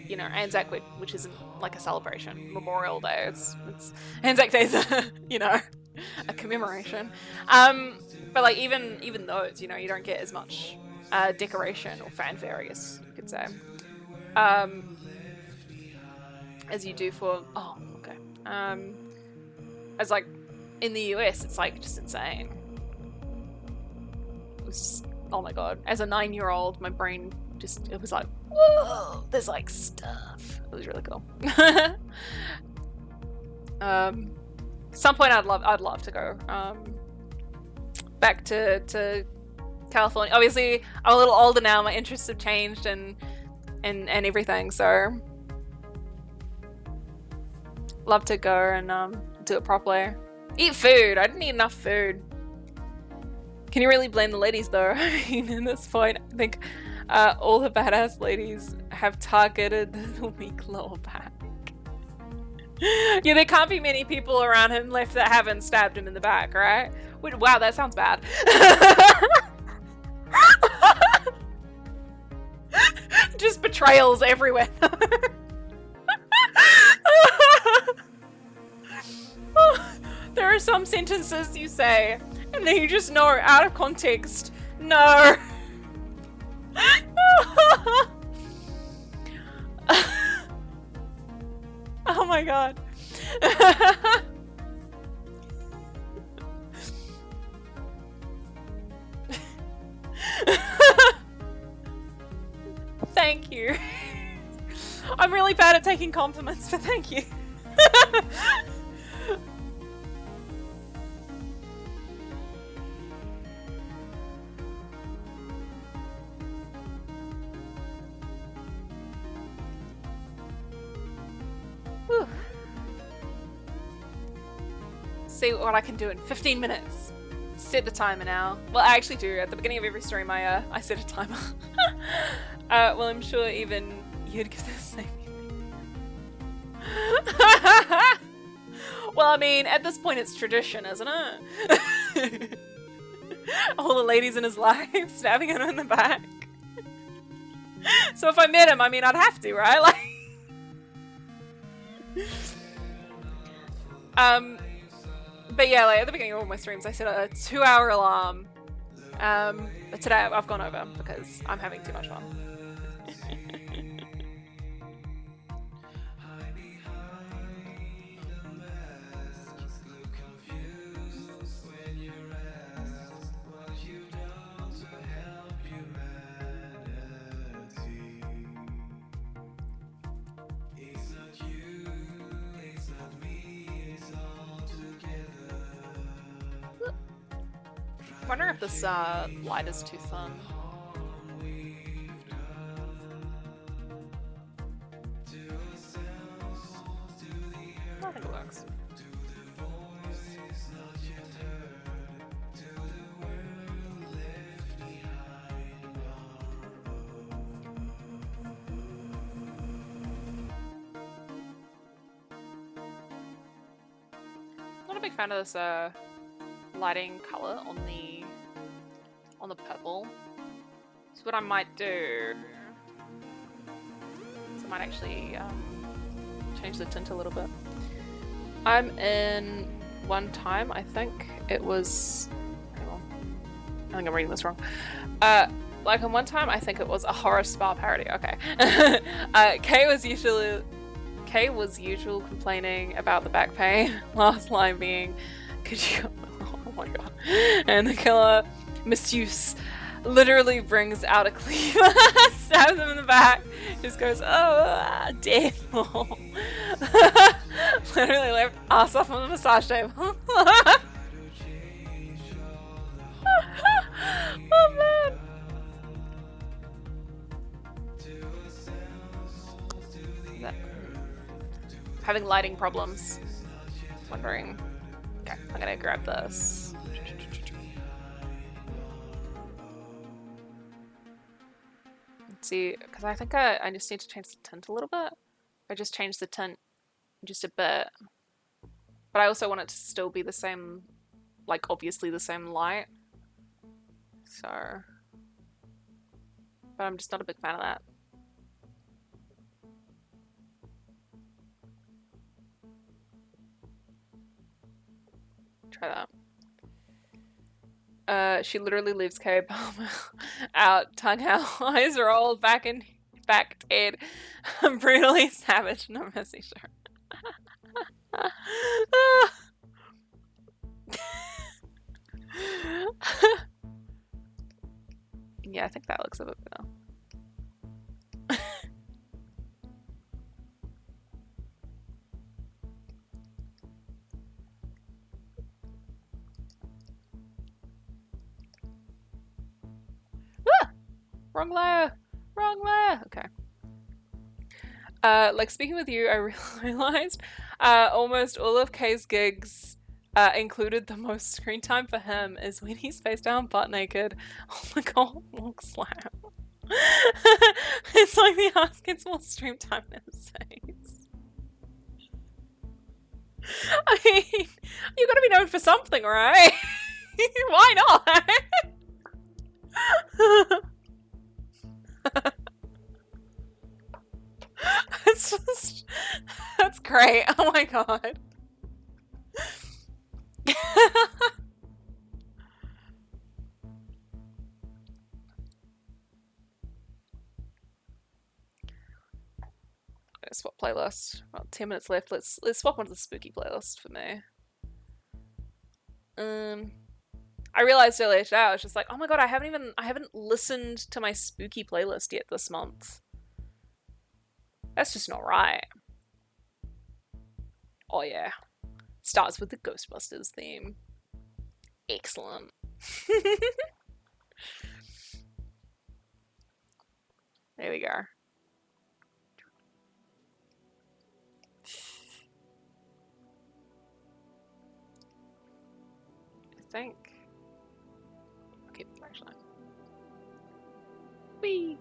you know, Anzac, which isn't like a celebration. Memorial Day, it's Anzac Day is you know, a commemoration. But like even those, you know, you don't get as much decoration or fanfare, I guess you could say, as you do for as like in the US, it's like just insane. It was, oh my god, as a 9-year-old, my brain just, it was like, whoa, there's like stuff. It was really cool. Some point I'd love to go back to California. Obviously I'm a little older now, my interests have changed and everything, so love to go and do it properly. Eat food. I didn't eat enough food. Can you really blame the ladies though? I mean, at this point, I think all the badass ladies have targeted the weak lower back. Yeah, there can't be many people around him left that haven't stabbed him in the back, right? Wow, that sounds bad. Just betrayals everywhere. There are some sentences you say, and then you just know out of context. No. Oh my god. Thank you. I'm really bad at taking compliments, but thank you. Whew. See what I can do in 15 minutes. Set the timer now. Well, I actually do. At the beginning of every stream, I set a timer. Well, I'm sure even you'd give the same. Well, I mean, at this point, it's tradition, isn't it? All the ladies in his life stabbing him in the back. So if I met him, I mean, I'd have to, right? Like. But yeah, like at the beginning of all my streams, I set a 2-hour alarm. But today I've gone over because I'm having too much fun. I wonder if this light is too thin. I think it works. Not a big fan of this lighting color on the purple. So what I might do is I might actually change the tint a little bit. I'm in one time, I think it was, hang on, I think I'm reading this wrong. Like on one time, I think it was a horror spa parody. Okay. Kay was usual complaining about the back pain. Last line being, could you? Oh my god! And the killer, masseuse, literally brings out a cleaver, stabs him in the back, just goes, oh, devil. Literally left ass off on the massage table. having lighting problems. Wondering. Okay, I'm gonna grab this. Let's see, because I think I just need to change the tint a little bit. I just changed the tint just a bit. But I also want it to still be the same, like obviously the same light. So, but I'm just not a big fan of that. Try that. She literally leaves Carrie Palmer out, tongue out, eyes rolled, back dead. Brutally savage, no mercy, sure. Yeah, I think that looks a bit better. Wrong layer! Wrong layer! Okay. Like speaking with you, I realized almost all of Kay's gigs included the most screen time for him is when he's face down butt naked. Oh my god, walk slap. It's like the ass gets more stream time than his face. I mean, you gotta be known for something, right? Why not? It's just, that's great. Oh my god. Swap playlist. Well, 10 minutes left. Let's swap onto the spooky playlist for me. I realized earlier today I was just like, oh my god, I haven't listened to my spooky playlist yet this month. That's just not right. Oh yeah. Starts with the Ghostbusters theme. Excellent. There we go. I think. I'll keep the flashlight. Whee!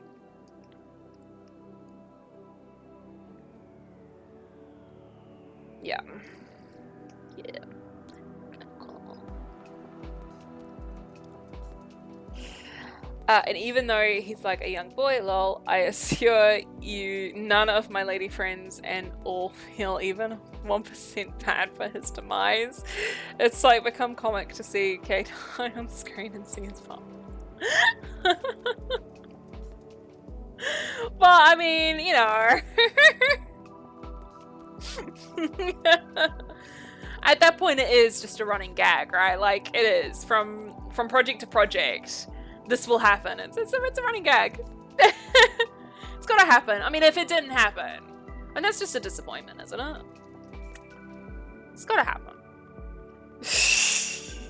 Yeah. Yeah. And even though he's like a young boy, lol, I assure you none of my lady friends and all feel even 1% bad for his demise. It's like become comic to see Kate die on screen and sing his mom. Well, I mean, you know. At that point it is just a running gag, right? Like, it is. From project to project, this will happen. It's a running gag. It's gotta happen. I mean, if it didn't happen, and that's just a disappointment, isn't it? It's gotta happen. Is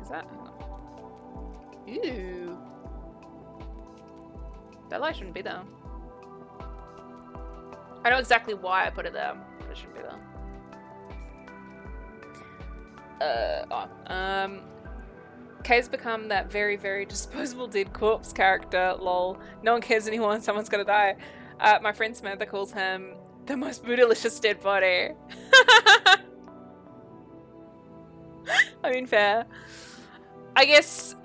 that? Ooh. That light shouldn't be there. I know exactly why I put it there, but it shouldn't be there. Kay's become that very, very disposable dead corpse character, lol. No one cares anymore, someone's gonna die. My friend Samantha calls him the most bootylicious dead body. I mean, fair. I guess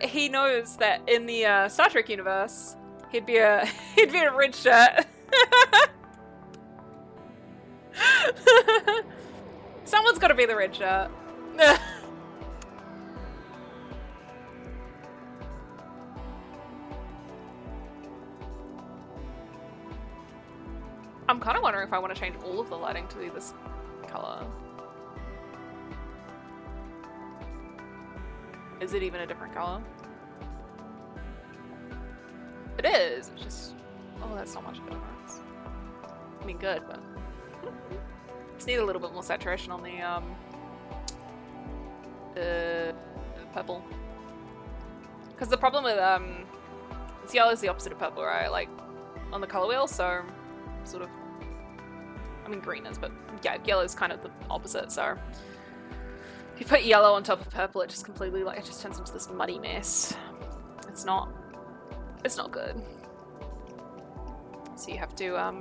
he knows that in the Star Trek universe, he'd be a red shirt. Someone's got to be the red shirt. I'm kind of wondering if I want to change all of the lighting to be this color. Is it even a different color? It is. It's just, oh, that's not much of a difference. I mean, good, but just need a little bit more saturation on the purple. Because the problem with yellow is the opposite of purple, right? Like on the color wheel, so sort of. I mean, green is, but yeah, yellow is kind of the opposite. So if you put yellow on top of purple, it just completely like it just turns into this muddy mess. It's not good. So you have to at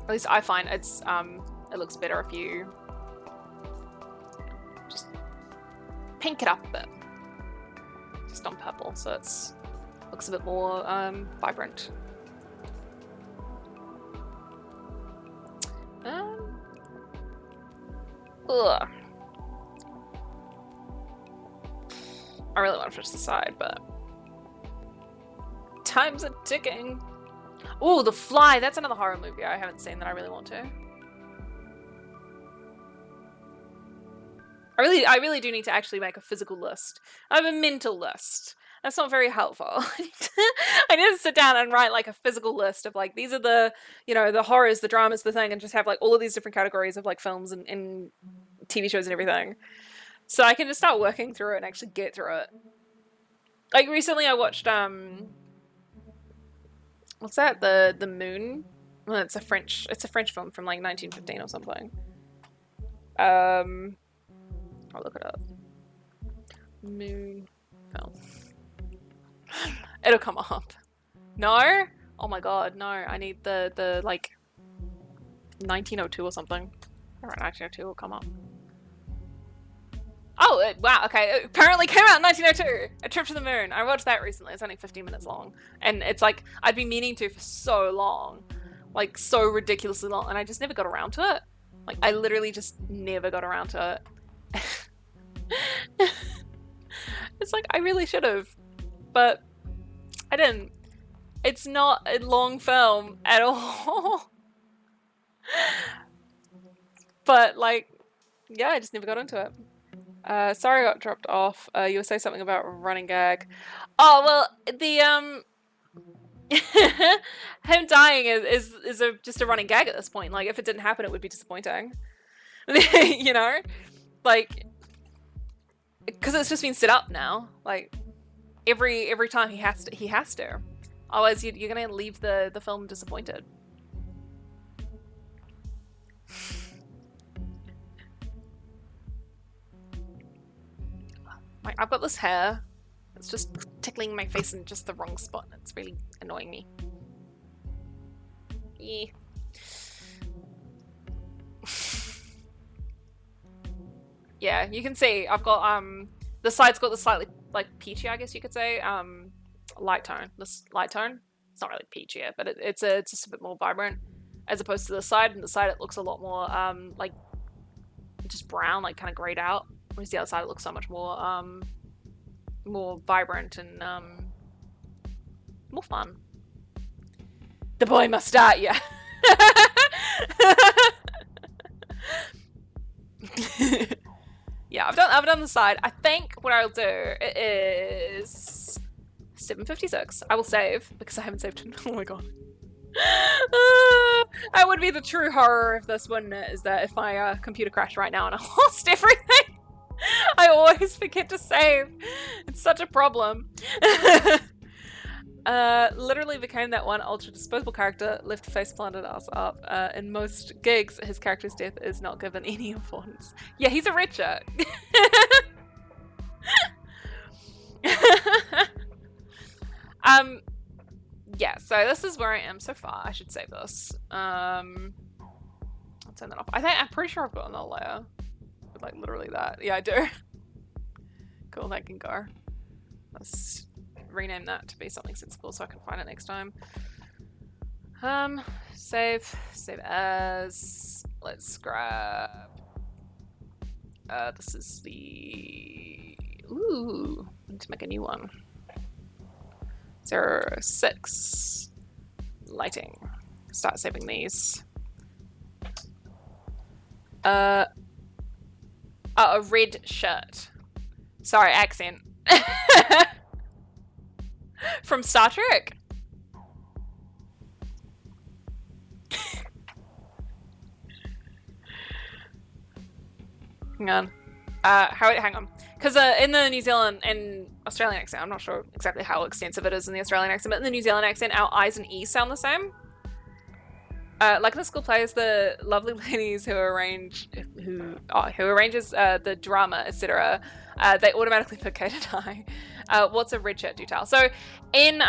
least I find it's it looks better if you just pink it up a bit. Just on purple, so it's looks a bit more vibrant. Ugh. I really want to finish the side, but time's a ticking. Oh, The Fly. That's another horror movie I haven't seen that I really want to. I really do need to actually make a physical list. I have a mental list. That's not very helpful. I need to sit down and write like a physical list of like these are the, you know, the horrors, the dramas, the thing, and just have like all of these different categories of like films and TV shows and everything. So I can just start working through it and actually get through it. Like recently I watched what's that? The Moon? Well, it's a French film from like 1915 or something. I'll look it up. Moon film. It'll come up. No? Oh my god, no. I need the like 1902 or something. Alright, 1902 will come up. Oh, wow, okay. It apparently came out in 1902. A Trip to the Moon. I watched that recently. It's only 15 minutes long. And it's like, I'd been meaning to for so long. Like, so ridiculously long. And I just never got around to it. Like, I literally just never got around to it. It's like, I really should have. But I didn't. It's not a long film at all. But, like, yeah, I just never got into it. Sorry I got dropped off. You were saying something about running gag. Oh, well, the, him dying is just a running gag at this point. Like, if it didn't happen, it would be disappointing. You know? Like, because it's just been set up now. Like, every time he has to. Otherwise, you're gonna leave the film disappointed. I've got this hair. It's just tickling my face in just the wrong spot. It's really annoying me. Yeah. Yeah, you can see I've got the side's got the slightly like peachy, I guess you could say, light tone. This light tone. It's not really peachier, but it's just a bit more vibrant as opposed to the side. And the side it looks a lot more like just brown, like kind of grayed out. Whereas the other side it looks so much more vibrant and more fun. The boy must start, yeah. Yeah, I've done the side. I think what I'll do is 7:56. I will save because I haven't saved it. Oh my god. That would be the true horror of this, wouldn't it? Is that if my computer crashed right now and I lost everything. I always forget to save. It's such a problem. Literally became that one ultra disposable character, left face planted ass up. In most gigs, his character's death is not given any importance. Yeah, he's a Richard. Yeah, so this is where I am so far. I should save this. I'll turn that off. I'm pretty sure I've got another layer. With like literally that. Yeah, I do. Cool, that can go. Let's rename that to be something sensible so I can find it next time. Save as. Let's grab. This is the. Ooh, I need to make a new one. 06 lighting. Start saving these. A red shirt. Sorry, accent. From Star Trek. Hang on. Hang on. Because in the New Zealand and Australian accent, I'm not sure exactly how extensive it is in the Australian accent, but in the New Zealand accent, our I's and E's sound the same. Like in the school plays, the lovely ladies who arranges the drama, etc. They automatically put Kate and I. What's a red shirt detail? So in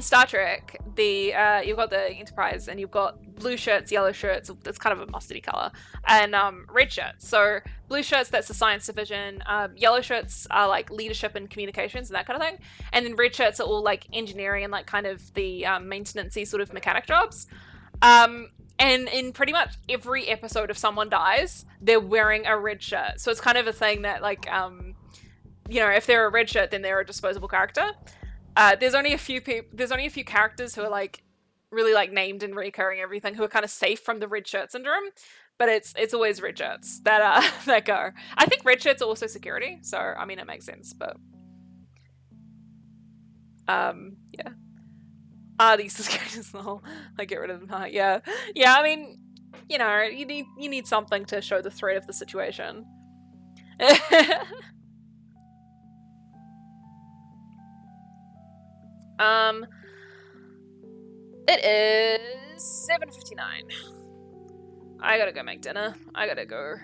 Star Trek, you've got the Enterprise and you've got blue shirts, yellow shirts. It's kind of a mustardy color, and red shirts. So blue shirts, that's the science division. Yellow shirts are like leadership and communications and that kind of thing. And then red shirts are all like engineering and like kind of the maintenance-y sort of mechanic jobs. And in pretty much every episode, if someone dies, they're wearing a red shirt. So it's kind of a thing that like, if they're a red shirt, then they're a disposable character. There's only a few characters who are like really like named and recurring everything who are kind of safe from the red shirt syndrome, but it's always red shirts that that go. I think red shirts are also security, so I mean it makes sense, but yeah. These securities will like get rid of them. Yeah. I mean, you need something to show the threat of the situation. It is 7:59. I gotta go make dinner. I gotta go.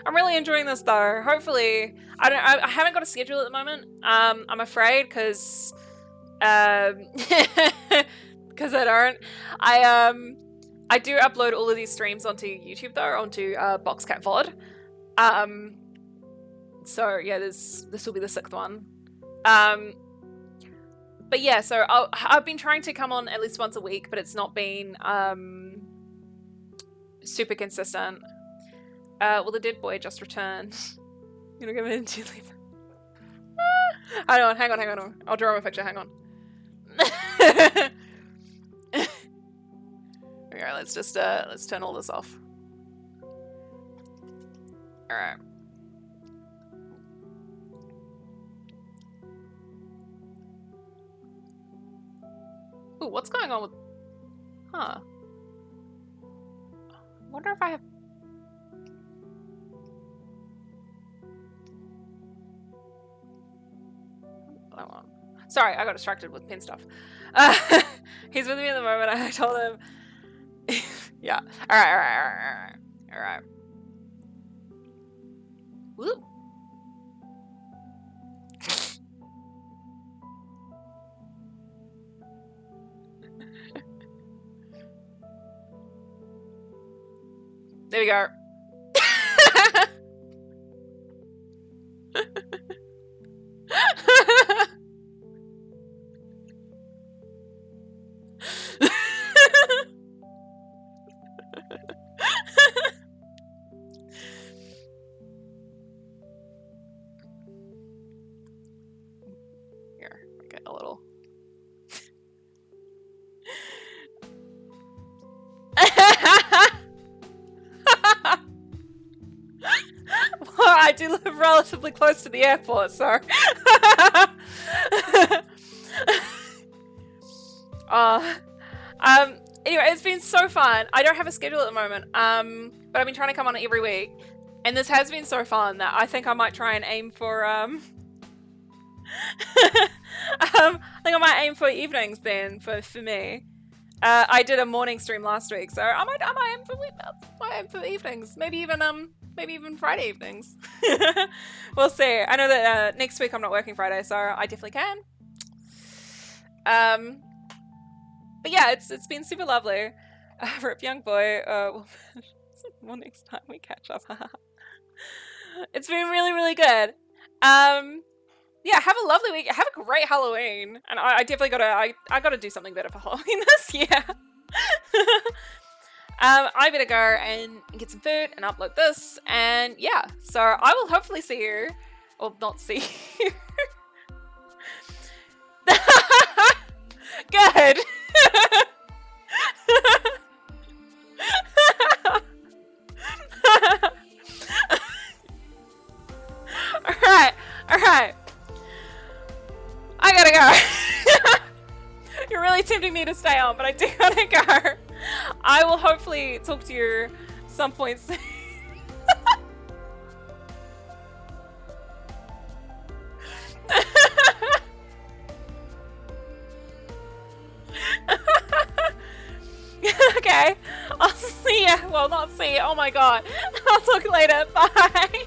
I'm really enjoying this though. Hopefully, I haven't got a schedule at the moment. I'm afraid because because I don't. I do upload all of these streams onto YouTube though, onto Boxcat VOD. So yeah, this will be the 6th one. But yeah, so I've been trying to come on at least once a week, but it's not been super consistent. Well, the dead boy just returned. You know, give it into leave. Hang on. I'll draw him a picture. Hang on. Okay, let's turn all this off. All right. Ooh, what's going on with... Huh. Wonder if I have... That one. Sorry, I got distracted with pen stuff. He's with me at the moment. I told him... Yeah. Alright. Woo. There we go. Here, we get a little. I do live relatively close to the airport, so. Anyway, it's been so fun. I don't have a schedule at the moment, but I've been trying to come on every week, and this has been so fun that I think I might try and aim for I think I might aim for evenings then for me. I did a morning stream last week, so I might aim for evenings. Maybe even Friday evenings. We'll see. I know that next week I'm not working Friday, so I definitely can. But yeah, it's been super lovely. Rip young boy. Well, next time we catch up. It's been really, really good. Yeah, have a lovely week. Have a great Halloween. And I definitely gotta do something better for Halloween this year. I better go and get some food and upload this. And yeah, so I will hopefully see you. Or not see you. Good. Alright. I gotta go. You're really tempting me to stay on, but I do gotta go. I will hopefully talk to you some point soon. Okay. I'll see ya. Well, not see ya. Oh my god. I'll talk later. Bye.